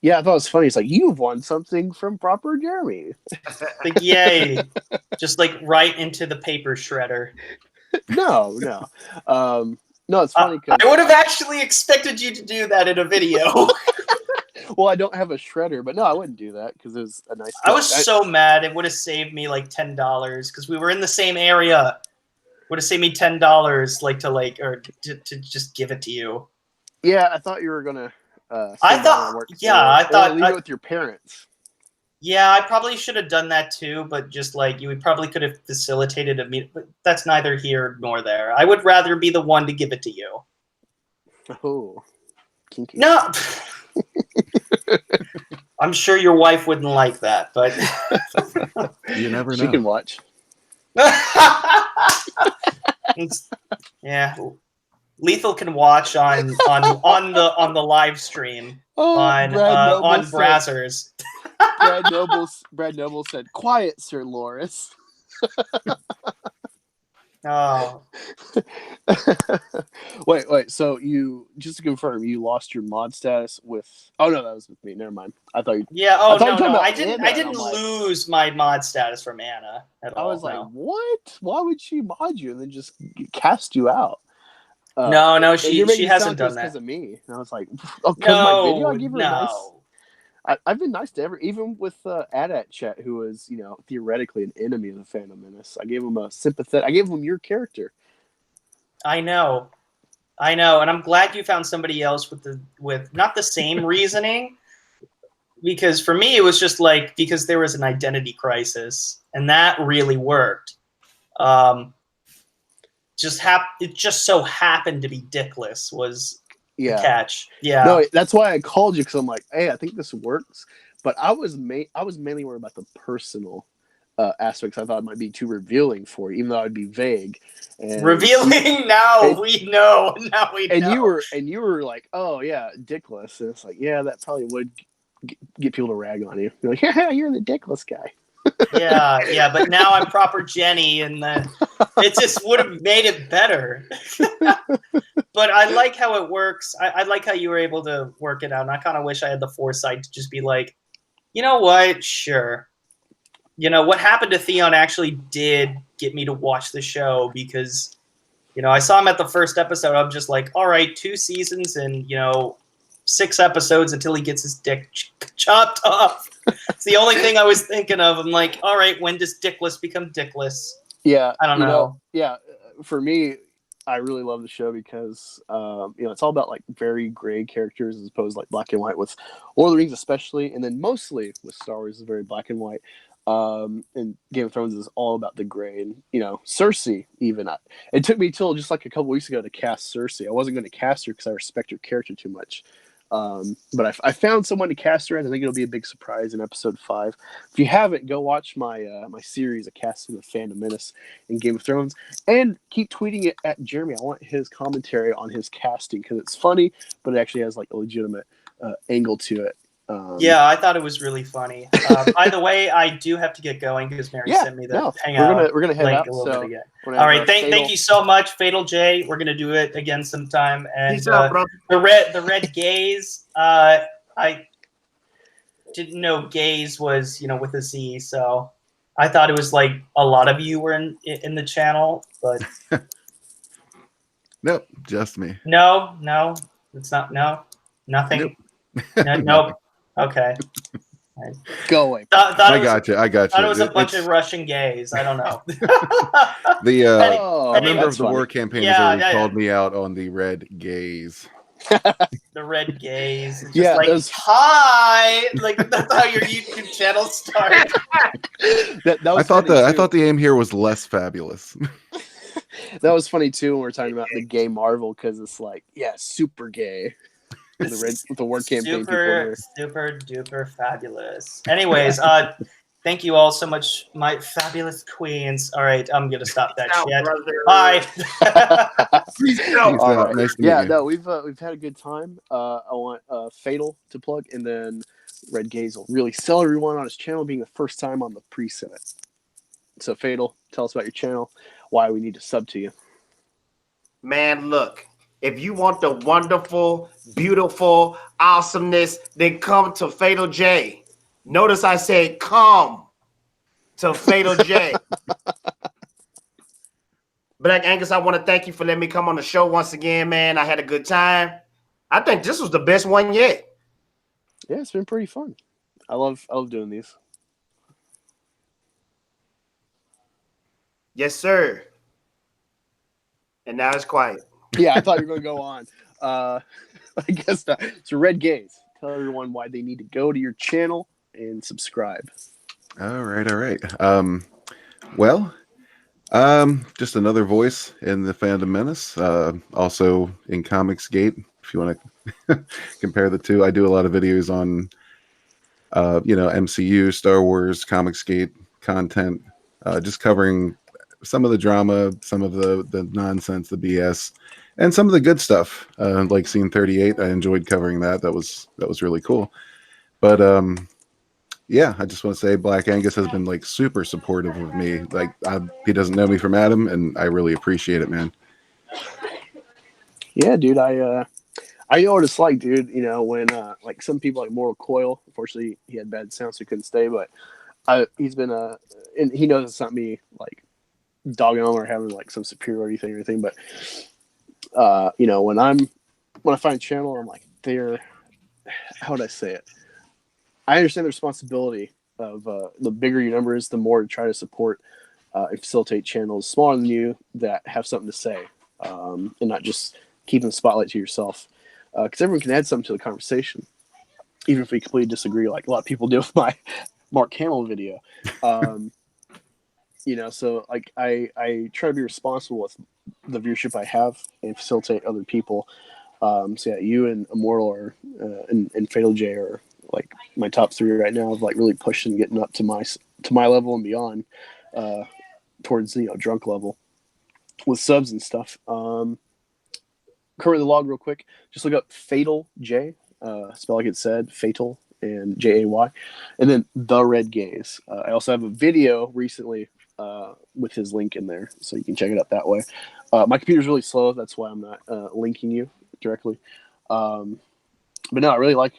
Yeah, I thought it was funny. It's like, you've won something from Proper Jeremy. Like, yay! Just like right into the paper shredder. No. No, it's funny. I would have actually expected you to do that in a video. Well, I don't have a shredder, but no, I wouldn't do that because it was a nice. I was so mad. It would have saved me like $10 because we were in the same area. Would have saved me $10, to just give it to you. Yeah, I thought you were gonna. I thought leave it with your parents. Yeah, I probably should have done that too, but just like you probably could have facilitated a meet. But that's neither here nor there. I would rather be the one to give it to you. Oh, kinky. No. I'm sure your wife wouldn't like that, but you never know. She can watch. Yeah, Lethal can watch on the live stream on Brazzers. Brad Noble said, "Quiet, Sir Loris." Oh. Wait. So you, just to confirm, you lost your mod status with? Oh no, that was with me. Never mind. I thought you. Yeah. Oh no. I Anna, didn't lose my mod status from Anna at all. I was like, what? Why would she mod you and then just cast you out? No, she hasn't done that because of me. And I was like, oh, because my video, I gave her a nice. I've been nice to even with Adat Chat, who is, theoretically an enemy of the Phantom Menace. I gave him a sympathetic. I gave him your character. I know, and I'm glad you found somebody else with not the same reasoning, because for me it was just like because there was an identity crisis, and that really worked. It just so happened to be Dickless was. Yeah. Catch. Yeah. No, that's why I called you, because I'm like, hey, I think this works. But I was mainly worried about the personal aspects. I thought it might be too revealing for you, even though I'd be vague. And revealing now, we know. Now we know. You were like, oh yeah, Dickless. And it's like, yeah, that probably would get people to rag on you. You're like, yeah, you're the Dickless guy. Yeah, but now I'm Proper Jenny, and it just would have made it better. But I like how it works. I like how you were able to work it out, and I kind of wish I had the foresight to just be like, you know what? Sure. What happened to Theon actually did get me to watch the show, because, I saw him at the first episode. I'm just like, all right, 2 seasons and, 6 episodes until he gets his dick chopped off. It's the only thing I was thinking of. I'm like, all right, when does Dickless become Dickless? Yeah. I don't know. Yeah. For me, I really love the show because, it's all about like very gray characters as opposed to like black and white with Lord of the Rings, especially. And then mostly with Star Wars is very black and white. And Game of Thrones is all about the gray. And, Cersei, even. It took me till just like a couple weeks ago to cast Cersei. I wasn't going to cast her because I respect her character too much. But I found someone to cast her as. I think it'll be a big surprise in episode 5. If you haven't, go watch my my series of casting the Fandom Menace in Game of Thrones, and keep tweeting it at Jeremy. I want his commentary on his casting because it's funny, but it actually has like a legitimate angle to it. Yeah, I thought it was really funny. By the way, I do have to get going because Mary sent me the hangout. We're gonna head link out. a little So bit again. All right, thank you so much, Fatal J. We're gonna do it again sometime. And Peace out, bro. the red gaze. I didn't know gaze was with a Z, so I thought it was like a lot of you were in the channel, but Nope, just me. no, it's not. No, nothing. Nope. Nope. Okay. Go away. I got you. I thought it was a bunch of Russian gays. I don't know. A member of the funny. war campaign Yeah, has already yeah, called me out on the red gaze. The red gaze. It's just Yeah, like, those- hi. Like that's how your YouTube channel starts. that was I thought funny, I too. thought the aim here was less fabulous. That was funny too when we were talking about the gay Marvel because it's like, yeah, super gay. With the war campaign people are. Super duper fabulous. Anyways, thank you all so much, my fabulous queens. All right, I'm gonna stop that shit. Bye. Peace All out. right. Nice to meet Yeah, you. no, we've had a good time. I want Fatal to plug, and then Red Gaze will really sell everyone on his channel, being the first time on the pre-Senate. So Fatal, tell us about your channel, why we need to sub to you. Man, look, if you want the wonderful, beautiful awesomeness, then come to Fatal J. Notice I said come to Fatal J. Black Angus, I want to thank you for letting me come on the show once again, man. I had a good time. I think this was the best one yet. Yeah, it's been pretty fun. I love doing these. Yes, sir. And now it's quiet. Yeah, I thought you were going to go on. I guess not. So Red Gaze, tell everyone why they need to go to your channel and subscribe. All right. Just another voice in the Fandom Menace. Also in Comicsgate, if you want to compare the two. I do a lot of videos on, MCU, Star Wars, Comicsgate content, just covering some of the drama, some of the nonsense, the BS, and some of the good stuff. Like Scene 38, I enjoyed covering that. That was really cool. But yeah, I just want to say Black Angus has been like super supportive of me. Like he doesn't know me from Adam, and I really appreciate it, man. Yeah, dude, I know what it's like, dude. When like some people like Mortal Coil, unfortunately he had bad sound so he couldn't stay, but he's been and he knows it's not me like dogging on or having like some superiority thing or anything, but when I find a channel, I'm like, how would I say it? I understand the responsibility of the bigger your number is, the more to try to support and facilitate channels smaller than you that have something to say, and not just keeping the spotlight to yourself. Because everyone can add something to the conversation, even if we completely disagree, like a lot of people do with my Mark Hamill video. So like I try to be responsible with the viewership I have and facilitate other people. So yeah, you and Immortal and Fatal J are like my top 3 right now of like really pushing, getting up to my level and beyond, towards drunk level with subs and stuff. Cover the log real quick. Just look up Fatal J, spell like it said, Fatal and Jay, and then the Red Gaze. I also have a video recently with his link in there, so you can check it out that way. My computer's really slow, that's why I'm not linking you directly. But no, I really like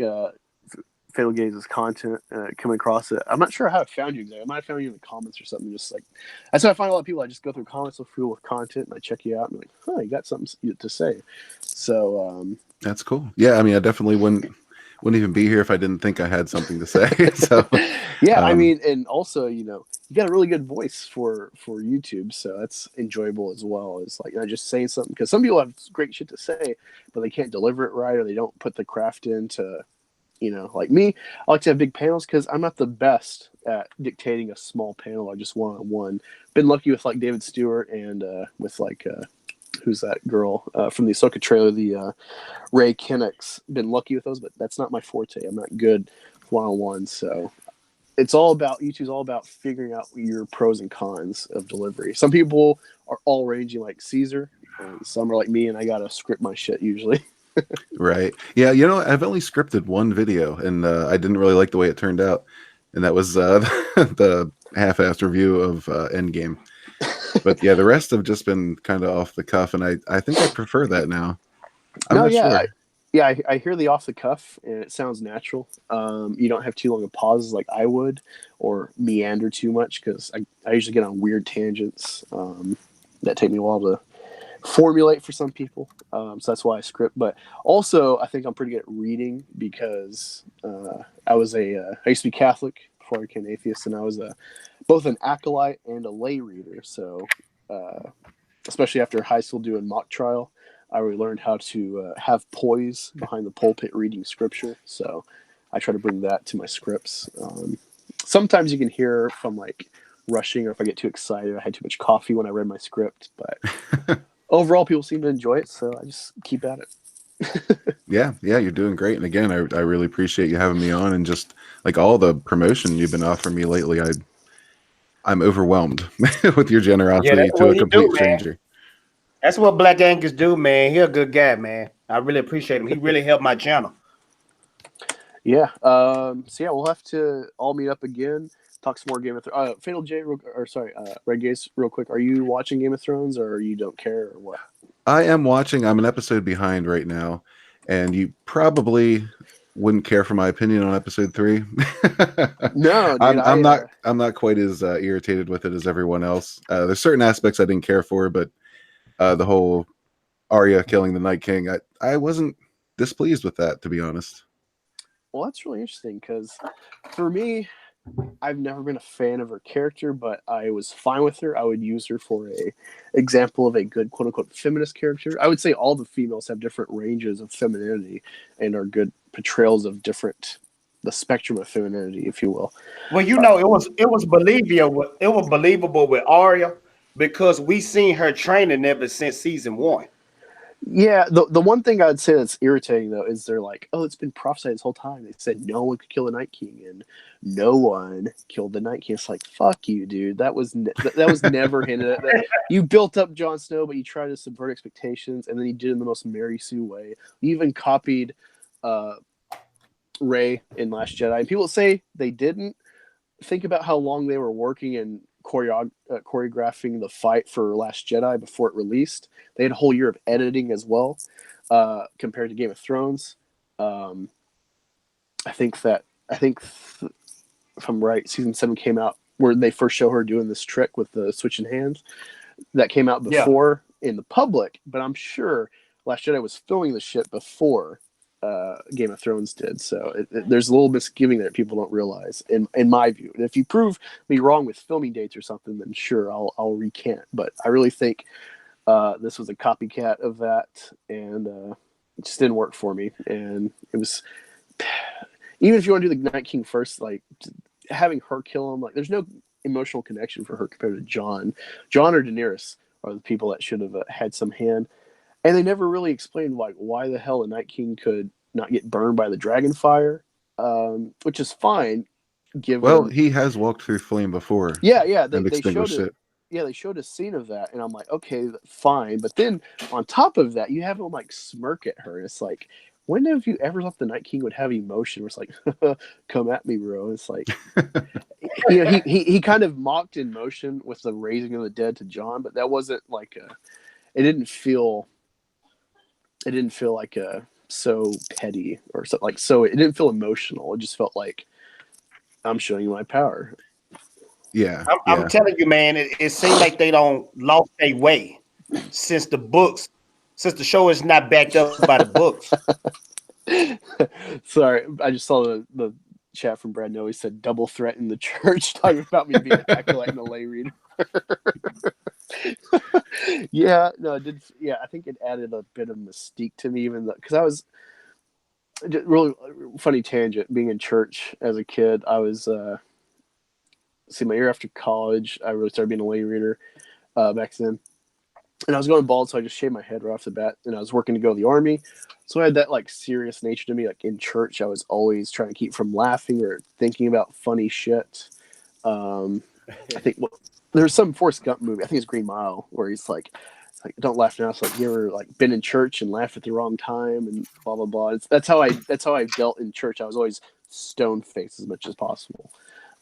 Fatal Gaze's content, coming across it. I'm not sure how I found you exactly. I might have found you in the comments or something. Just like that's how I find a lot of people. I just go through comments, look through with content, and I check you out and I'm like, you got something to say. So That's cool. Yeah, I mean, I definitely wouldn't even be here if I didn't think I had something to say. So yeah, I mean, and also you got a really good voice for YouTube, so that's enjoyable as well. It's like not just saying something, because some people have great shit to say, but they can't deliver it right, or they don't put the craft into. Like me, I like to have big panels because I'm not the best at dictating a small panel or just one-on-one. Been lucky with like David Stewart and with like who's that girl from the Ahsoka trailer, the Ray Kinnick's. Been lucky with those, but that's not my forte. I'm not good one-on-one, so it's all about YouTube's all about figuring out your pros and cons of delivery. Some people are all ranging like Caesar, and some are like me, and I gotta script my shit usually. Right. Yeah. You know, I've only scripted one video, and I didn't really like the way it turned out, and that was the half-assed review of Endgame. But yeah, the rest have just been kind of off the cuff, and I think I prefer that now. I'm not sure. I hear the off the cuff, and it sounds natural. You don't have too long of pauses like I would, or meander too much, because I usually get on weird tangents that take me a while to formulate for some people. So that's why I script. But also, I think I'm pretty good at reading because I used to be Catholic before I became atheist, and I was both an acolyte and a lay reader. So especially after high school doing mock trial, I really learned how to have poise behind the pulpit reading scripture. So I try to bring that to my scripts. Sometimes you can hear if I'm like rushing or if I get too excited. I had too much coffee when I read my script, but overall people seem to enjoy it. So I just keep at it. Yeah, you're doing great. And again, I really appreciate you having me on, and just like all the promotion you've been offering me lately. I'm overwhelmed with your generosity to a complete stranger. That's what Black Angus do, man. He a good guy, man. I really appreciate him. He really helped my channel. Yeah. So yeah, we'll have to all meet up again. Talk some more Game of Thrones. Fatal J, Red Gaze, real quick. Are you watching Game of Thrones, or you don't care, or what? I am watching. I'm an episode behind right now, and you probably wouldn't care for my opinion on episode 3. No, dude, I'm not quite as irritated with it as everyone else. There's certain aspects I didn't care for, but the whole Arya killing the Night King, I wasn't displeased with that, to be honest. Well, that's really interesting because for me, I've never been a fan of her character, but I was fine with her. I would use her for a example of a good quote unquote feminist character. I would say all the females have different ranges of femininity and are good portrayals of the spectrum of femininity, if you will. Well, you know, it was believable. It was believable with Arya because we seen her training ever since season 1. Yeah, the one thing I'd say that's irritating though is they're like, oh, it's been prophesied this whole time. They said no one could kill the Night King, and no one killed the Night King. It's like, fuck you, dude. That was never hinted at. You built up Jon Snow, but you tried to subvert expectations, and then you did it in the most Mary Sue way. You even copied Rey in Last Jedi. And people say they didn't. Think about how long they were working and choreographing the fight for Last Jedi before it released. They had a whole year of editing as well, compared to Game of Thrones. I think if I'm right, season 7 came out where they first show her doing this trick with the switching hands. That came out before in the public, but I'm sure Last Jedi was filming the shit before Game of Thrones did. So there's a little misgiving that people don't realize, in my view. And if you prove me wrong with filming dates or something, then sure, I'll recant. But I really think this was a copycat of that, and it just didn't work for me. And it was, even if you want to do the Night King first, like having her kill him, like there's no emotional connection for her compared to Jon. Jon or Daenerys are the people that should have had some hand. And they never really explained like why the hell the Night King could not get burned by the dragon fire, which is fine. Given he has walked through flame before. They extinguished it. Yeah, they showed a scene of that, and I'm like, okay, fine. But then on top of that, you have him like smirk at her. And it's like, when have you ever thought the Night King would have emotion? Where it's like, come at me, bro. It's like, he kind of mocked emotion with the raising of the dead to Jon, but that wasn't like it didn't feel like so petty or so like, so it didn't feel emotional. It just felt like I'm showing you my power. Yeah. I'm telling you, man, it seems like they don't lost their way since the show is not backed up by the books. Sorry, I just saw the chat from Brad Noe. He said double threat in the church, talking about me being an acolyte and a lay reader. Yeah, no, it did. Yeah, I think it added a bit of mystique to me, even because I was really funny tangent. Being in church as a kid, I was my year after college, I really started being a lay reader back then, And I was going bald, so I just shaved my head right off the bat. And I was working to go to the army, so I had that like serious nature to me. Like in church, I was always trying to keep from laughing or thinking about funny shit. I think there's some Forrest Gump movie. I think it's Green Mile, where he's like don't laugh now. It's like you ever like been in church and laughed at the wrong time and blah blah blah. That's how I dealt in church. I was always stone faced as much as possible.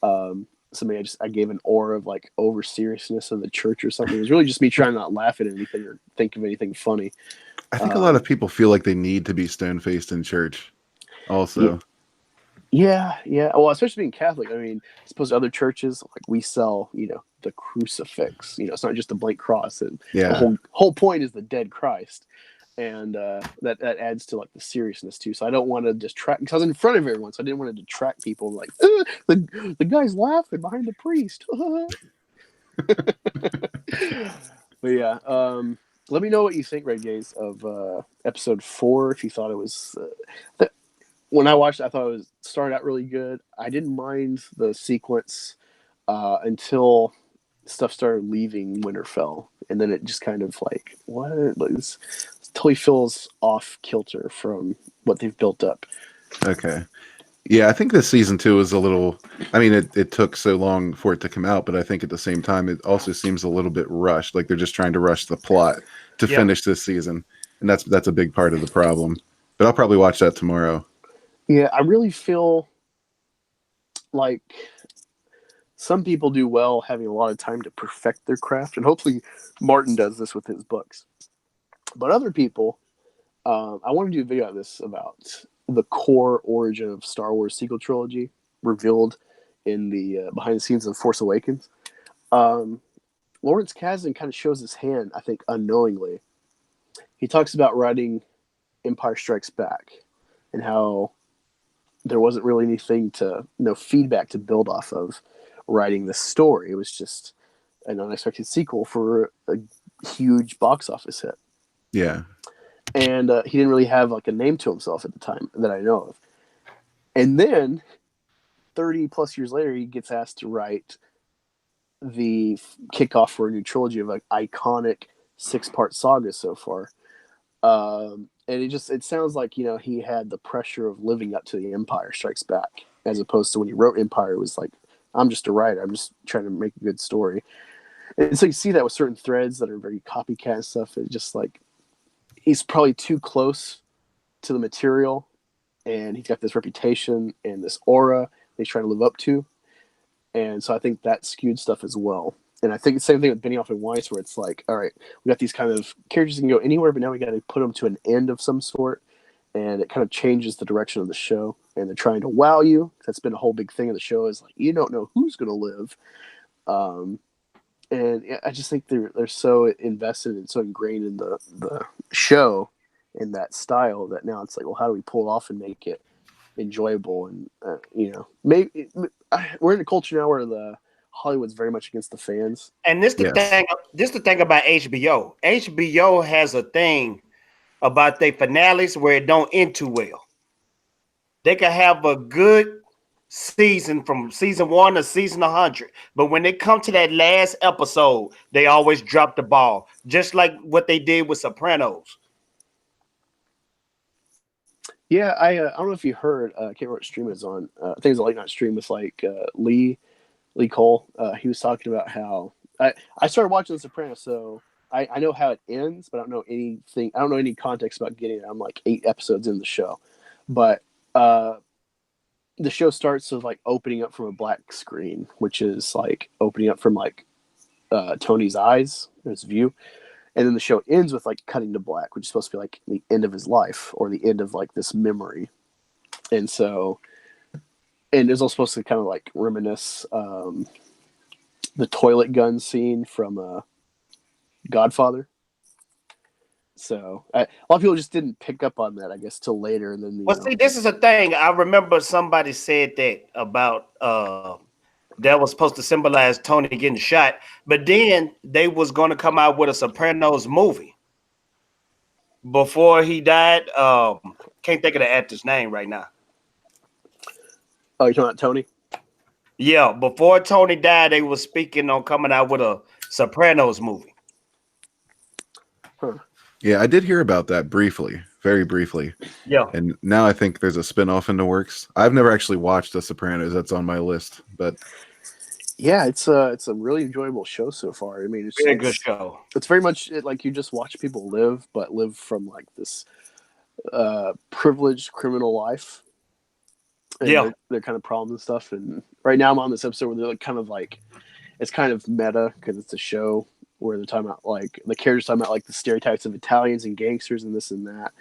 So maybe I gave an aura of like over seriousness of the church or something. It was really just me trying not to laugh at anything or think of anything funny. I think a lot of people feel like they need to be stone faced in church. Also, yeah. Well, especially being Catholic. I mean, I suppose other churches like we sell, the crucifix. It's not just a blank cross. And the whole point is the dead Christ, and that adds to like the seriousness too. So I don't want to distract because I was in front of everyone, so I didn't want to detract people. Like the guy's laughing behind the priest. But yeah, let me know what you think, Red Gaze, of episode 4. If you thought it was when I watched it, I thought it started out really good. I didn't mind the sequence until stuff started leaving Winterfell, and then it just kind of like what? Like, this totally feels off kilter from what they've built up. okay. Yeah, I think this season 2 is a little. I mean, it took so long for it to come out, but I think at the same time, it also seems a little bit rushed. Like they're just trying to rush the plot to finish this season, and that's a big part of the problem. But I'll probably watch that tomorrow. Yeah, I really feel like some people do well having a lot of time to perfect their craft, and hopefully Martin does this with his books. But other people, I want to do a video on this about the core origin of Star Wars sequel trilogy revealed in the behind the scenes of Force Awakens. Lawrence Kasdan kind of shows his hand, I think, unknowingly. He talks about writing Empire Strikes Back and how there wasn't really anything no feedback to build off of writing this story. It was just an unexpected sequel for a huge box office hit. Yeah. And he didn't really have like a name to himself at the time that I know of. And then 30 plus years later, he gets asked to write the kickoff for a new trilogy of like iconic 6-part saga so far. And it sounds like, he had the pressure of living up to the Empire Strikes Back, as opposed to when he wrote Empire, it was like, I'm just a writer. I'm just trying to make a good story. And so you see that with certain threads that are very copycat stuff. It's just like, he's probably too close to the material, and he's got this reputation and this aura that he's trying to live up to. And so I think that skewed stuff as well. And I think the same thing with Benioff and Weiss, where it's like, all right, we got these kind of characters that can go anywhere, but now we got to put them to an end of some sort. And it kind of changes the direction of the show. And they're trying to wow you. That's been a whole big thing of the show, is like, you don't know who's going to live. And I just think they're so invested and so ingrained in the show in that style that now it's like, well, how do we pull it off and make it enjoyable? And maybe we're in a culture now where the Hollywood's very much against the fans. And this the thing. This the thing about HBO. HBO has a thing about their finales where it don't end too well. They can have a good season from season 1 to season 100, but when they come to that last episode, they always drop the ball, just like what they did with Sopranos. Yeah, I don't know if you heard. I can't remember what stream it was on. I think it was a late night stream with like Lee Cole. He was talking about how I started watching The Sopranos, so I know how it ends, but I don't know anything. I don't know any context about getting it. I'm like 8 episodes in the show, but the show starts with like opening up from a black screen, which is like opening up from like Tony's eyes, his view. And then the show ends with like cutting to black, which is supposed to be like the end of his life or the end of like this memory. And so, and it's also supposed to kind of like reminisce the toilet gun scene from Godfather. So a lot of people just didn't pick up on that, I guess, till later. And then See, this is a thing. I remember somebody said that about that was supposed to symbolize Tony getting shot, but then they was going to come out with a Sopranos movie before he died. Can't think of the actor's name right now. Oh, you're talking about Tony? Yeah, before Tony died, they was speaking on coming out with a Sopranos movie. Yeah, I did hear about that briefly, very briefly. Yeah. And now I think there's a spin-off in the works. I've never actually watched The Sopranos. That's on my list, but Yeah, it's a really enjoyable show so far. I mean, Very good show. it's very much like you just watch people live, but live from like this privileged criminal life, and Yeah. their kind of problems and stuff. And right now I'm on this episode where they're like kind of like it's kind of meta because it's a show where they're talking about like the characters talking about like the stereotypes of Italians and gangsters and this and that.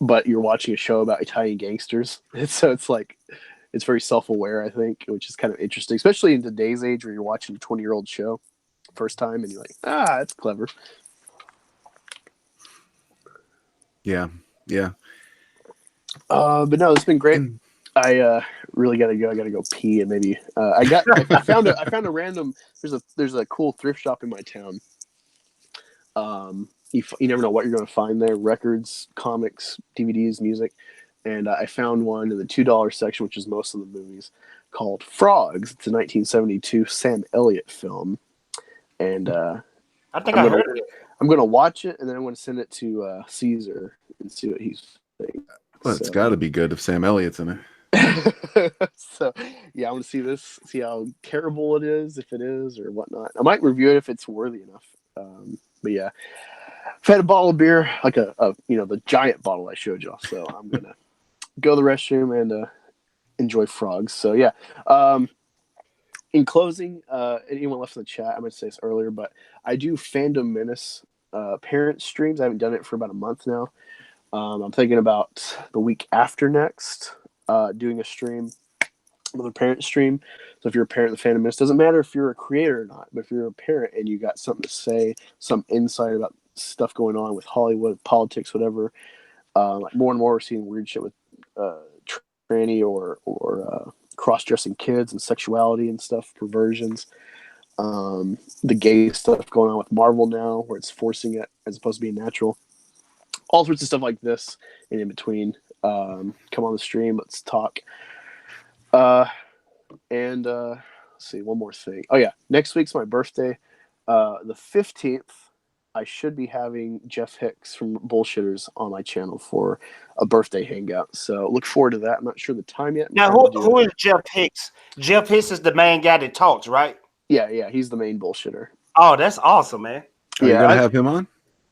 But you're watching a show about Italian gangsters, and so it's like it's very self-aware, I think, which is kind of interesting, especially in today's age where you're watching a 20-year-old show first time and you're like, that's clever. yeah. But no, it's been great. I really gotta go. I gotta go pee and maybe I found a random. There's a cool thrift shop in my town. You never know what you're gonna find there: records, comics, DVDs, music. And I found one in the $2 section, which is most of the movies, called Frogs. It's a 1972 Sam Elliott film, and I think I heard of it. I'm gonna watch it, and then I'm gonna send it to Caesar and see what he's thinking. Well, it's got to be good if Sam Elliott's in it. So yeah, I want to see this, see how terrible it is, if it is or whatnot. I might review it if it's worthy enough. But yeah, I've had a bottle of beer, like a the giant bottle I showed y'all. So I'm gonna go to the restroom and enjoy Frogs. So yeah. In closing, anyone left in the chat, I meant to say this earlier, but I do Fandom Menace parent streams. I haven't done it for about a month now. I'm thinking about the week after next doing a stream, another parent stream. So if you're a parent of the Fandom Menace, doesn't matter if you're a creator or not, but if you're a parent and you got something to say, some insight about stuff going on with Hollywood, politics, whatever, like more and more we're seeing weird shit with tranny or cross-dressing kids and sexuality and stuff, perversions. The gay stuff going on with Marvel now, where it's forcing it as opposed to being natural. All sorts of stuff like this and in between. Come on the stream, let's talk. And let's see, one more thing. Oh yeah, next week's my birthday. The 15th, I should be having Jeff Hicks from Bullshitters on my channel for a birthday hangout. So look forward to that. I'm not sure the time yet. Now, who is Jeff Hicks? Jeff Hicks is the main guy that talks, right? Yeah, he's the main bullshitter. Oh, that's awesome, man. Are you gonna have him on?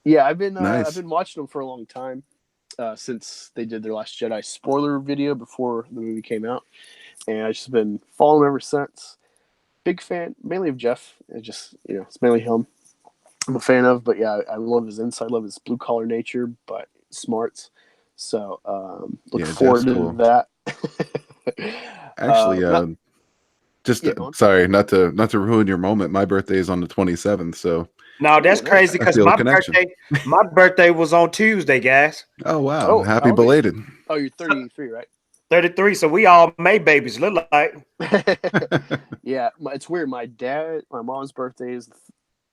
Yeah, I've been Nice. I've been watching them for a long time since they did their Last Jedi spoiler video before the movie came out, and I've just been following him ever since. Big fan, mainly of Jeff. It's just it's mainly him I'm a fan of, but yeah, I love his insight, love his blue collar nature, but smarts. So look forward to cool. that. Actually, sorry, not to ruin your moment. My birthday is on the 27th, so. No, that's crazy because my birthday was on Tuesday, guys. Oh wow! Happy belated. Oh, you're 33, right? 33. So we all made babies. Look like. Yeah, it's weird. My mom's birthday is.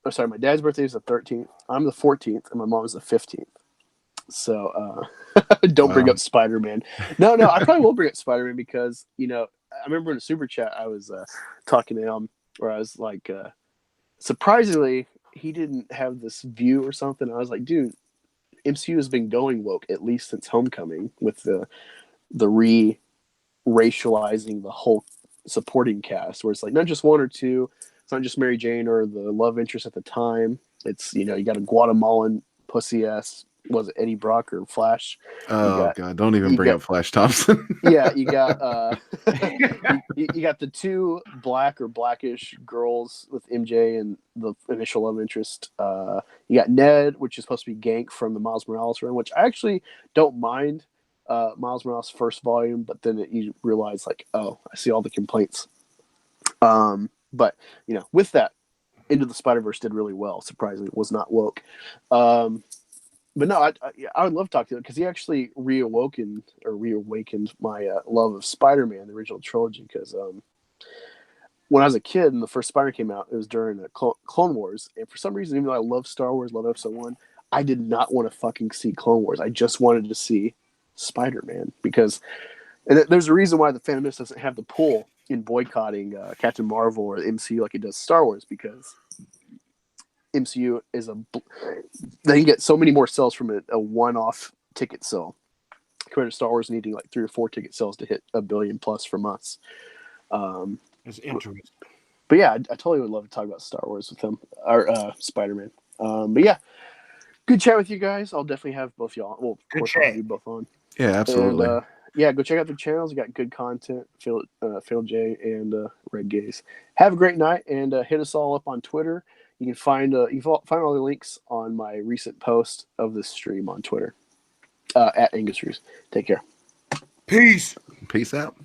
My dad's birthday is the 13th. I'm the 14th, and my mom's the 15th. So don't bring up Spider-Man. No, I probably will bring up Spider-Man because I remember in a super chat I was talking to him where I was like, surprisingly, he didn't have this view or something. I was like, dude, MCU has been going woke at least since Homecoming with the re-racializing the whole supporting cast, where it's like not just one or two. It's not just Mary Jane or the love interest at the time. It's you got a Guatemalan pussy ass. Was it Eddie Brock or Flash? Oh God! Don't even bring up Flash Thompson. Yeah, you got you got the two black or blackish girls with MJ and the initial love interest. You got Ned, which is supposed to be Gank from the Miles Morales run, which I actually don't mind. Miles Morales' first volume, but then you realize like, oh, I see all the complaints. But with that, Into the Spider-Verse did really well. Surprisingly, it was not woke. But no, I would love to talk to him because he actually reawakened my love of Spider-Man, the original trilogy. Because when I was a kid and the first Spider came out, it was during the Clone Wars, and for some reason, even though I love Star Wars, love Episode 1, I did not want to fucking see Clone Wars. I just wanted to see Spider-Man and there's a reason why the Fandom Menace doesn't have the pull in boycotting Captain Marvel or the MCU like it does Star Wars, because MCU is they can get so many more sales from a one-off ticket sale compared to Star Wars needing like 3 or 4 ticket sales to hit $1 billion plus for months. It's interesting. But yeah, I totally would love to talk about Star Wars with him or Spider-Man. But yeah, good chat with you guys. I'll definitely have both y'all. Well, of course, I'll have you both on. Yeah, absolutely. And yeah, go check out their channels. They got good content. Phil J and Red Gaze. Have a great night and hit us all up on Twitter. You can find find all the links on my recent post of this stream on Twitter at Angus Reeves. Take care. Peace. Peace out.